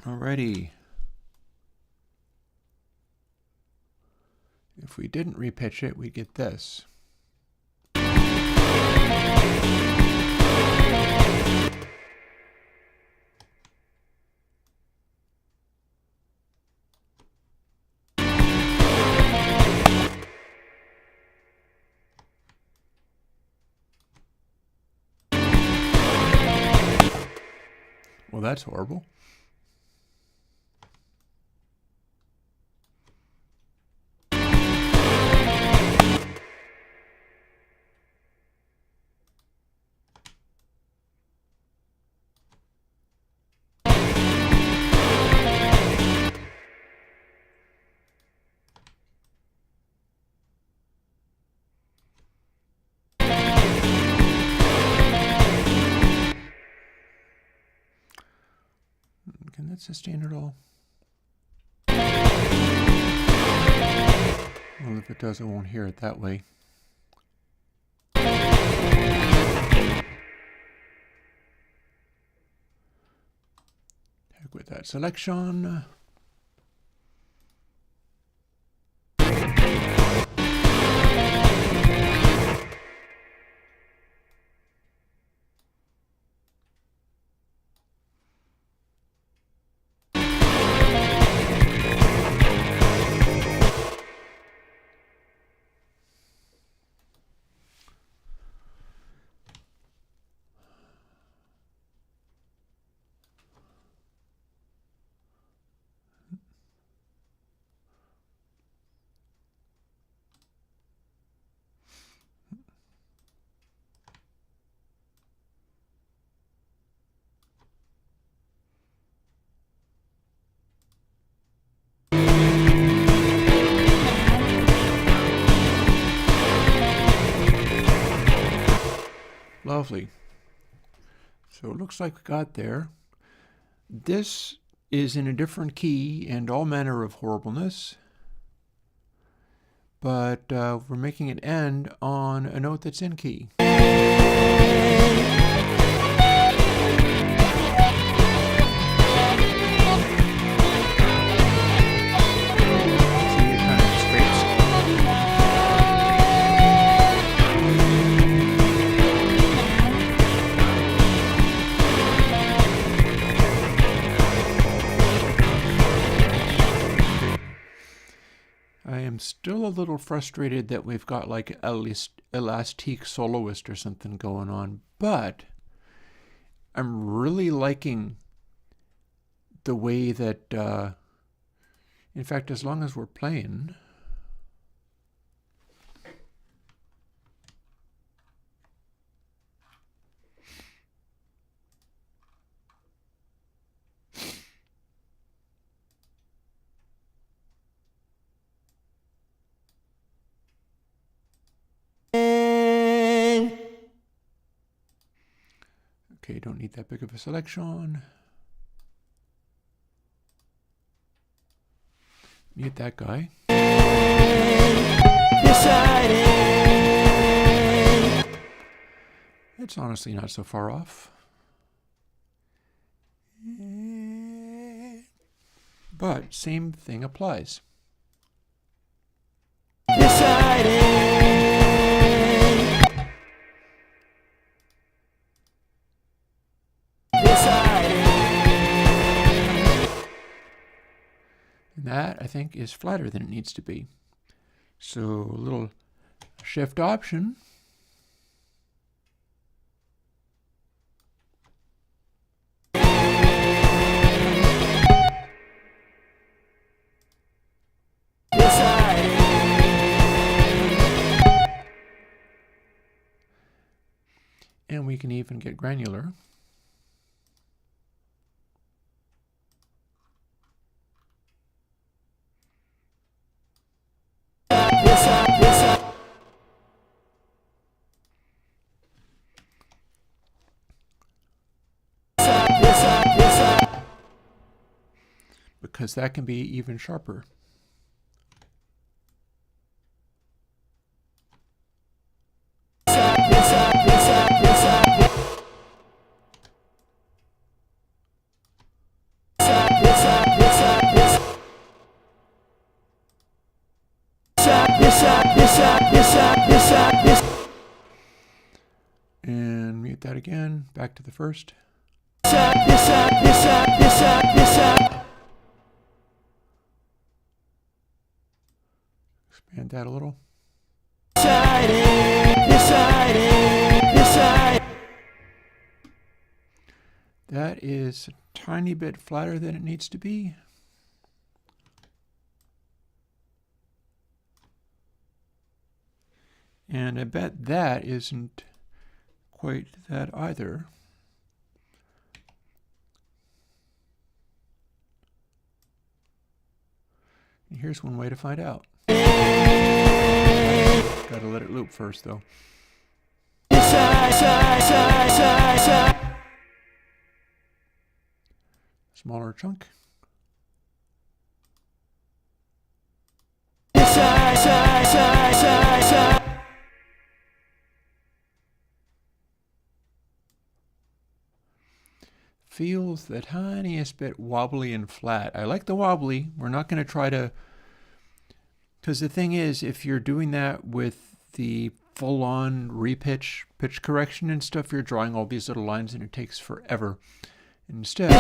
Alrighty. If we didn't repitch it, we'd get this. Well, that's horrible. Can that sustain at all? Well, if it does, I won't hear it that way. Heck with that selection. Lovely. So it looks like we got there. This is in a different key and all manner of horribleness, but we're making it end on a note that's in key. still a little frustrated that we've got like at least Elastique Soloist or something going on, but I'm really liking the way that, in fact, as long as we're playing, okay, don't need that big of a selection. Mute that guy. Deciding. It's honestly not so far off. But same thing applies. Deciding. And that, I think, is flatter than it needs to be. So a little shift option. And we can even get granular. Because that can be even sharper. And mute that again, back to the first. Expand that a little. That is a tiny bit flatter than it needs to be. And I bet that isn't quite that either. And here's one way to find out. Gotta let it loop first, though. Smaller chunk. Feels the tiniest bit wobbly and flat. I like the wobbly. We're not going to try to, because the thing is, if you're doing that with the full-on repitch, pitch correction and stuff, you're drawing all these little lines and it takes forever. Instead,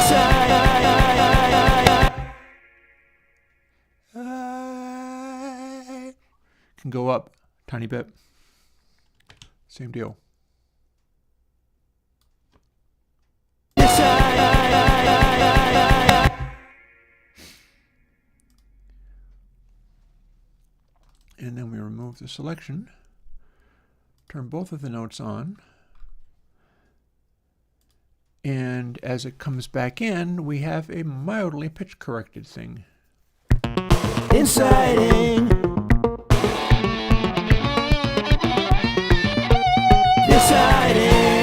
can go up a tiny bit. Same deal. And then we remove the selection, turn both of the notes on, and as it comes back in, we have a mildly pitch corrected thing. Deciding. Deciding.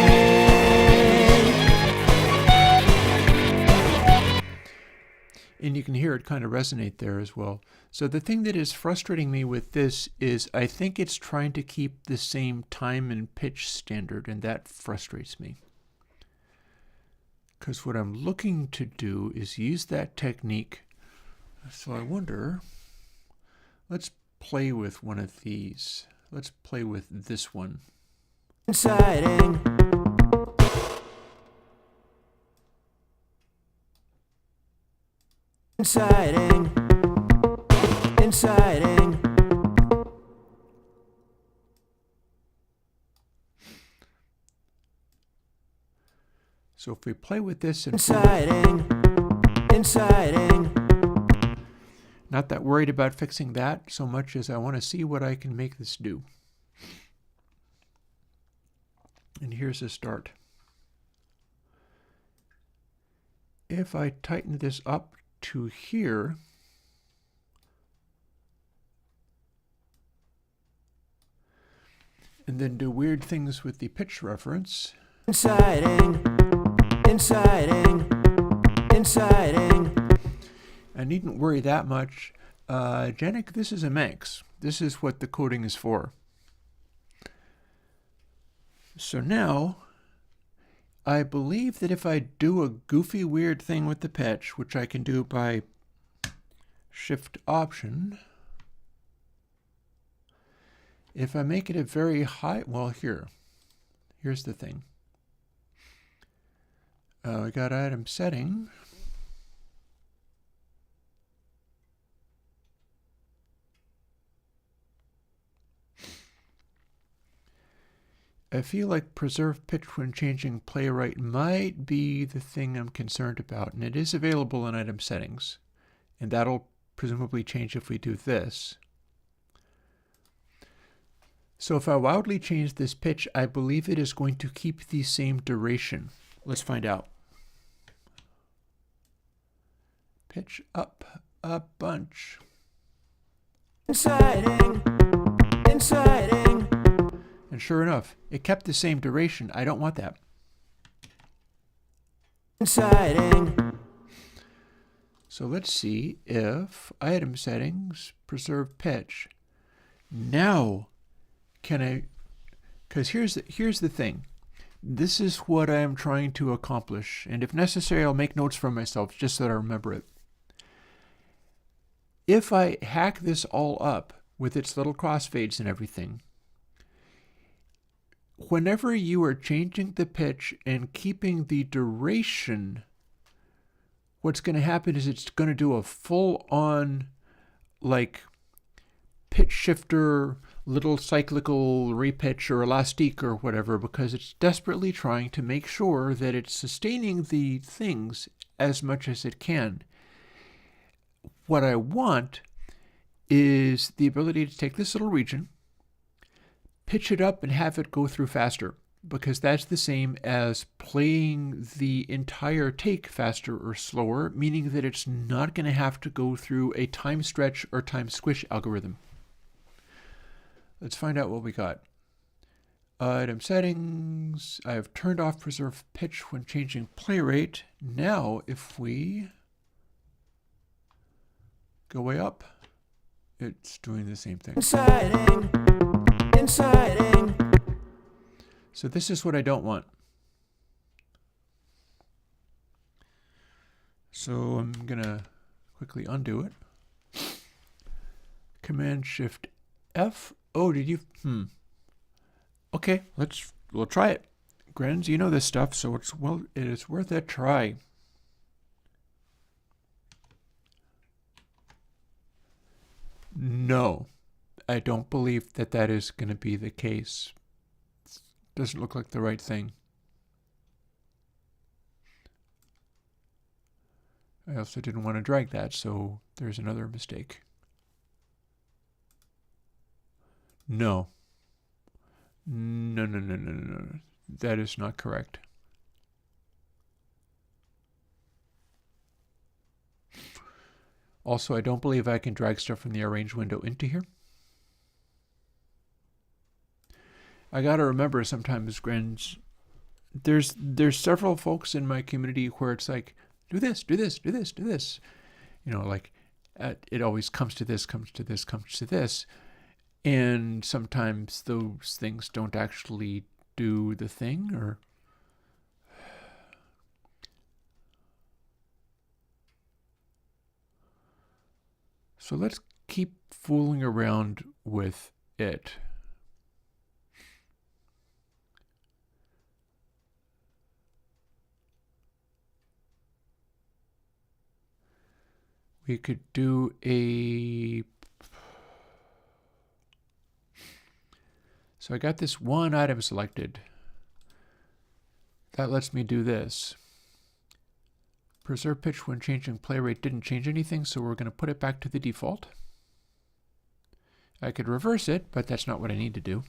And you can hear it kind of resonate there as well. So the thing that is frustrating me with this is I think it's trying to keep the same time and pitch standard, and that frustrates me. Because what I'm looking to do is use that technique. So I wonder, let's play with one of these. Let's play with this one. Deciding. Deciding. Deciding. So if we play with this and Inciting. not that worried about fixing that so much as I want to see what I can make this do. And here's a start. If I tighten this up to here, and then do weird things with the pitch reference. Inciting. I needn't worry that much. Janik, this is a Manx. This is what the coding is for. So now, I believe that if I do a goofy weird thing with the pitch, which I can do by Shift Option, if I make it a very high, well, here's the thing. We got item setting. I feel like preserve pitch when changing playwright might be the thing I'm concerned about, and it is available in item settings, and that'll presumably change if we do this. So if I wildly change this pitch, I believe it is going to keep the same duration. Let's find out. Pitch up a bunch. Inciting. And sure enough, it kept the same duration. I don't want that. Inciting. So let's see if item settings, preserve pitch. Now, can I, because here's the thing. This is what I am trying to accomplish. And if necessary, I'll make notes for myself just so that I remember it. If I hack this all up with its little crossfades and everything, whenever you are changing the pitch and keeping the duration, what's going to happen is it's going to do a full-on, like, pitch shifter, little cyclical repitch or elastique or whatever, because it's desperately trying to make sure that it's sustaining the things as much as it can. What I want is the ability to take this little region, pitch it up and have it go through faster, because that's the same as playing the entire take faster or slower, meaning that it's not going to have to go through a time stretch or time squish algorithm. Let's find out what we got. Item settings. I have turned off preserve pitch when changing play rate. Now, if we go way up, it's doing the same thing. Inciting. So this is what I don't want. So I'm going to quickly undo it. Command Shift F. Oh, did you? Okay, we'll try it. Grens, you know this stuff, so it is worth a try. No, I don't believe that is going to be the case. Doesn't look like the right thing. I also didn't want to drag that, so there's another mistake. No. No. That is not correct. Also, I don't believe I can drag stuff from the arrange window into here. I gotta remember sometimes, Grins, there's several folks in my community where it's like, do this. You know, like it always comes to this. And sometimes those things don't actually do the thing, or so let's keep fooling around with it. We could do a... So I got this one item selected. that lets me do this. Preserve pitch when changing play rate didn't change anything, so we're going to put it back to the default. I could reverse it, but that's not what I need to do.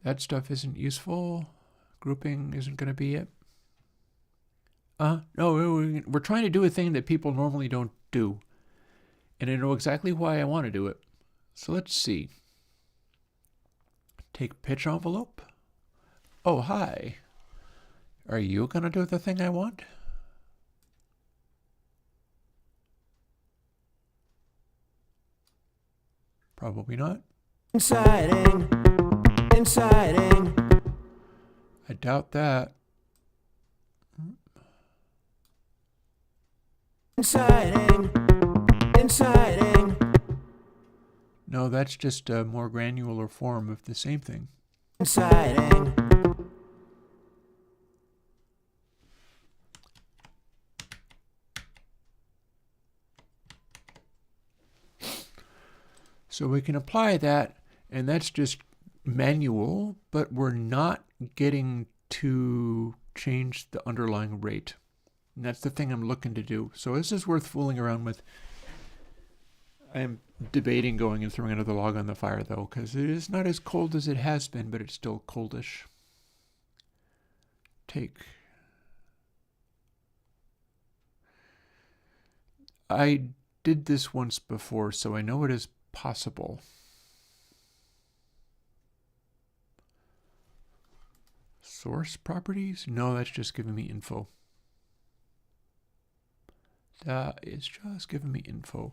That stuff isn't useful. Grouping isn't going to be it. No, we're trying to do a thing that people normally don't do. And I know exactly why I want to do it. So let's see. Take pitch envelope. Oh, hi. Are you going to do the thing I want? Probably not. Inciting. Inciting. I doubt that. Inciting. Inciting. No, that's just a more granular form of the same thing. Inciting. So we can apply that, and that's just manual, but we're not getting to change the underlying rate. And that's the thing I'm looking to do. So this is worth fooling around with. I'm debating going and throwing another log on the fire, though, because it is not as cold as it has been, but it's still coldish. I did this once before, so I know it is possible. Source properties? No, that's just giving me info. That is just giving me info.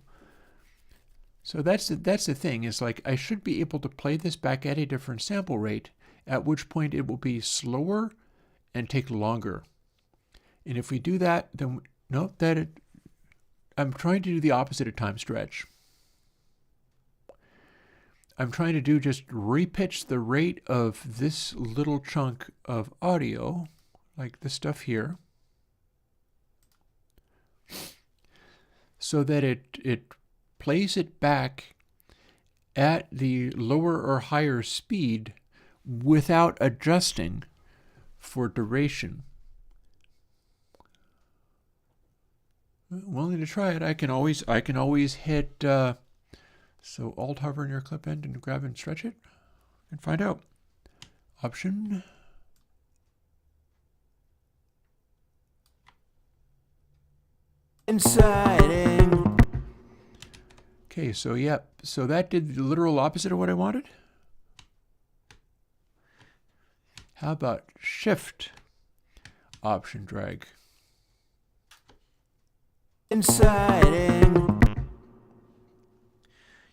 So that's the thing, is like I should be able to play this back at a different sample rate, at which point it will be slower and take longer. And if we do that, then nope, I'm trying to do the opposite of time stretch. I'm trying to do just repitch the rate of this little chunk of audio, like this stuff here, so that it plays it back at the lower or higher speed without adjusting for duration. Willing to try it. I can always hit so Alt hover in your clip end and grab and stretch it and find out. Option. Inciting. Okay, so yep, so that did the literal opposite of what I wanted. How about shift option drag? Inciting.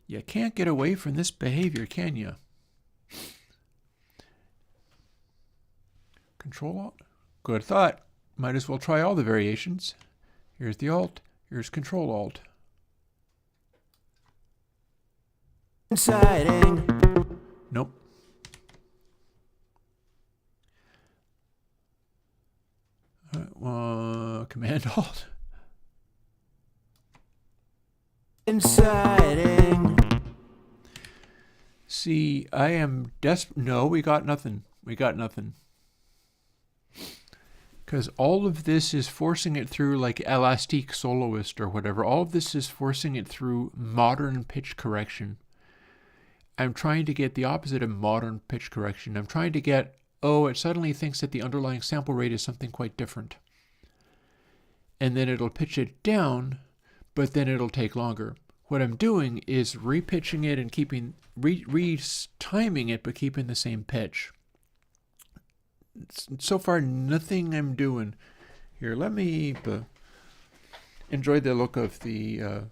You can't get away from this behavior, can you? Control Alt? Good thought. Might as well try all the variations. Here's the Alt, here's Control Alt. Inciting. Nope. Command Alt. Inciting. See, I am desperate. No, we got nothing. We got nothing. Because all of this is forcing it through like Elastic Soloist or whatever. All of this is forcing it through modern pitch correction. I'm trying to get the opposite of modern pitch correction. I'm trying to get, it suddenly thinks that the underlying sample rate is something quite different. And then it'll pitch it down, but then it'll take longer. What I'm doing is repitching it and keeping, re-timing it, but keeping the same pitch. So far, nothing I'm doing. Here, let me enjoy the look of the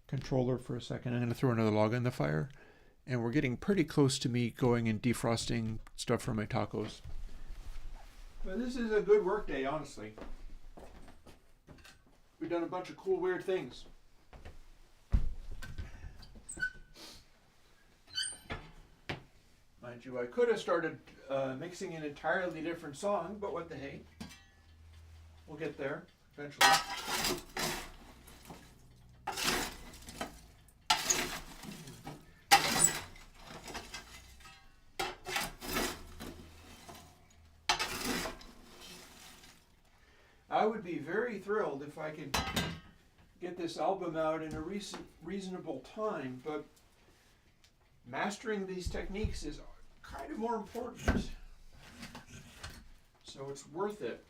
controller for a second. I'm going to throw another log in the fire. And we're getting pretty close to me going and defrosting stuff for my tacos. But this is a good work day, honestly. We've done a bunch of cool, weird things. Mind you, I could have started mixing an entirely different song, but what the hey. We'll get there eventually. I would be very thrilled if I could get this album out in a reasonable time, but mastering these techniques is kind of more important. So it's worth it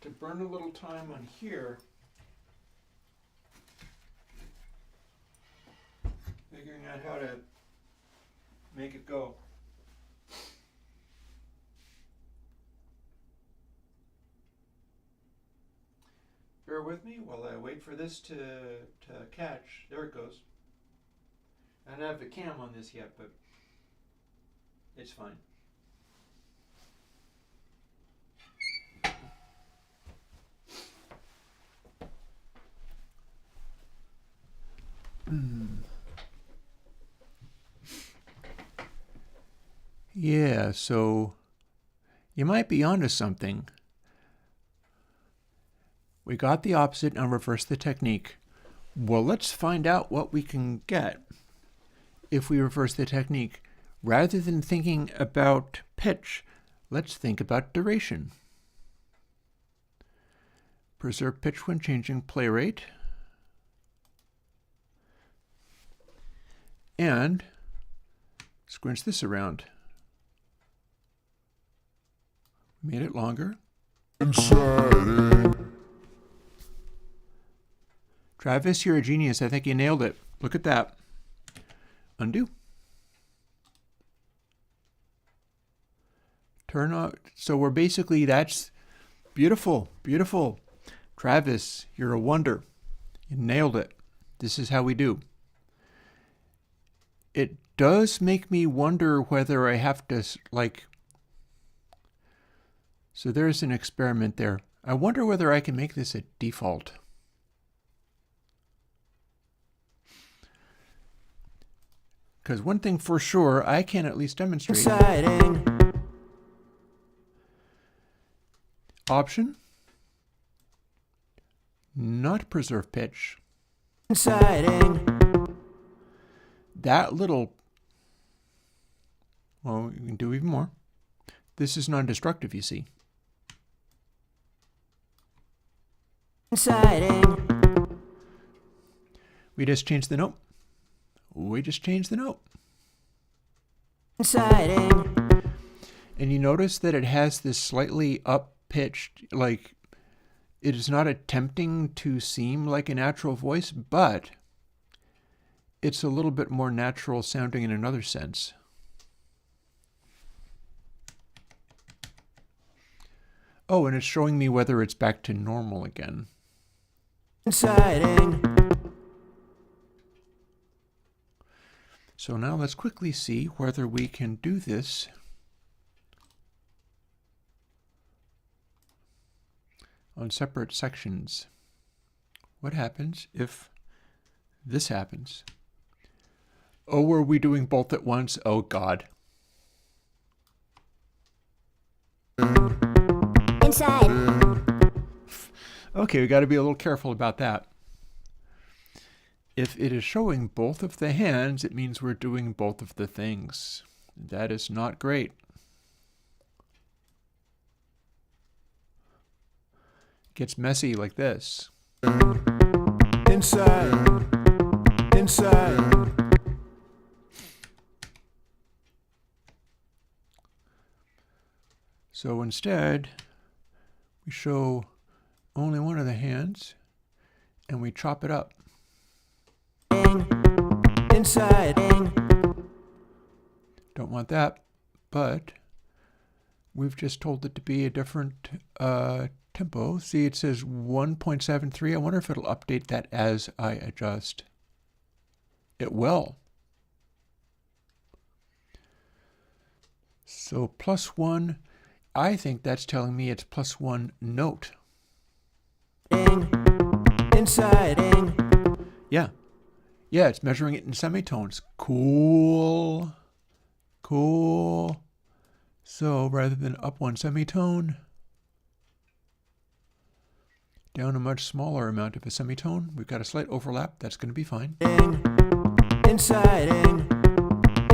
to burn a little time on here, figuring out how to make it go. Bear with me while I wait for this to catch. There it goes. I don't have the cam on this yet, but it's fine. Yeah, so you might be onto something. We got the opposite and reversed the technique. Well, let's find out what we can get if we reverse the technique. Rather than thinking about pitch, let's think about duration. Preserve pitch when changing play rate. And scrunch this around. Made it longer. Exciting. Travis, you're a genius. I think you nailed it. Look at that. Undo. Turn on. So we're basically, that's beautiful, beautiful. Travis, you're a wonder. You nailed it. This is how we do. It does make me wonder whether I have to, like, so there's an experiment there. I wonder whether I can make this a default. Because one thing for sure, I can at least demonstrate. Exciting. Option. Not preserve pitch. Exciting. That little, well, you can do even more. This is non-destructive, you see. Exciting. We just changed the note. We just changed the note. Exciting. And you notice that it has this slightly up-pitched, like, it is not attempting to seem like a natural voice, but it's a little bit more natural sounding in another sense. Oh, and it's showing me whether it's back to normal again. Exciting. So now let's quickly see whether we can do this on separate sections. What happens if this happens? Oh, are we doing both at once? Oh, God. Inside. Okay, we got to be a little careful about that. If it is showing both of the hands, it means we're doing both of the things. That is not great. It gets messy like this. Inside. Inside. So instead, we show only one of the hands and we chop it up. Inside. Don't want that, but we've just told it to be a different tempo. See, it says 1.73. I wonder if it'll update that as I adjust. It will. So +1, I think that's telling me it's +1 note. Inside. Yeah. Yeah, it's measuring it in semitones. Cool. Cool. So rather than up one semitone, down a much smaller amount of a semitone. We've got a slight overlap. That's going to be fine. Inside.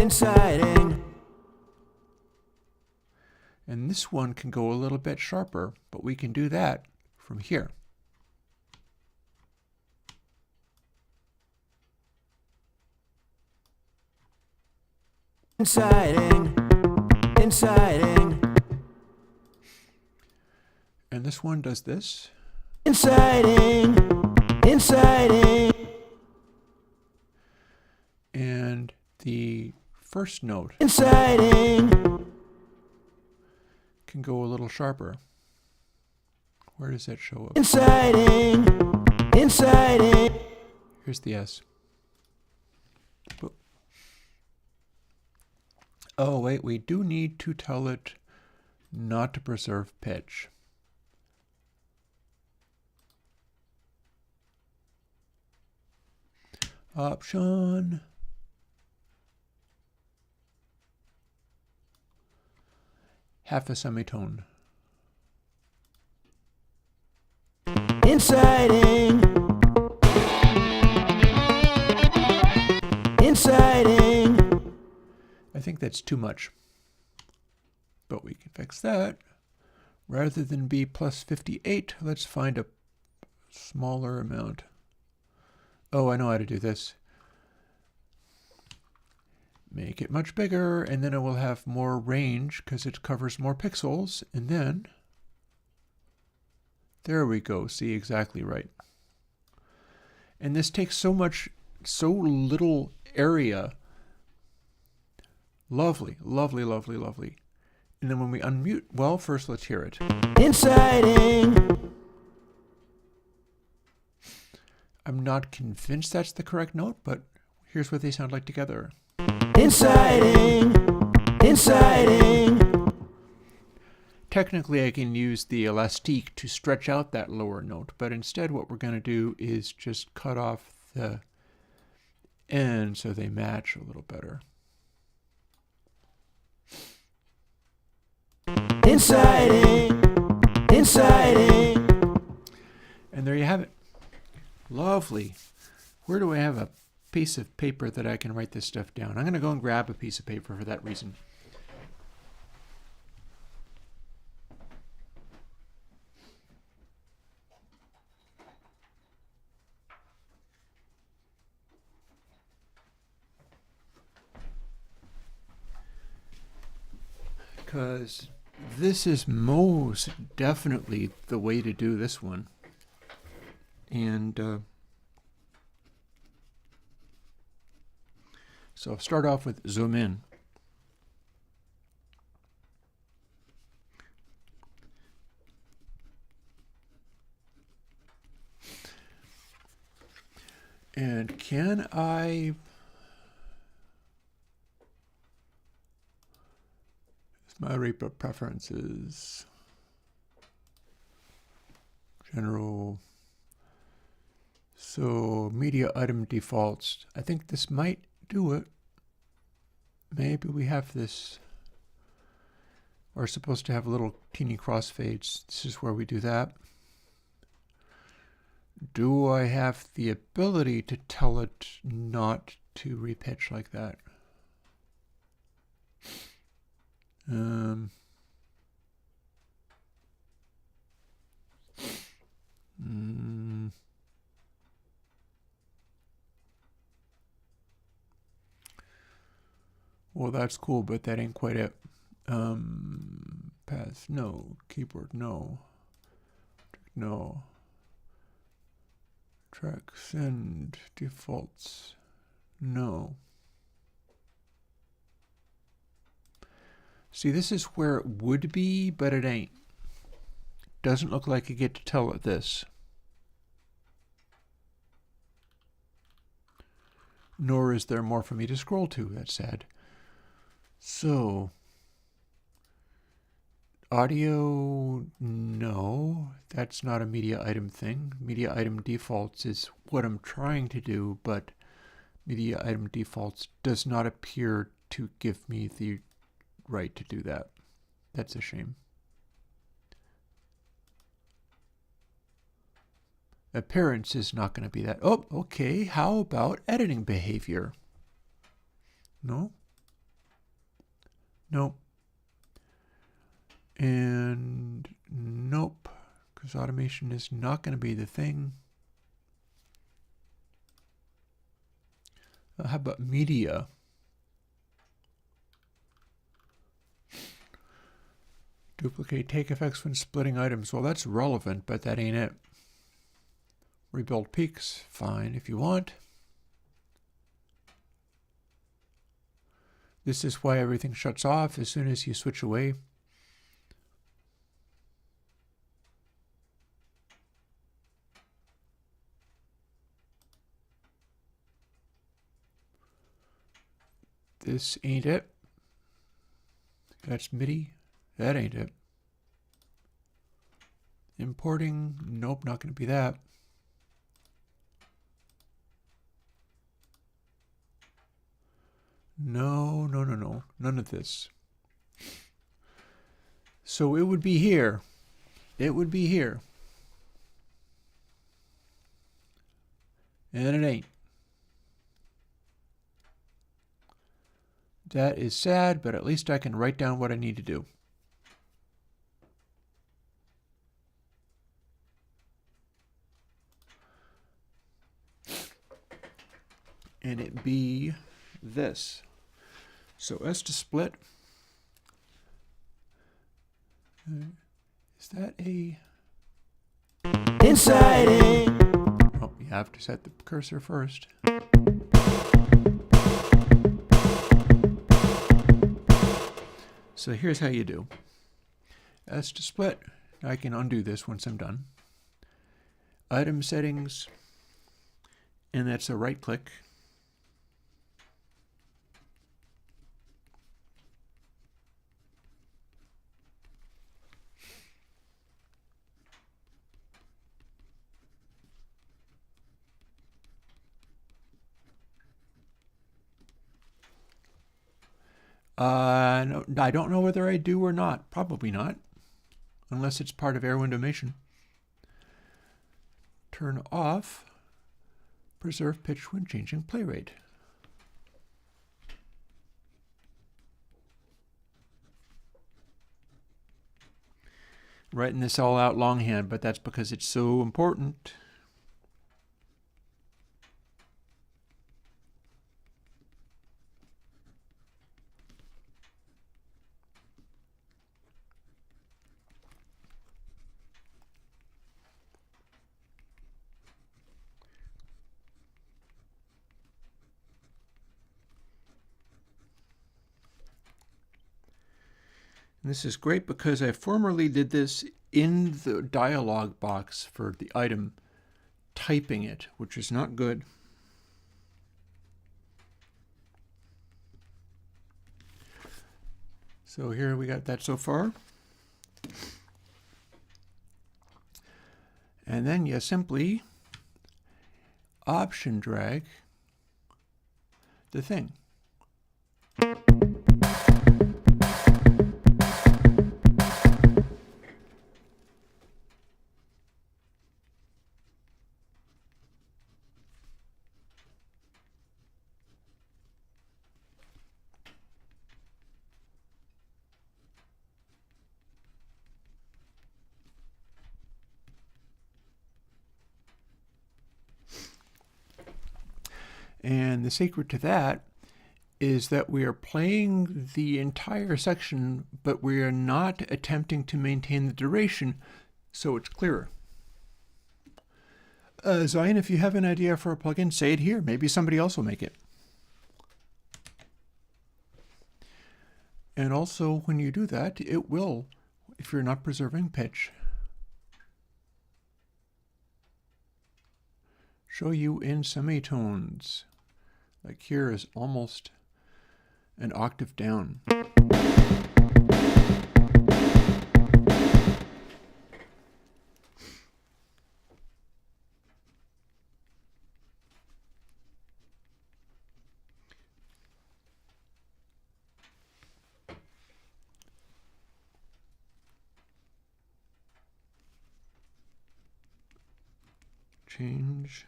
Inside. And this one can go a little bit sharper, but we can do that from here. Inciting. And this one does this. Inciting. And the first note Inciting. can go a little sharper. Where does that show up? Inciting. Here's the S. Oh, wait, we do need to tell it not to preserve pitch. Option. Half a semitone. Inciting. I think that's too much, but we can fix that. Rather than be plus 58, let's find a smaller amount. Oh, I know how to do this. Make it much bigger, and then it will have more range because it covers more pixels, and then there we go. See, exactly right. And this takes so little area. Lovely, lovely, lovely, lovely. And then when we unmute, well, first let's hear it. Inciting. I'm not convinced that's the correct note, but here's what they sound like together. Inciting. Technically, I can use the elastique to stretch out that lower note, but instead what we're going to do is just cut off the end so they match a little better. Inciting. And there you have it. Lovely. Where do I have a piece of paper that I can write this stuff down? I'm going to go and grab a piece of paper for that reason. Because this is most definitely the way to do this one. And so I'll start off with zoom in. And can I my Reaper preferences, general, so media item defaults. I think this might do it. Maybe we have this. We're supposed to have little teeny crossfades. This is where we do that. Do I have the ability to tell it not to repitch like that? Well, that's cool, but that ain't quite it. Path, no. Keyboard, no. No. Track, send, defaults, no. See, this is where it would be, but it ain't. Doesn't look like you get to tell it this. Nor is there more for me to scroll to. That's sad. So, audio, no. That's not a media item thing. Media item defaults is what I'm trying to do, but media item defaults does not appear to give me the right to do that. That's a shame. Appearance is not going to be that. Oh, okay. How about editing behavior? No? No. And nope, because automation is not going to be the thing. How about media? Duplicate take effects when splitting items. Well, that's relevant, but that ain't it. Rebuild peaks, fine if you want. This is why everything shuts off as soon as you switch away. This ain't it. That's MIDI. That ain't it. Importing. Nope, not going to be that. No, no, no, no. None of this. So it would be here. It would be here. And it ain't. That is sad, but at least I can write down what I need to do. And it be this. So S to split. Is that a... Inciting. Oh, you have to set the cursor first. So here's how you do. S to split. I can undo this once I'm done. Item settings. And that's a right click. No, I don't know whether I do or not. Probably not. Unless it's part of Airwindows. Turn off. Preserve pitch when changing play rate. Writing this all out longhand, but that's because it's so important. And this is great because I formerly did this in the dialog box for the item, typing it, which is not good. So here we got that so far. And then you simply option drag the thing. And the secret to that is that we are playing the entire section, but we are not attempting to maintain the duration, so it's clearer. Zion, if you have an idea for a plugin, say it here. Maybe somebody else will make it. And also, when you do that, it will, if you're not preserving pitch, show you in semitones. Like here is almost an octave down. Change.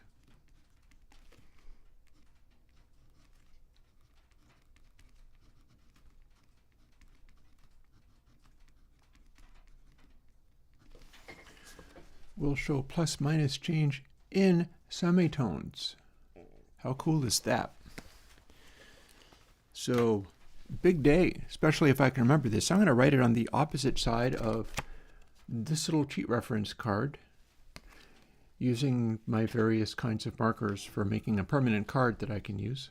will show plus minus change in semitones. How cool is that? So, big day, especially if I can remember this. I'm going to write it on the opposite side of this little cheat reference card using my various kinds of markers for making a permanent card that I can use.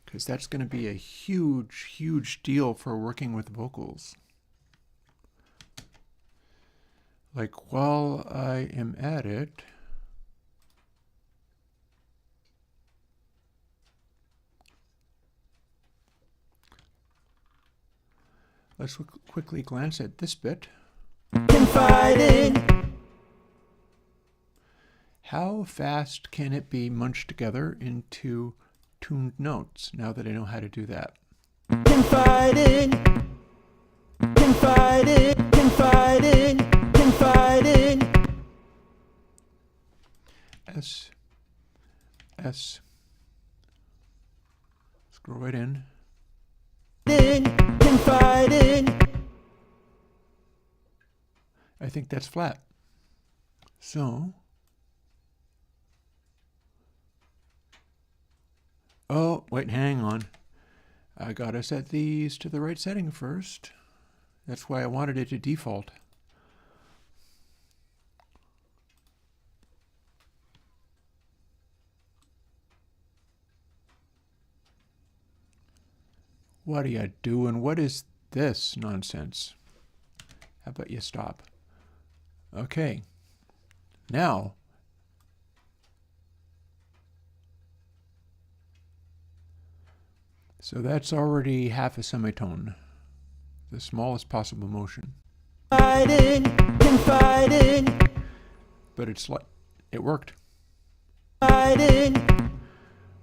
Because that's going to be a huge, huge deal for working with vocals. Like, while I am at it, let's quickly glance at this bit. Confiding. How fast can it be munched together into tuned notes now that I know how to do that? Confiding. Confiding. Confiding. Confiding. S. Scroll right in. Confiding. I think that's flat. So, oh, wait, hang on. I gotta set these to the right setting first. That's why I wanted it to default. What are you doing? What is this nonsense? How about you stop? Okay. Now, so that's already half a semitone, the smallest possible motion. Confiding. But it worked. Confiding.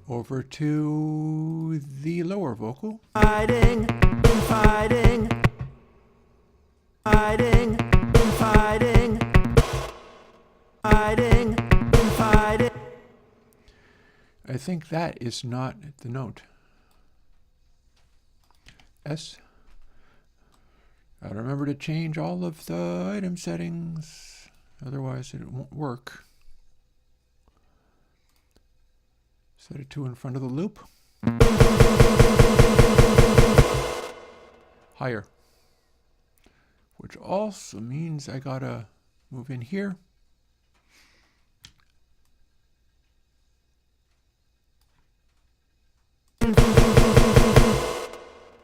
Over to the lower vocal. Confiding. Confiding. Confiding. Confiding. Confiding. Confiding. I think that is not the note. S. Gotta remember to change all of the item settings, otherwise it won't work. Set it to in front of the loop. Higher. Which also means I gotta move in here.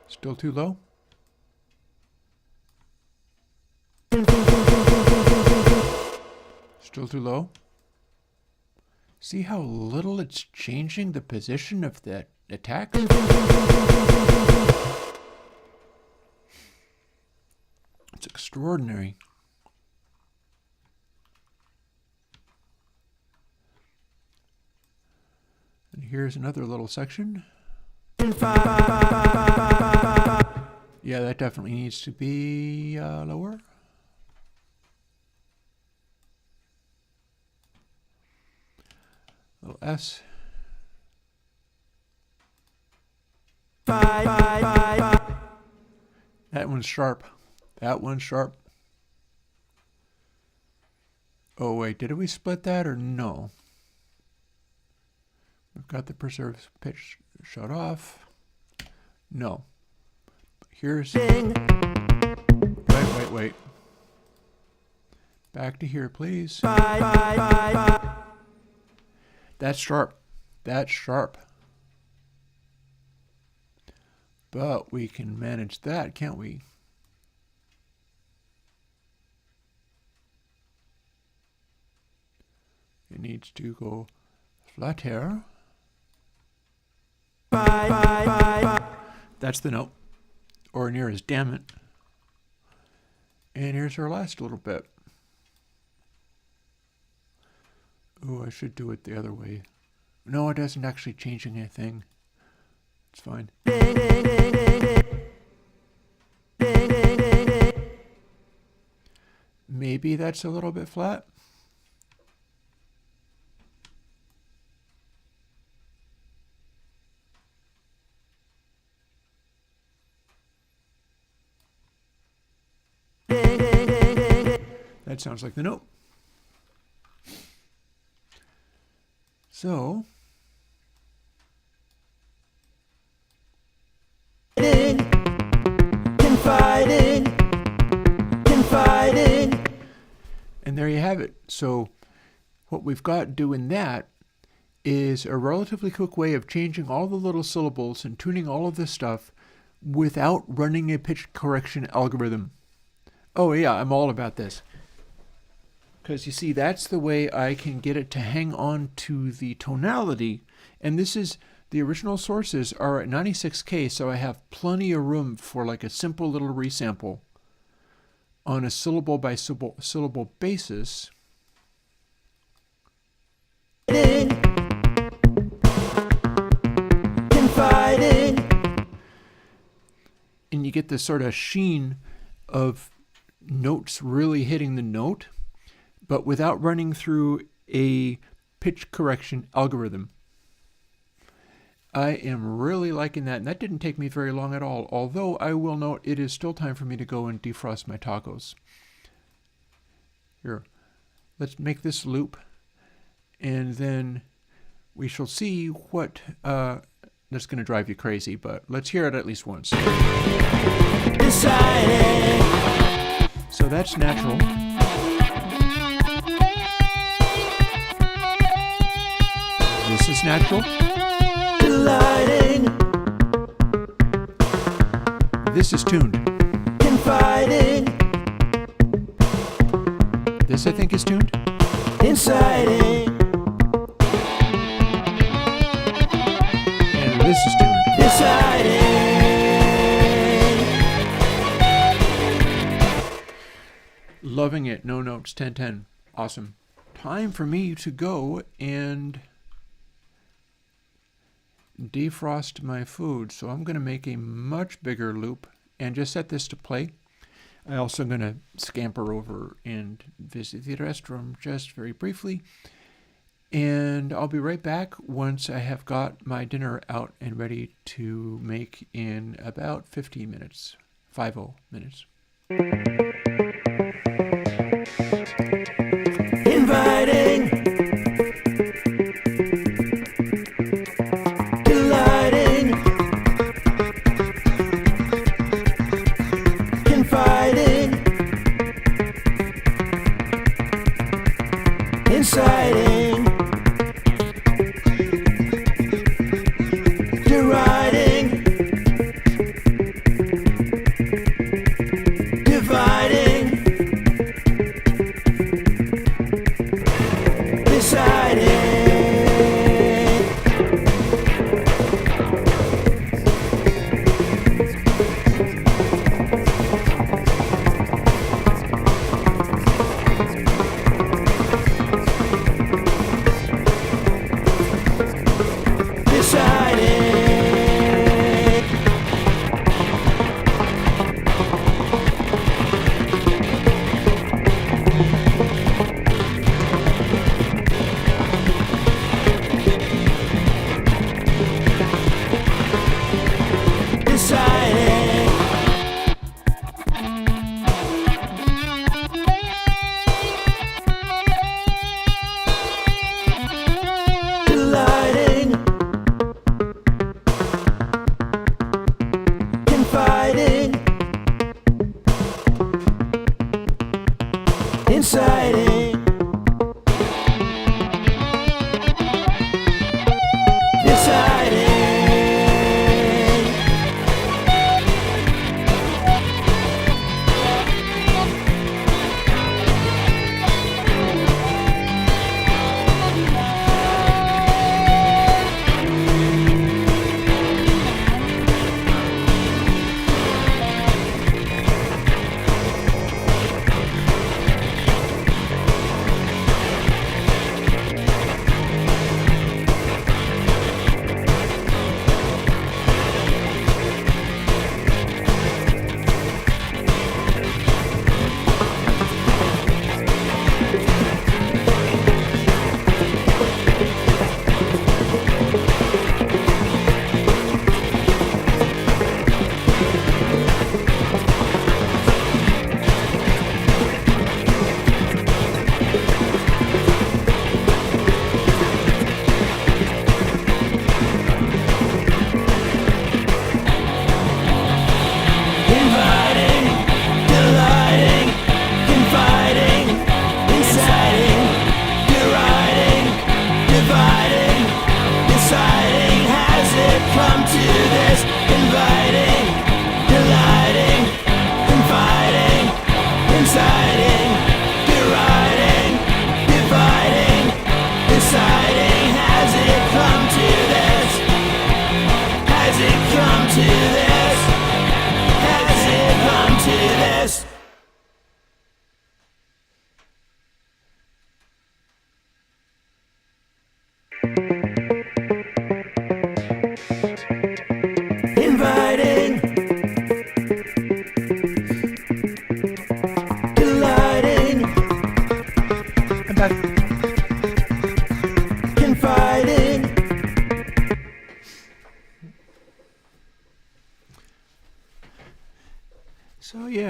Still too low? Still too low? See how little it's changing the position of the attacks? It's extraordinary. And here's another little section. Yeah, that definitely needs to be lower. Little S. That one's sharp. That one's sharp. Oh wait, did we split that or no? We've got the preserved pitch shut off. No. Here's... Wait. Back to here, please. That's sharp. That's sharp. But we can manage that, can't we? It needs to go flatter. That's the note. Or near as damn it. And here's our last little bit. Oh, I should do it the other way. No, it doesn't actually change anything. It's fine. Maybe that's a little bit flat. That sounds like the note. So, confiding, confiding. and there you have it. So, what we've got doing that is a relatively quick way of changing all the little syllables and tuning all of this stuff without running a pitch correction algorithm. Oh yeah, I'm all about this. Because you see, that's the way I can get it to hang on to the tonality. And this is, the original sources are at 96K, so I have plenty of room for like a simple little resample on a syllable by syllable basis. Confiding. And you get this sort of sheen of notes really hitting the note, but without running through a pitch correction algorithm. I am really liking that, and that didn't take me very long at all, although I will note it is still time for me to go and defrost my tacos. Here, let's make this loop, and then we shall see what, that's going to drive you crazy, but let's hear it at least once. Deciding. So that's natural. This is natural. Delighting. This is tuned. Confiding. This I think is tuned. Inciting. And this is tuned. Deciding. Loving it. No notes. 10-10. Awesome. Time for me to go and defrost my food. So I'm going to make a much bigger loop and just set this to play. I'm also going to scamper over and visit the restroom just very briefly. And I'll be right back once I have got my dinner out and ready to make in about 15 minutes. 50 minutes. Inviting. Delighting. Confiding. Inciting. Deriding. Dividing. Deciding.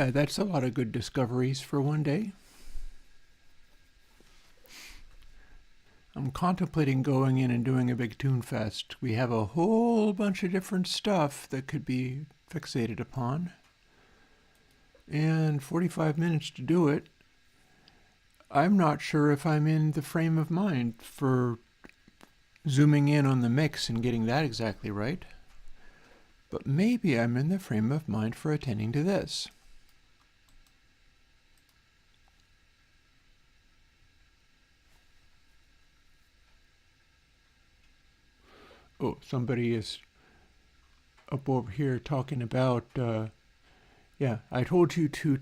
Yeah, that's a lot of good discoveries for one day. I'm contemplating going in and doing a big tune fest. We have a whole bunch of different stuff that could be fixated upon. And 45 minutes to do it. I'm not sure if I'm in the frame of mind for zooming in on the mix and getting that exactly right. But maybe I'm in the frame of mind for attending to this. Oh, somebody is up over here talking about, yeah, I told you to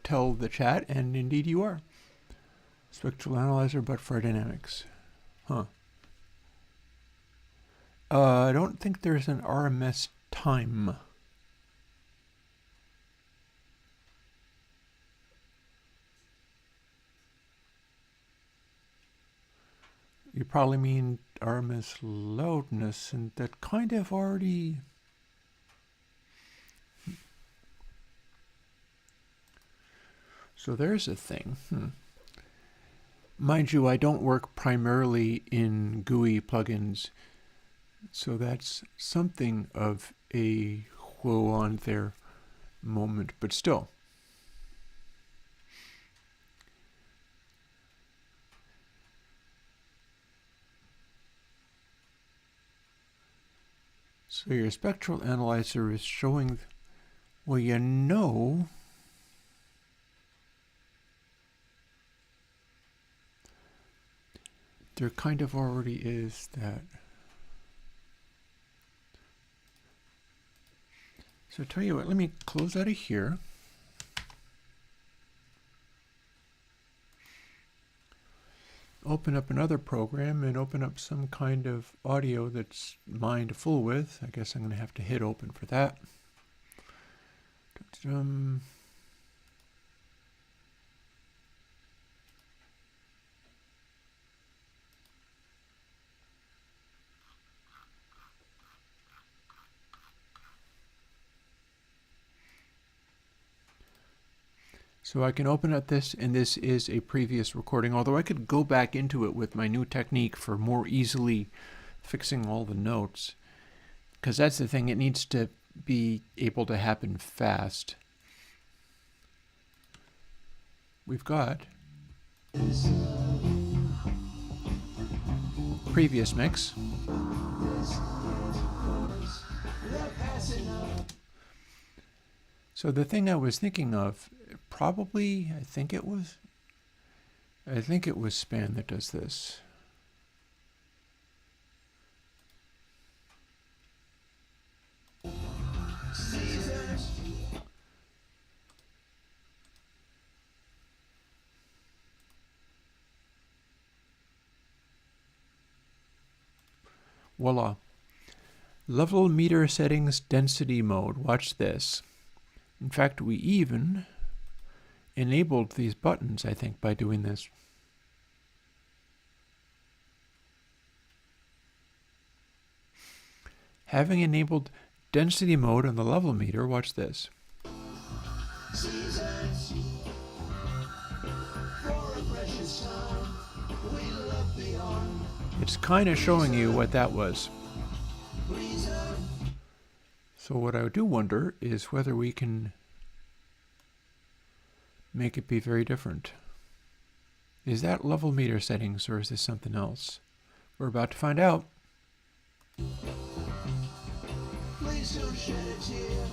tell the chat, and indeed you are. Spectral analyzer, but for dynamics. Huh. I don't think there's an RMS time. You probably mean RMS loudness, and that kind of already... So there's a thing. Mind you, I don't work primarily in GUI plugins, so that's something of a whoa on there moment, but still. So your spectral analyzer is showing, well, you know, there kind of already is that. So I'll tell you what, let me close out of here. Open up another program and open up some kind of audio that's mine to fool with. I guess I'm going to have to hit open for that. So I can open up this, and this is a previous recording, although I could go back into it with my new technique for more easily fixing all the notes. Because that's the thing, it needs to be able to happen fast. We've got previous mix. So the thing I was thinking of, probably, I think it was Span that does this. Voila. Level meter settings density mode. Watch this. In fact, we even enabled these buttons, I think, by doing this. Having enabled density mode on the level meter, watch this. It's kind of showing you what that was. So what I do wonder is whether we can make it be very different. Is that level meter settings, or is this something else? We're about to find out. Please don't shed a tear.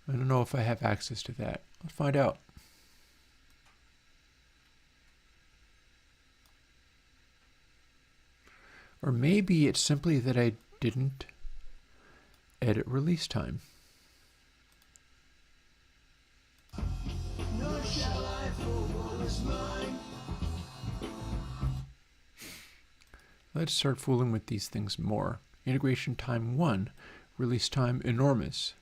I don't know if I have access to that. Let's find out. Or maybe it's simply that I didn't edit release time. Let's start fooling with these things more. Integration time 1, release time enormous.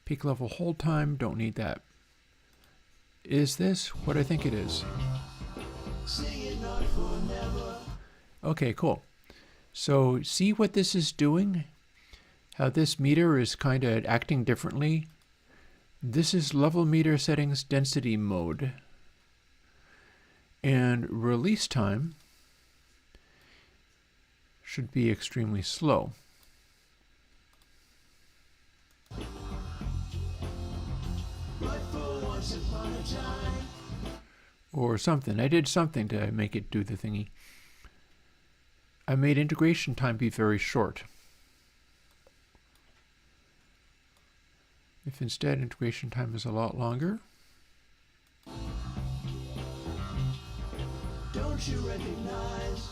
Peak level hold time, don't need that. Is this what I think it is? Okay, cool. So see what this is doing? How this meter is kind of acting differently This is level meter settings density mode. And release time should be extremely slow. Or something. I did something to make it do the thingy. I made integration time be very short. If instead integration time is a lot longer. Don't you recognize?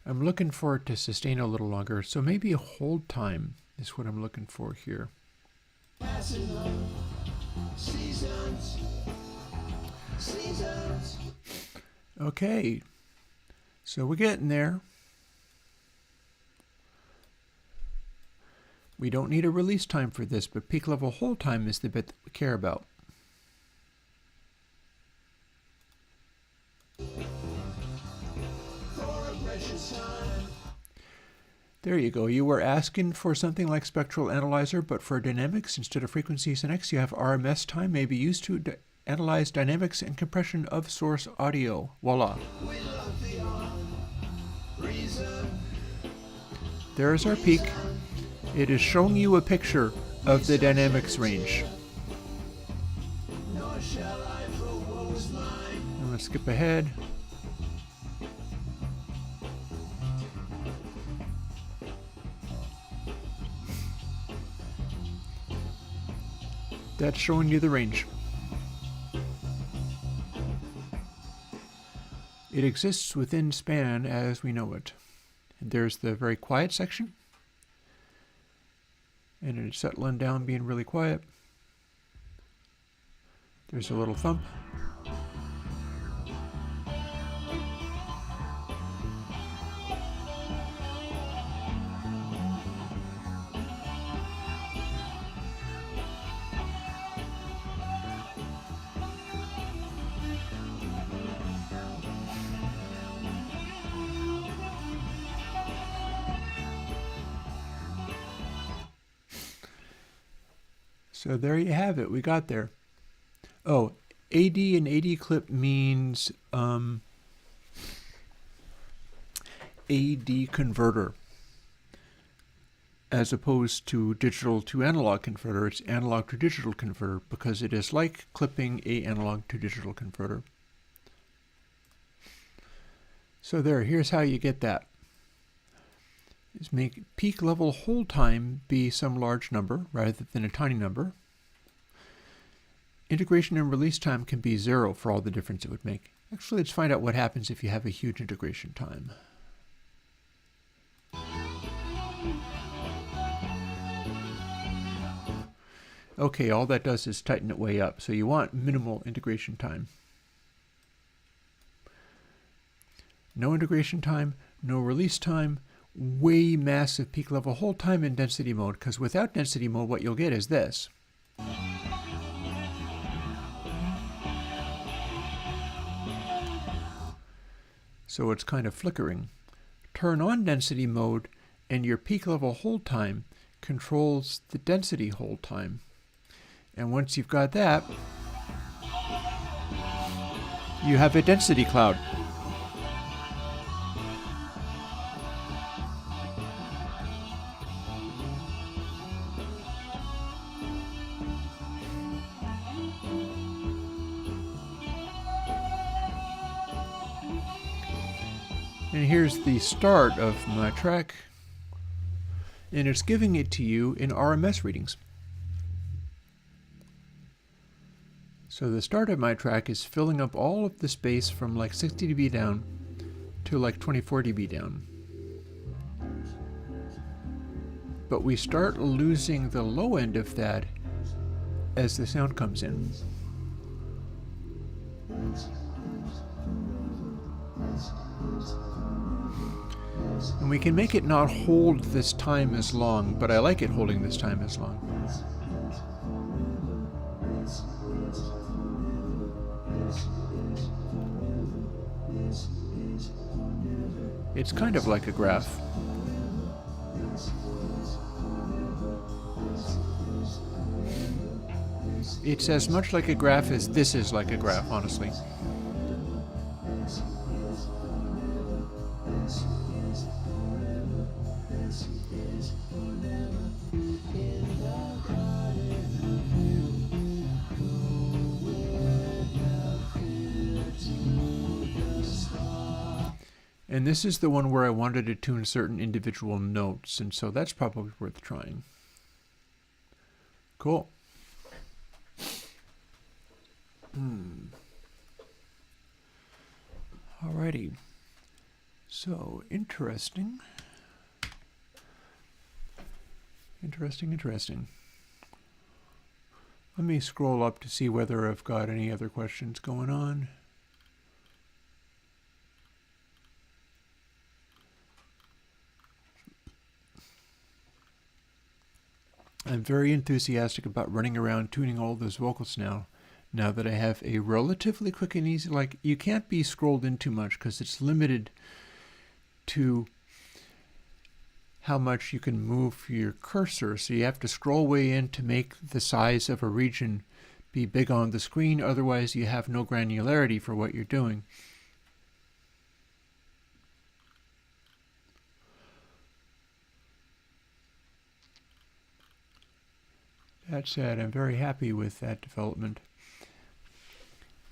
I'm looking for it to sustain a little longer, so maybe a hold time is what I'm looking for here. Okay, so we're getting there. We don't need a release time for this, but peak level hold time is the bit that we care about. There you go. You were asking for something like spectral analyzer, but for dynamics, instead of frequencies and X, you have RMS time, may be used to analyze dynamics and compression of source audio. Voila. There's our peak. It is showing you a picture of the dynamics range. I'm going to skip ahead. That's showing you the range. It exists within span as we know it. And there's the very quiet section. And it's settling down, being really quiet. There's a little thump. So there you have it. We got there. Oh, AD and AD clip means AD converter, as opposed to digital to analog converter. It's analog to digital converter because it is like clipping a analog to digital converter. So here's how you get that. Is make peak level hold time be some large number rather than a tiny number. Integration and release time can be 0 for all the difference it would make. Actually, let's find out what happens if you have a huge integration time. Okay, all that does is tighten it way up. So you want minimal integration time. No integration time, no release time, way massive peak level hold time in density mode, because without density mode what you'll get is this. So it's kind of flickering. Turn on density mode and your peak level hold time controls the density hold time. And once you've got that, you have a density cloud. And here's the start of my track, and it's giving it to you in RMS readings. So the start of my track is filling up all of the space from like 60 dB down to like 24 dB down. But we start losing the low end of that as the sound comes in. And we can make it not hold this time as long, but I like it holding this time as long. It's kind of like a graph. It's as much like a graph as this is like a graph, honestly. And this is the one where I wanted to tune certain individual notes, and so that's probably worth trying. Cool. Alrighty. So, interesting. Interesting. Let me scroll up to see whether I've got any other questions going on. I'm very enthusiastic about running around tuning all those vocals now that I have a relatively quick and easy, like, you can't be scrolled in too much because it's limited to how much you can move your cursor. So you have to scroll way in to make the size of a region be big on the screen. Otherwise, you have no granularity for what you're doing. That said, I'm very happy with that development.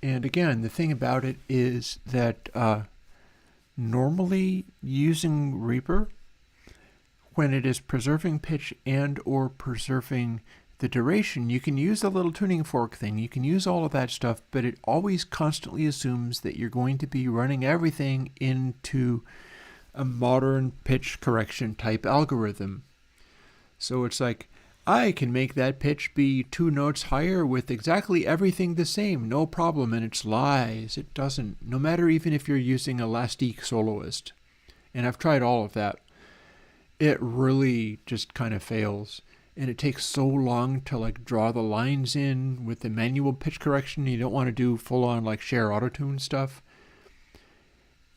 And again, the thing about it is that normally using Reaper, when it is preserving pitch and or preserving the duration, you can use the little tuning fork thing. You can use all of that stuff, but it always constantly assumes that you're going to be running everything into a modern pitch correction type algorithm. So it's like, I can make that pitch be 2 notes higher with exactly everything the same, no problem, and it's lies. It doesn't, no matter even if you're using a Elastic Soloist. And I've tried all of that. It really just kind of fails. And it takes so long to like draw the lines in with the manual pitch correction. You don't want to do full on like share autotune stuff.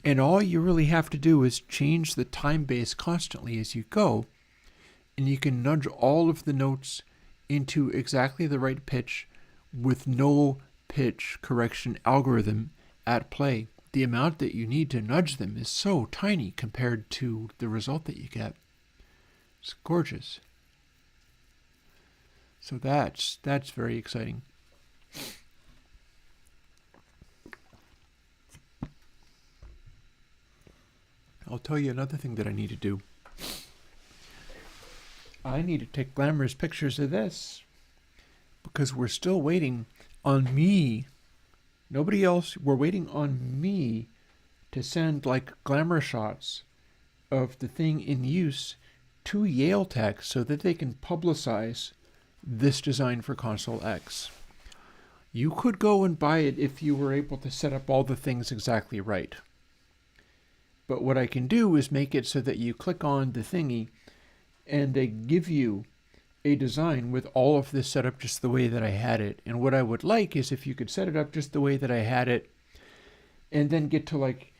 And all you really have to do is change the time base constantly as you go. And you can nudge all of the notes into exactly the right pitch with no pitch correction algorithm at play. The amount that you need to nudge them is so tiny compared to the result that you get. It's gorgeous. So that's very exciting. I'll tell you another thing that I need to do. I need to take glamorous pictures of this because we're still waiting on me. Nobody else. We're waiting on me to send like glamour shots of the thing in use to Yale Tech so that they can publicize this design for ConsoleX. You could go and buy it if you were able to set up all the things exactly right. But what I can do is make it so that you click on the thingy and they give you a design with all of this set up just the way that I had it. And what I would like is if you could set it up just the way that I had it and then get to like,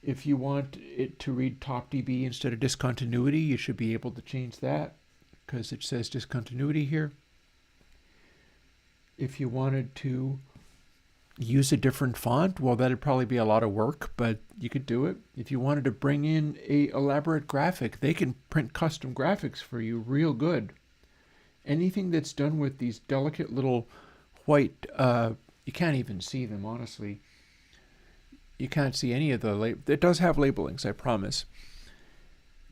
if you want it to read top dB instead of discontinuity, you should be able to change that because it says discontinuity here. If you wanted to use a different font, well, that'd probably be a lot of work, but you could do it. If you wanted to bring in a elaborate graphic, they can print custom graphics for you real good. Anything that's done with these delicate little white, you can't even see them, honestly. You can't see any of the it does have labelings, I promise.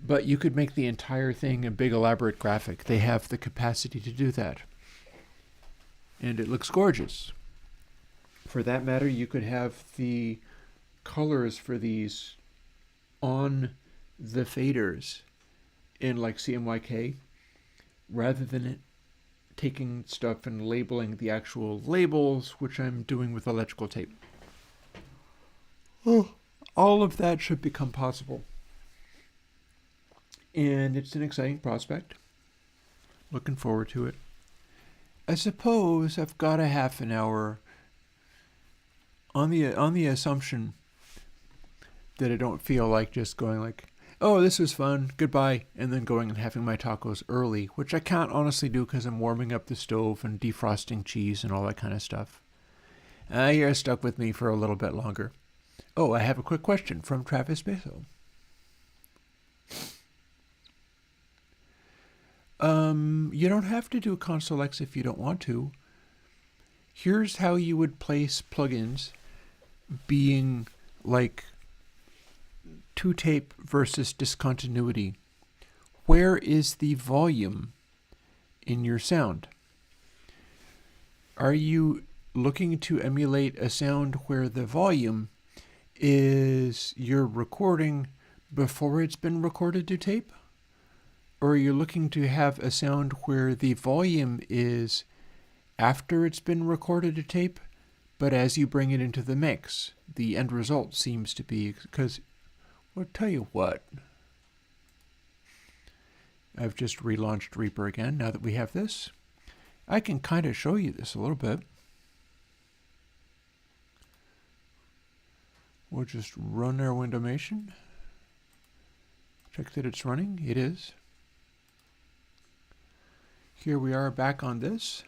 But you could make the entire thing a big elaborate graphic. They have the capacity to do that. And it looks gorgeous. For that matter, you could have the colors for these on the faders in like CMYK rather than taking stuff and labeling the actual labels, which I'm doing with electrical tape. Oh, all of that should become possible. And it's an exciting prospect. Looking forward to it. I suppose I've got a half an hour on the assumption that I don't feel like just going like, oh, this was fun, goodbye, and then going and having my tacos early, which I can't honestly do because I'm warming up the stove and defrosting cheese and all that kind of stuff. You're stuck with me for a little bit longer. Oh, I have a quick question from Travis Beso. You don't have to do ConsoleX if you don't want to. Here's how you would place plugins being like two tape versus discontinuity. Where is the volume in your sound? Are you looking to emulate a sound where the volume is your recording before it's been recorded to tape? Or are you looking to have a sound where the volume is after it's been recorded to tape, but as you bring it into the mix, the end result seems to be, because, I'll tell you what, I've just relaunched Reaper again now that we have this. I can kind of show you this a little bit. We'll just run our Windowmation. Check that it's running. It is. Here we are back on this.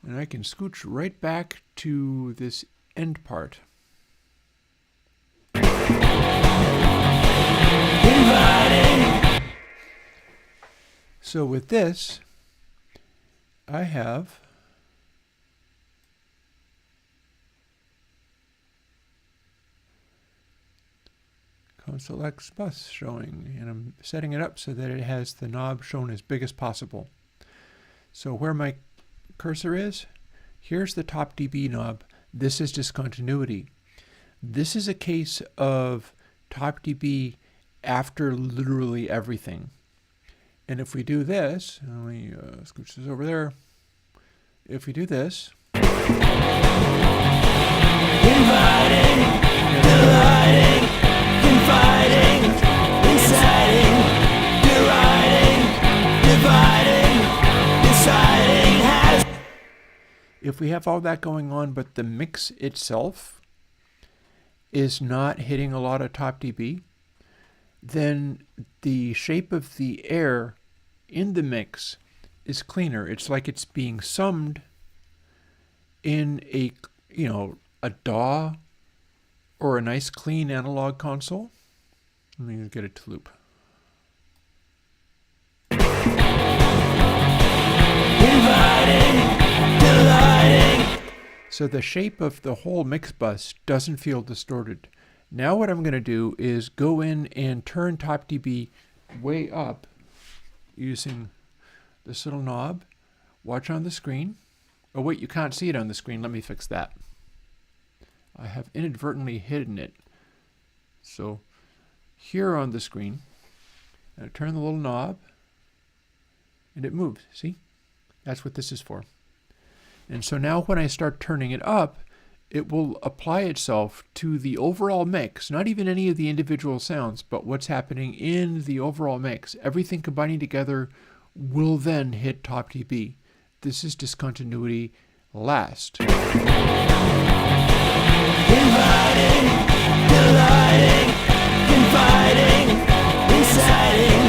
And I can scooch right back to this end part. So with this, I have ConsoleX bus showing, and I'm setting it up so that it has the knob shown as big as possible. So where my cursor is, here's the top dB knob. This is discontinuity. This is a case of top dB after literally everything. And if we do this, let me scooch this over there. If we do this, Inviting, delighting, confiding, inciting, deriding, dividing, deciding has. if we have all that going on, but the mix itself is not hitting a lot of top dB, then the shape of the air in the mix is cleaner. It's like it's being summed in a, a DAW or a nice clean analog console. Let me get it to loop. Inviting, delighting. So the shape of the whole mix bus doesn't feel distorted. Now what I'm going to do is go in and turn top dB way up using this little knob. Watch on the screen. Oh wait, you can't see it on the screen. Let me fix that. I have inadvertently hidden it. So here on the screen, I turn the little knob and it moves. See? That's what this is for. And so now when I start turning it up, it will apply itself to the overall mix, not even any of the individual sounds, but what's happening in the overall mix. Everything combining together will then hit top dB. This is discontinuity last. Inviting, delighting, confiding, inciting,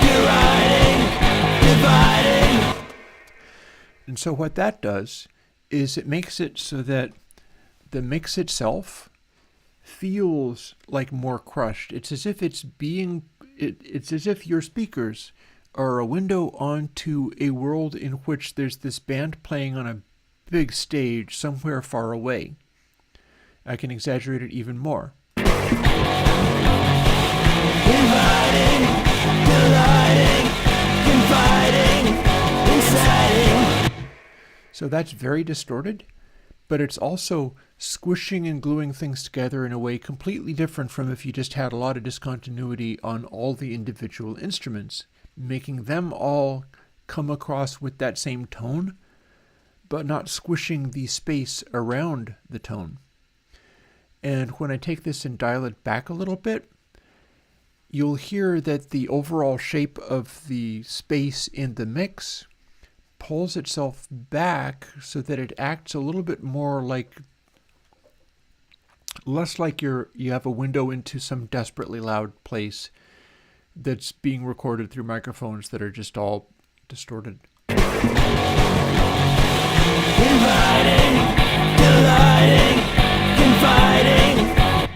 deriding, dividing. And so what that does is it makes it so that the mix itself feels like more crushed. It's as if it's as if your speakers are a window onto a world in which there's this band playing on a big stage somewhere far away. I can exaggerate it even more. Inviting, delighting, confiding, inciting. So that's very distorted, but it's also squishing and gluing things together in a way completely different from if you just had a lot of discontinuity on all the individual instruments, making them all come across with that same tone, but not squishing the space around the tone. And when I take this and dial it back a little bit, you'll hear that the overall shape of the space in the mix pulls itself back so that it acts a little bit more like Less like you have a window into some desperately loud place that's being recorded through microphones that are just all distorted. Inviting, delighting, confiding.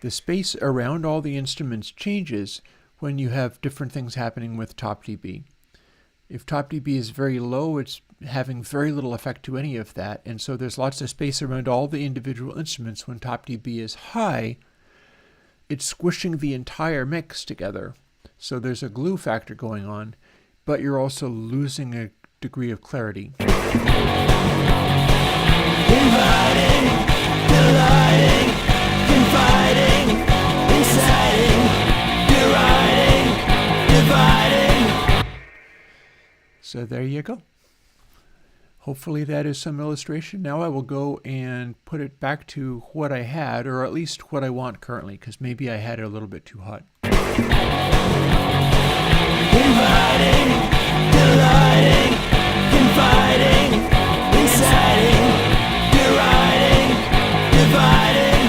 The space around all the instruments changes when you have different things happening with top dB. If top dB is very low, it's having very little effect to any of that, and so there's lots of space around all the individual instruments. When top dB is high, it's squishing the entire mix together. So there's a glue factor going on, but you're also losing a degree of clarity. Inviting, delighting, confiding, inciting, deriding, dividing. So there you go. Hopefully that is some illustration. Now I will go and put it back to what I had, or at least what I want currently, because maybe I had it a little bit too hot. Inviting, delighting, confiding, inciting, deriding, dividing,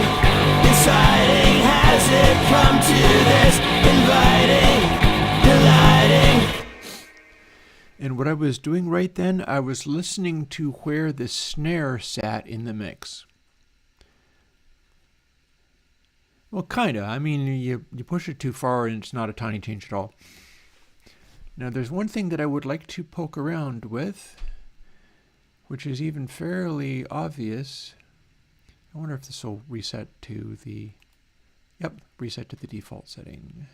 deciding. Has it come to this? Inviting, delighting. And what I was doing right then, I was listening to where the snare sat in the mix. Well, kinda. I mean, you push it too far and it's not a tiny change at all. Now, there's one thing that I would like to poke around with, which is even fairly obvious. I wonder if this will reset to the... Yep, reset to the default setting.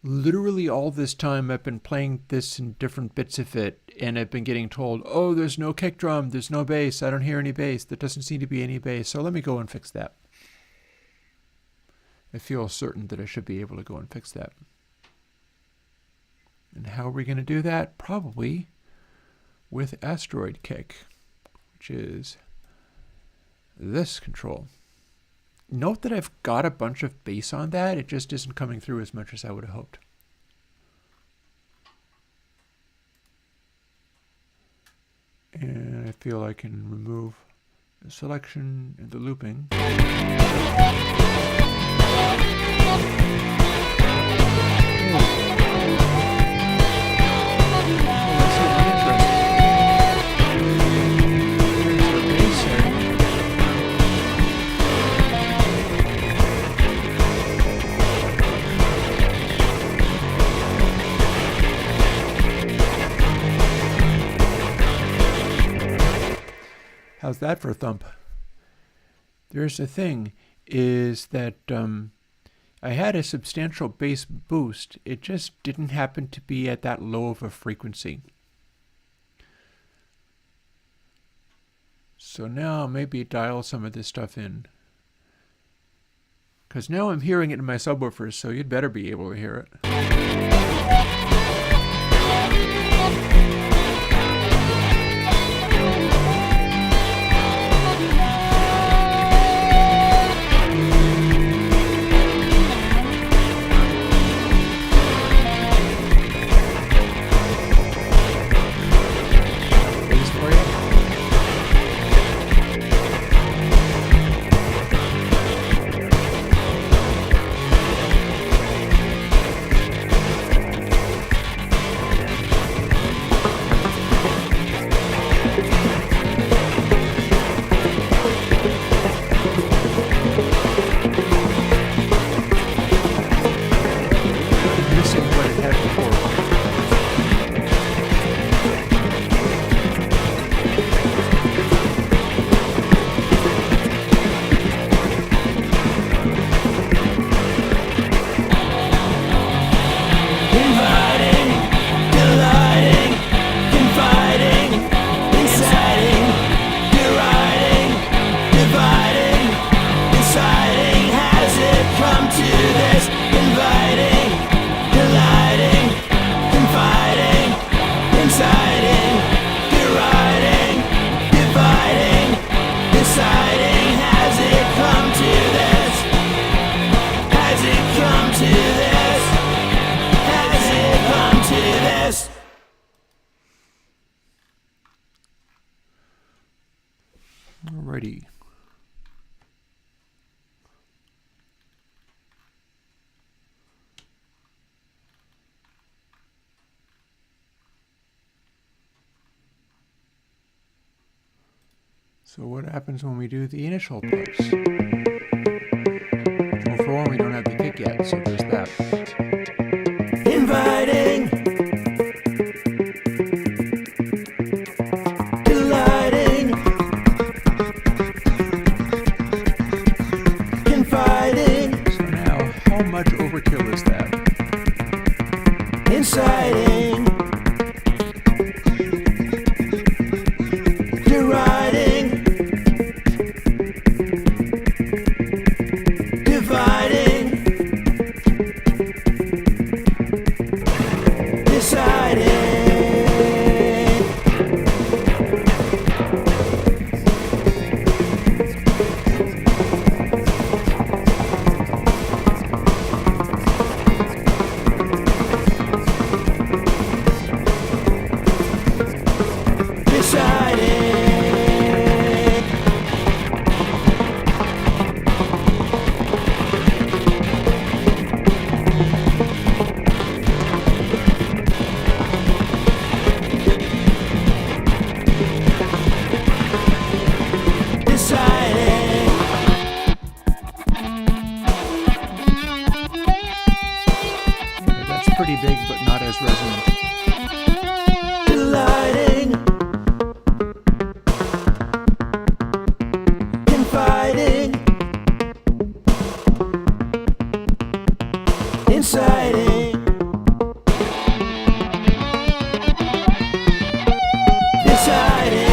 Literally all this time I've been playing this in different bits of it, and I've been getting told, oh, there's no kick drum, there's no bass, I don't hear any bass, there doesn't seem to be any bass, so let me go and fix that. I feel certain that I should be able to go and fix that. And how are we going to do that? Probably with Asteroid Kick, which is this control. Note that I've got a bunch of bass on that, it just isn't coming through as much as I would have hoped. And I feel I can remove the selection and the looping. How's that for a thump? There's the thing, is that I had a substantial bass boost. It just didn't happen to be at that low of a frequency. So now maybe dial some of this stuff in. Because now I'm hearing it in my subwoofers, so you'd better be able to hear it. Alrighty, So what happens when we do the initial parts? Well, for one, we don't have the kick yet, so there's that. Inviting, delighting, confiding, So now, how much overkill is that? inciting, deriding, dividing, deciding. Deciding. Deciding. Yeah, that's pretty big, but not as resonant. Delighting, confiding, inciting, deciding.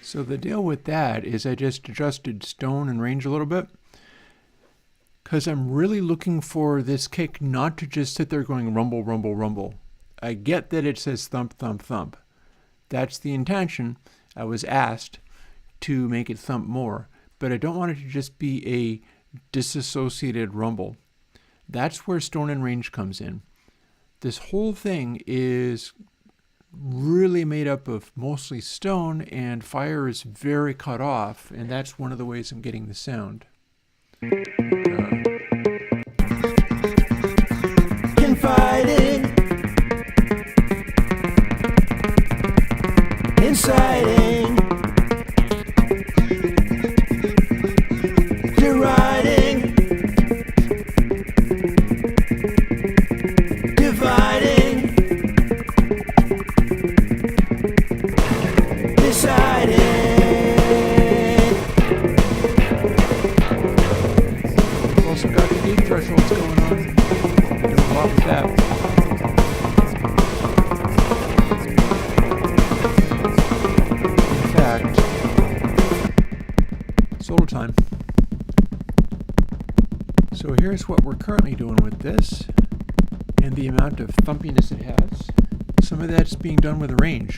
So the deal with that is I just adjusted stone and range a little bit because I'm really looking for this kick not to just sit there going rumble, rumble, rumble. I get that it says thump, thump, thump. That's the intention. I was asked to make it thump more, but I don't want it to just be a disassociated rumble. That's where stone and range comes in. This whole thing is really made up of mostly stone, and fire is very cut off, and that's one of the ways I'm getting the sound. Confiding, inciting, deriding, dividing, deciding. We've also got the deep thresholds going on. Doing a lot with that. In fact, solo time. So here's what we're currently doing with this and the amount of thumpiness it has. Some of that's being done with a range.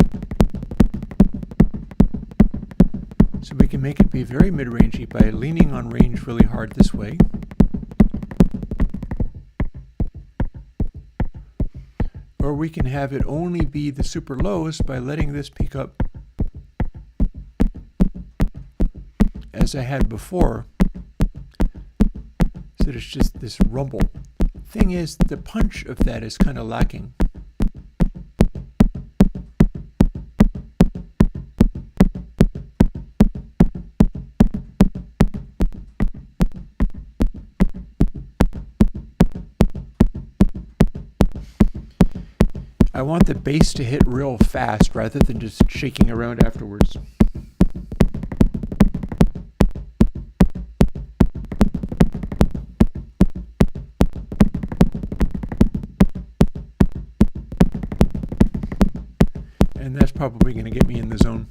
So we can make it be very mid-rangey by leaning on range really hard this way. Or we can have it only be the super lows by letting this peak up as I had before. So it's just this rumble. Thing is, the punch of that is kind of lacking. I want the bass to hit real fast rather than just shaking around afterwards. And that's probably going to get me in the zone.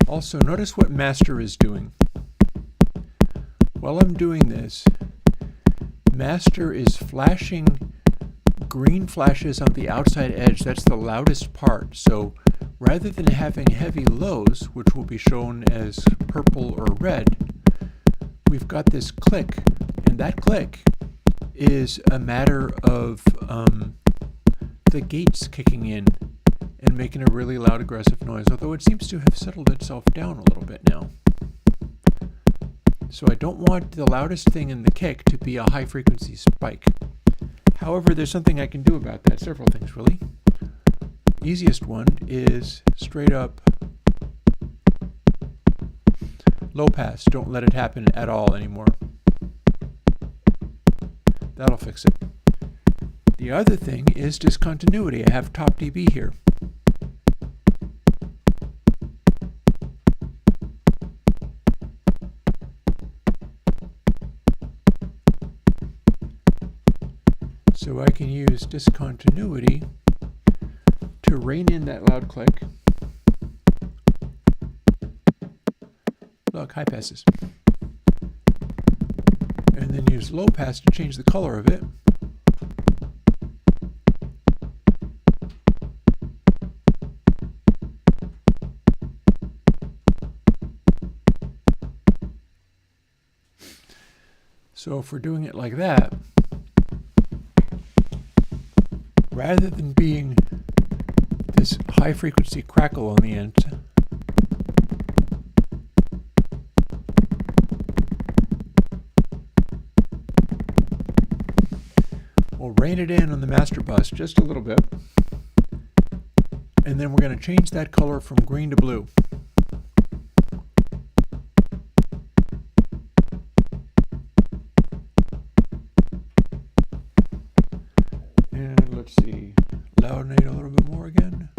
Also, notice what master is doing. While I'm doing this, master is flashing green flashes on the outside edge. That's the loudest part. So rather than having heavy lows, which will be shown as purple or red, we've got this click, and that click is a matter of the gates kicking in and making a really loud, aggressive noise, although it seems to have settled itself down a little bit now. So I don't want the loudest thing in the kick to be a high-frequency spike. However, there's something I can do about that. Several things, really. Easiest one is straight up low pass. Don't let it happen at all anymore. That'll fix it. The other thing is discontinuity. I have top dB here. So I can use discontinuity to rein in that loud click. Look, high passes. And then use low pass to change the color of it. So if we're doing it like that, rather than being this high frequency crackle on the end, we'll rein it in on the master bus just a little bit, and then we're going to change that color from green to blue. And let's see, loudinate a little bit more again.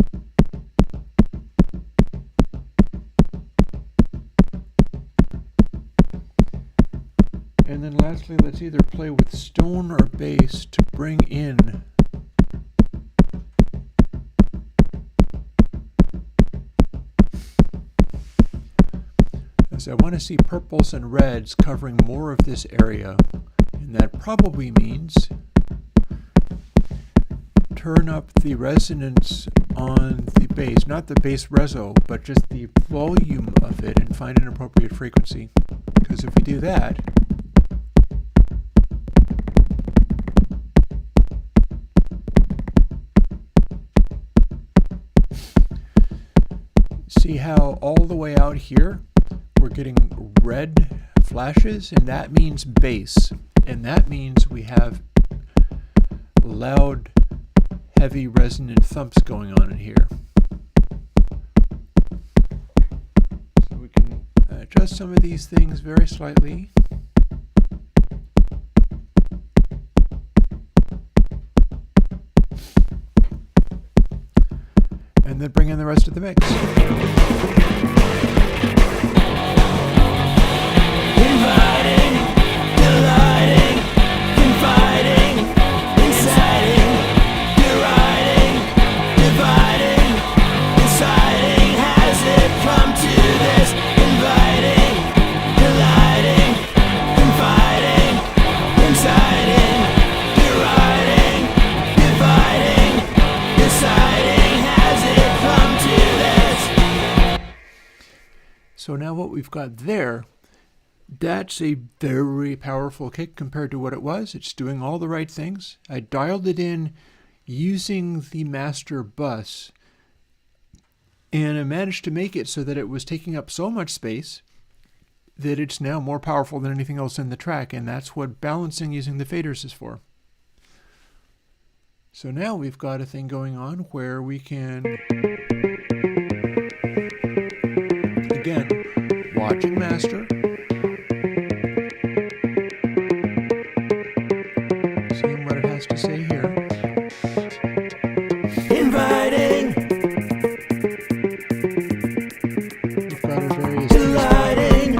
And then lastly, let's either play with stone or bass to bring in as I want to see purples and reds covering more of this area, and that probably means turn up the resonance on the bass, not the bass reso, but just the volume of it, and find an appropriate frequency. Because if we do that, see how all the way out here we're getting red flashes, and that means bass, and that means we have loud, heavy resonant thumps going on in here. So we can adjust some of these things very slightly. And then bring in the rest of the mix. Inviting, delighting, confiding, inciting, deriding, dividing, inciting. Has it come to this? Inviting, delighting, confiding, inciting, deriding, dividing, inciting. Has it come to this? So now what we've got there, that's a very powerful kick compared to what it was. It's doing all the right things. I dialed it in using the master bus, and I managed to make it so that it was taking up so much space that it's now more powerful than anything else in the track, and that's what balancing using the faders is for. So now we've got a thing going on where we can, again, watching master, seeing what it has to say here. Inviting, We've got our various delighting,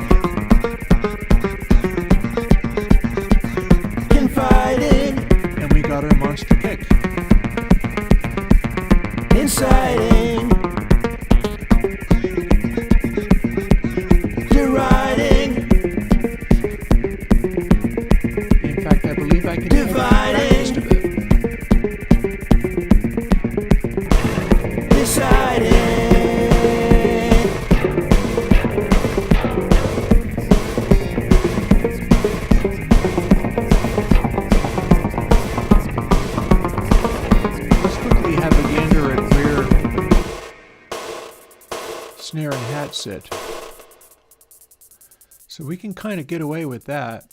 that sit. So we can kind of get away with that.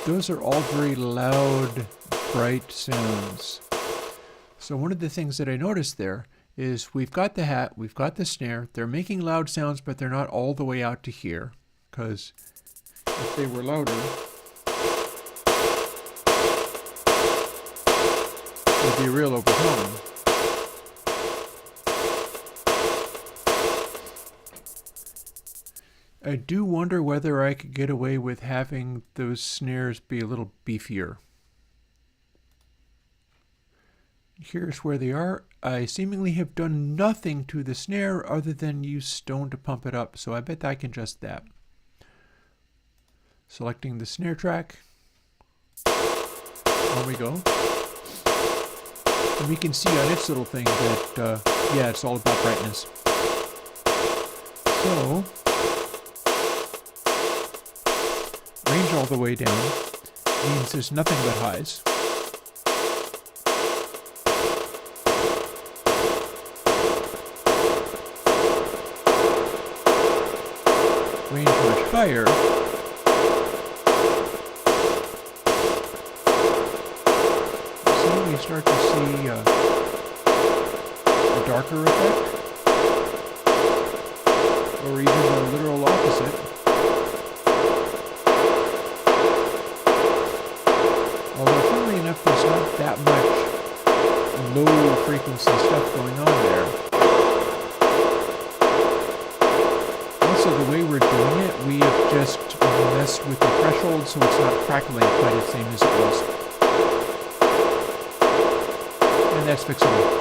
Those are all very loud, bright sounds. So one of the things that I noticed there is we've got the hat, we've got the snare. They're making loud sounds, but they're not all the way out to here, because if they were louder, it would be real overwhelming. I do wonder whether I could get away with having those snares be a little beefier. Here's where they are. I seemingly have done nothing to the snare other than use stone to pump it up, so I bet I can adjust that. Selecting the snare track. On we go. And we can see on its little thing that, yeah, it's all about brightness. So, range all the way down means there's nothing but highs. Range much higher. So we start to see a darker effect, or even the literal opposite. Although funnily enough, there's not that much low frequency stuff going on there. Also, the way we're doing it, we have just messed with the threshold, so it's not crackling quite the same as it was. And that's fixable.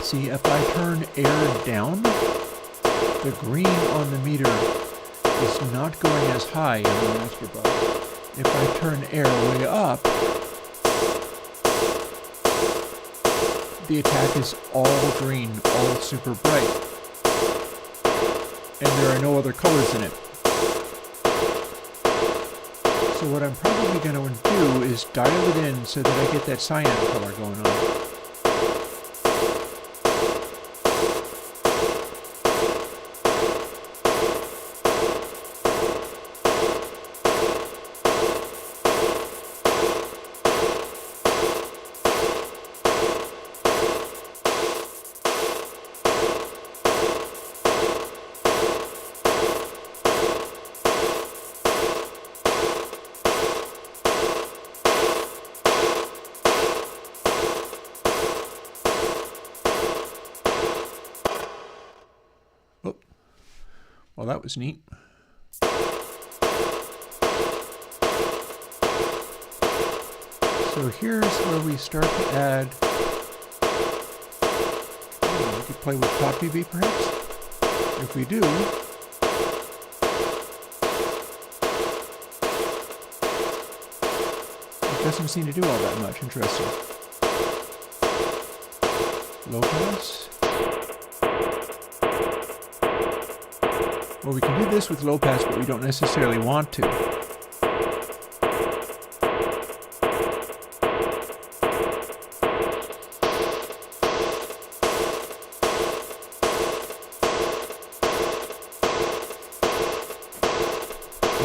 See, if I turn air down, the green on the meter is not going as high in the master bar. If I turn air way up, the attack is all green, all super bright. And there are no other colors in it. So what I'm probably going to do is dial it in so that I get that cyan color going on. Well, that was neat. So here's where we start to add, we could play with top BB perhaps. If we do, it doesn't seem to do all that much. Interesting. Low pass. Well, we can do this with low pass, but we don't necessarily want to. And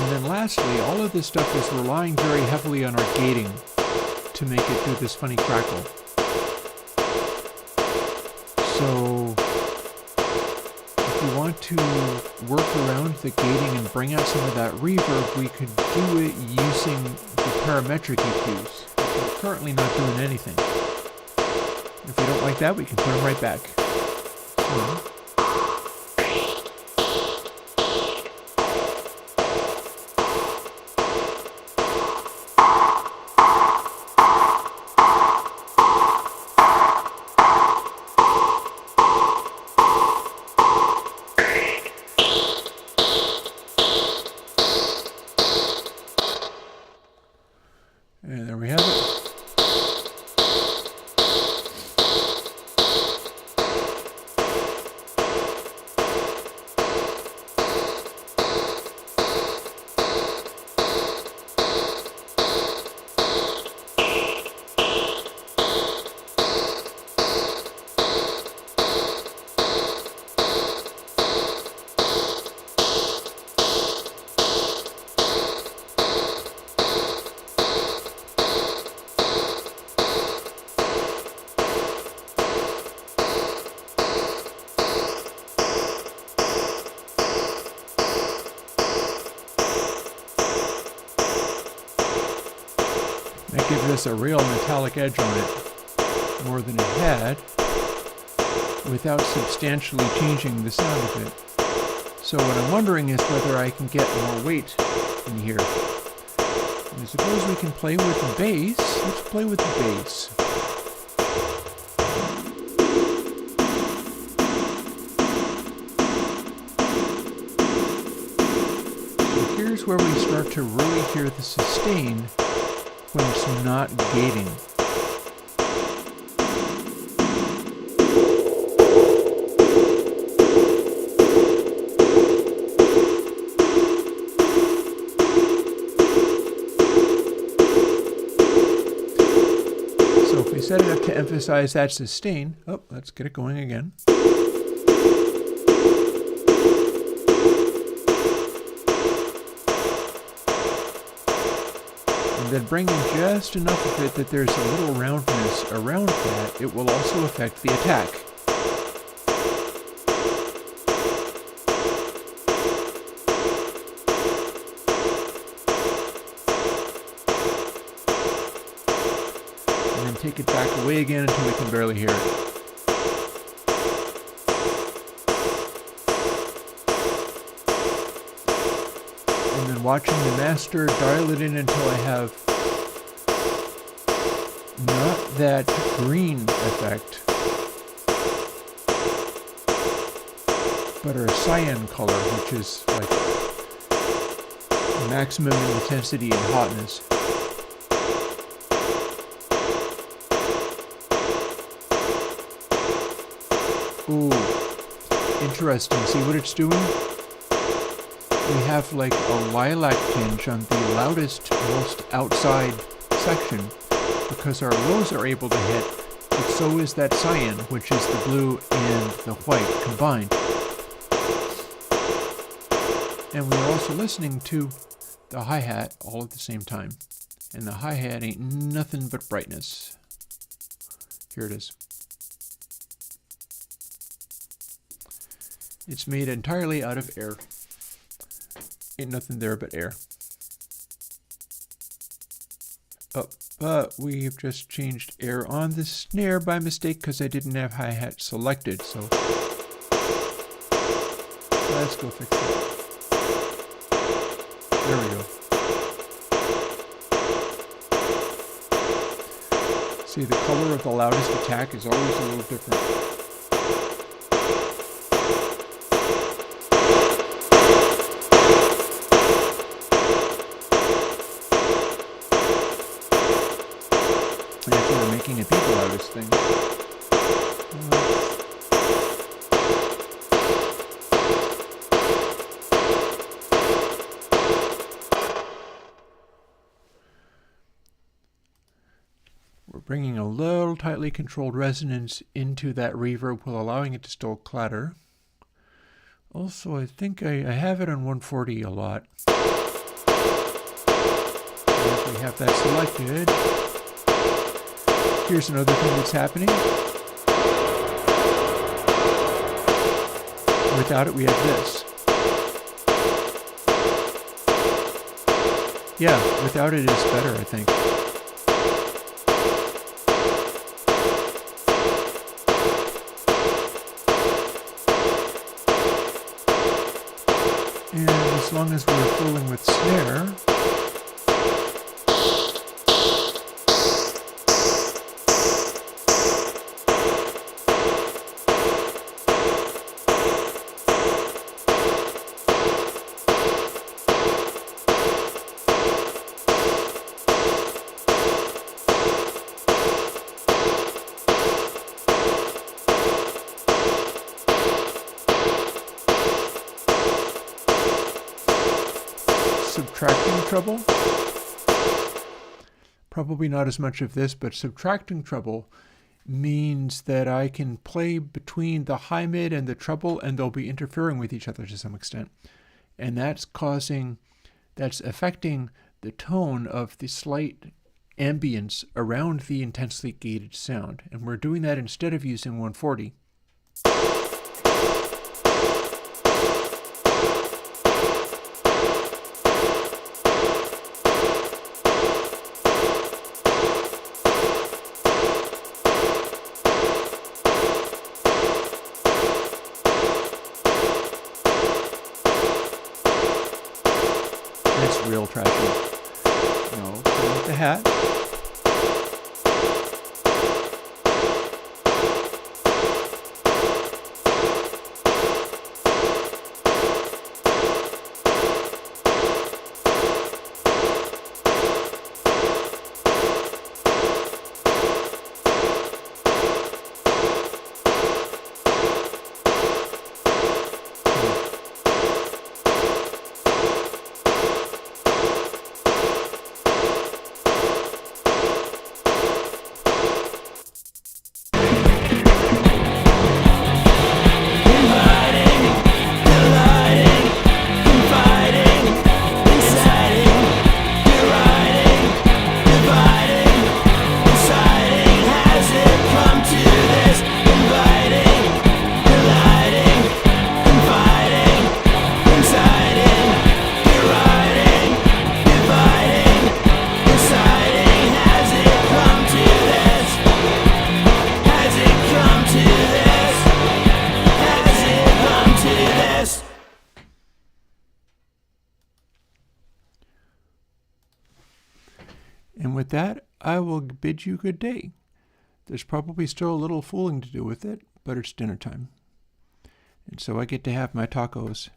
then lastly, all of this stuff is relying very heavily on our gating to make it do this funny crackle. So if we want to work around the gating and bring out some of that reverb, we could do it using the parametric EQs. We're currently not doing anything. If we don't like that, we can put them right back. has a real metallic edge on it, more than it had, without substantially changing the sound of it. So what I'm wondering is whether I can get more weight in here. And I suppose we can play with the bass. Let's play with the bass. So here's where we start to really hear the sustain when it's not gating. Set it up to emphasize that sustain. Oh, let's get it going again. And then bring in just enough of it that there's a little roundness around that. It will also affect the attack. Take it back away again until we can barely hear it. And then watching the master, dial it in until I have not that green effect, but a cyan color, which is like maximum intensity and hotness. Ooh, interesting. See what it's doing? We have like a lilac tinge on the loudest, most outside section because our lows are able to hit, but so is that cyan, which is the blue and the white combined. And we're also listening to the hi-hat all at the same time. And the hi-hat ain't nothing but brightness. Here it is. It's made entirely out of air. Ain't nothing there but air. Oh, but we've just changed air on the snare by mistake because I didn't have hi-hat selected, so let's go fix that. There we go. See, the color of the loudest attack is always a little different. Making it be the loudest thing. We're bringing a little tightly controlled resonance into that reverb while allowing it to still clatter. Also, I think I have it on 140 a lot. If we have that selected, here's another thing that's happening. Without it, we have this. Yeah, without it is better, I think. And as long as we're fooling with snare, subtracting treble. Probably not as much of this, but subtracting treble means that I can play between the high mid and the treble, and they'll be interfering with each other to some extent. And that's affecting the tone of the slight ambience around the intensely gated sound. And we're doing that instead of using 140. hi-hat. And with that, I will bid you good day. There's probably still a little fooling to do with it, but it's dinner time. And so I get to have my tacos.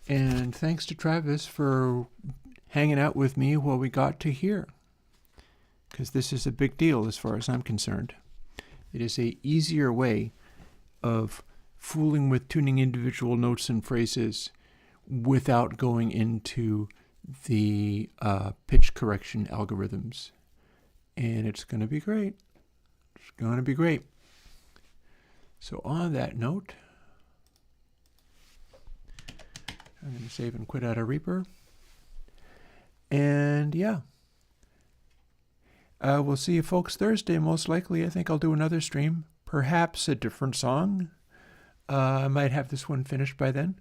And thanks to Travis for hanging out with me while we got to here. Because this is a big deal as far as I'm concerned. It is a easier way of fooling with tuning individual notes and phrases without going into the pitch correction algorithms. And it's going to be great. It's going to be great. So on that note, I'm going to save and quit out of Reaper. And yeah, we'll see you folks Thursday, most likely. I think I'll do another stream, perhaps a different song. I might have this one finished by then.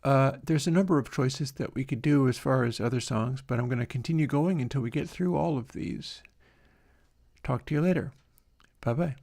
There's a number of choices that we could do as far as other songs, but I'm going to continue going until we get through all of these. Talk to you later. Bye-bye.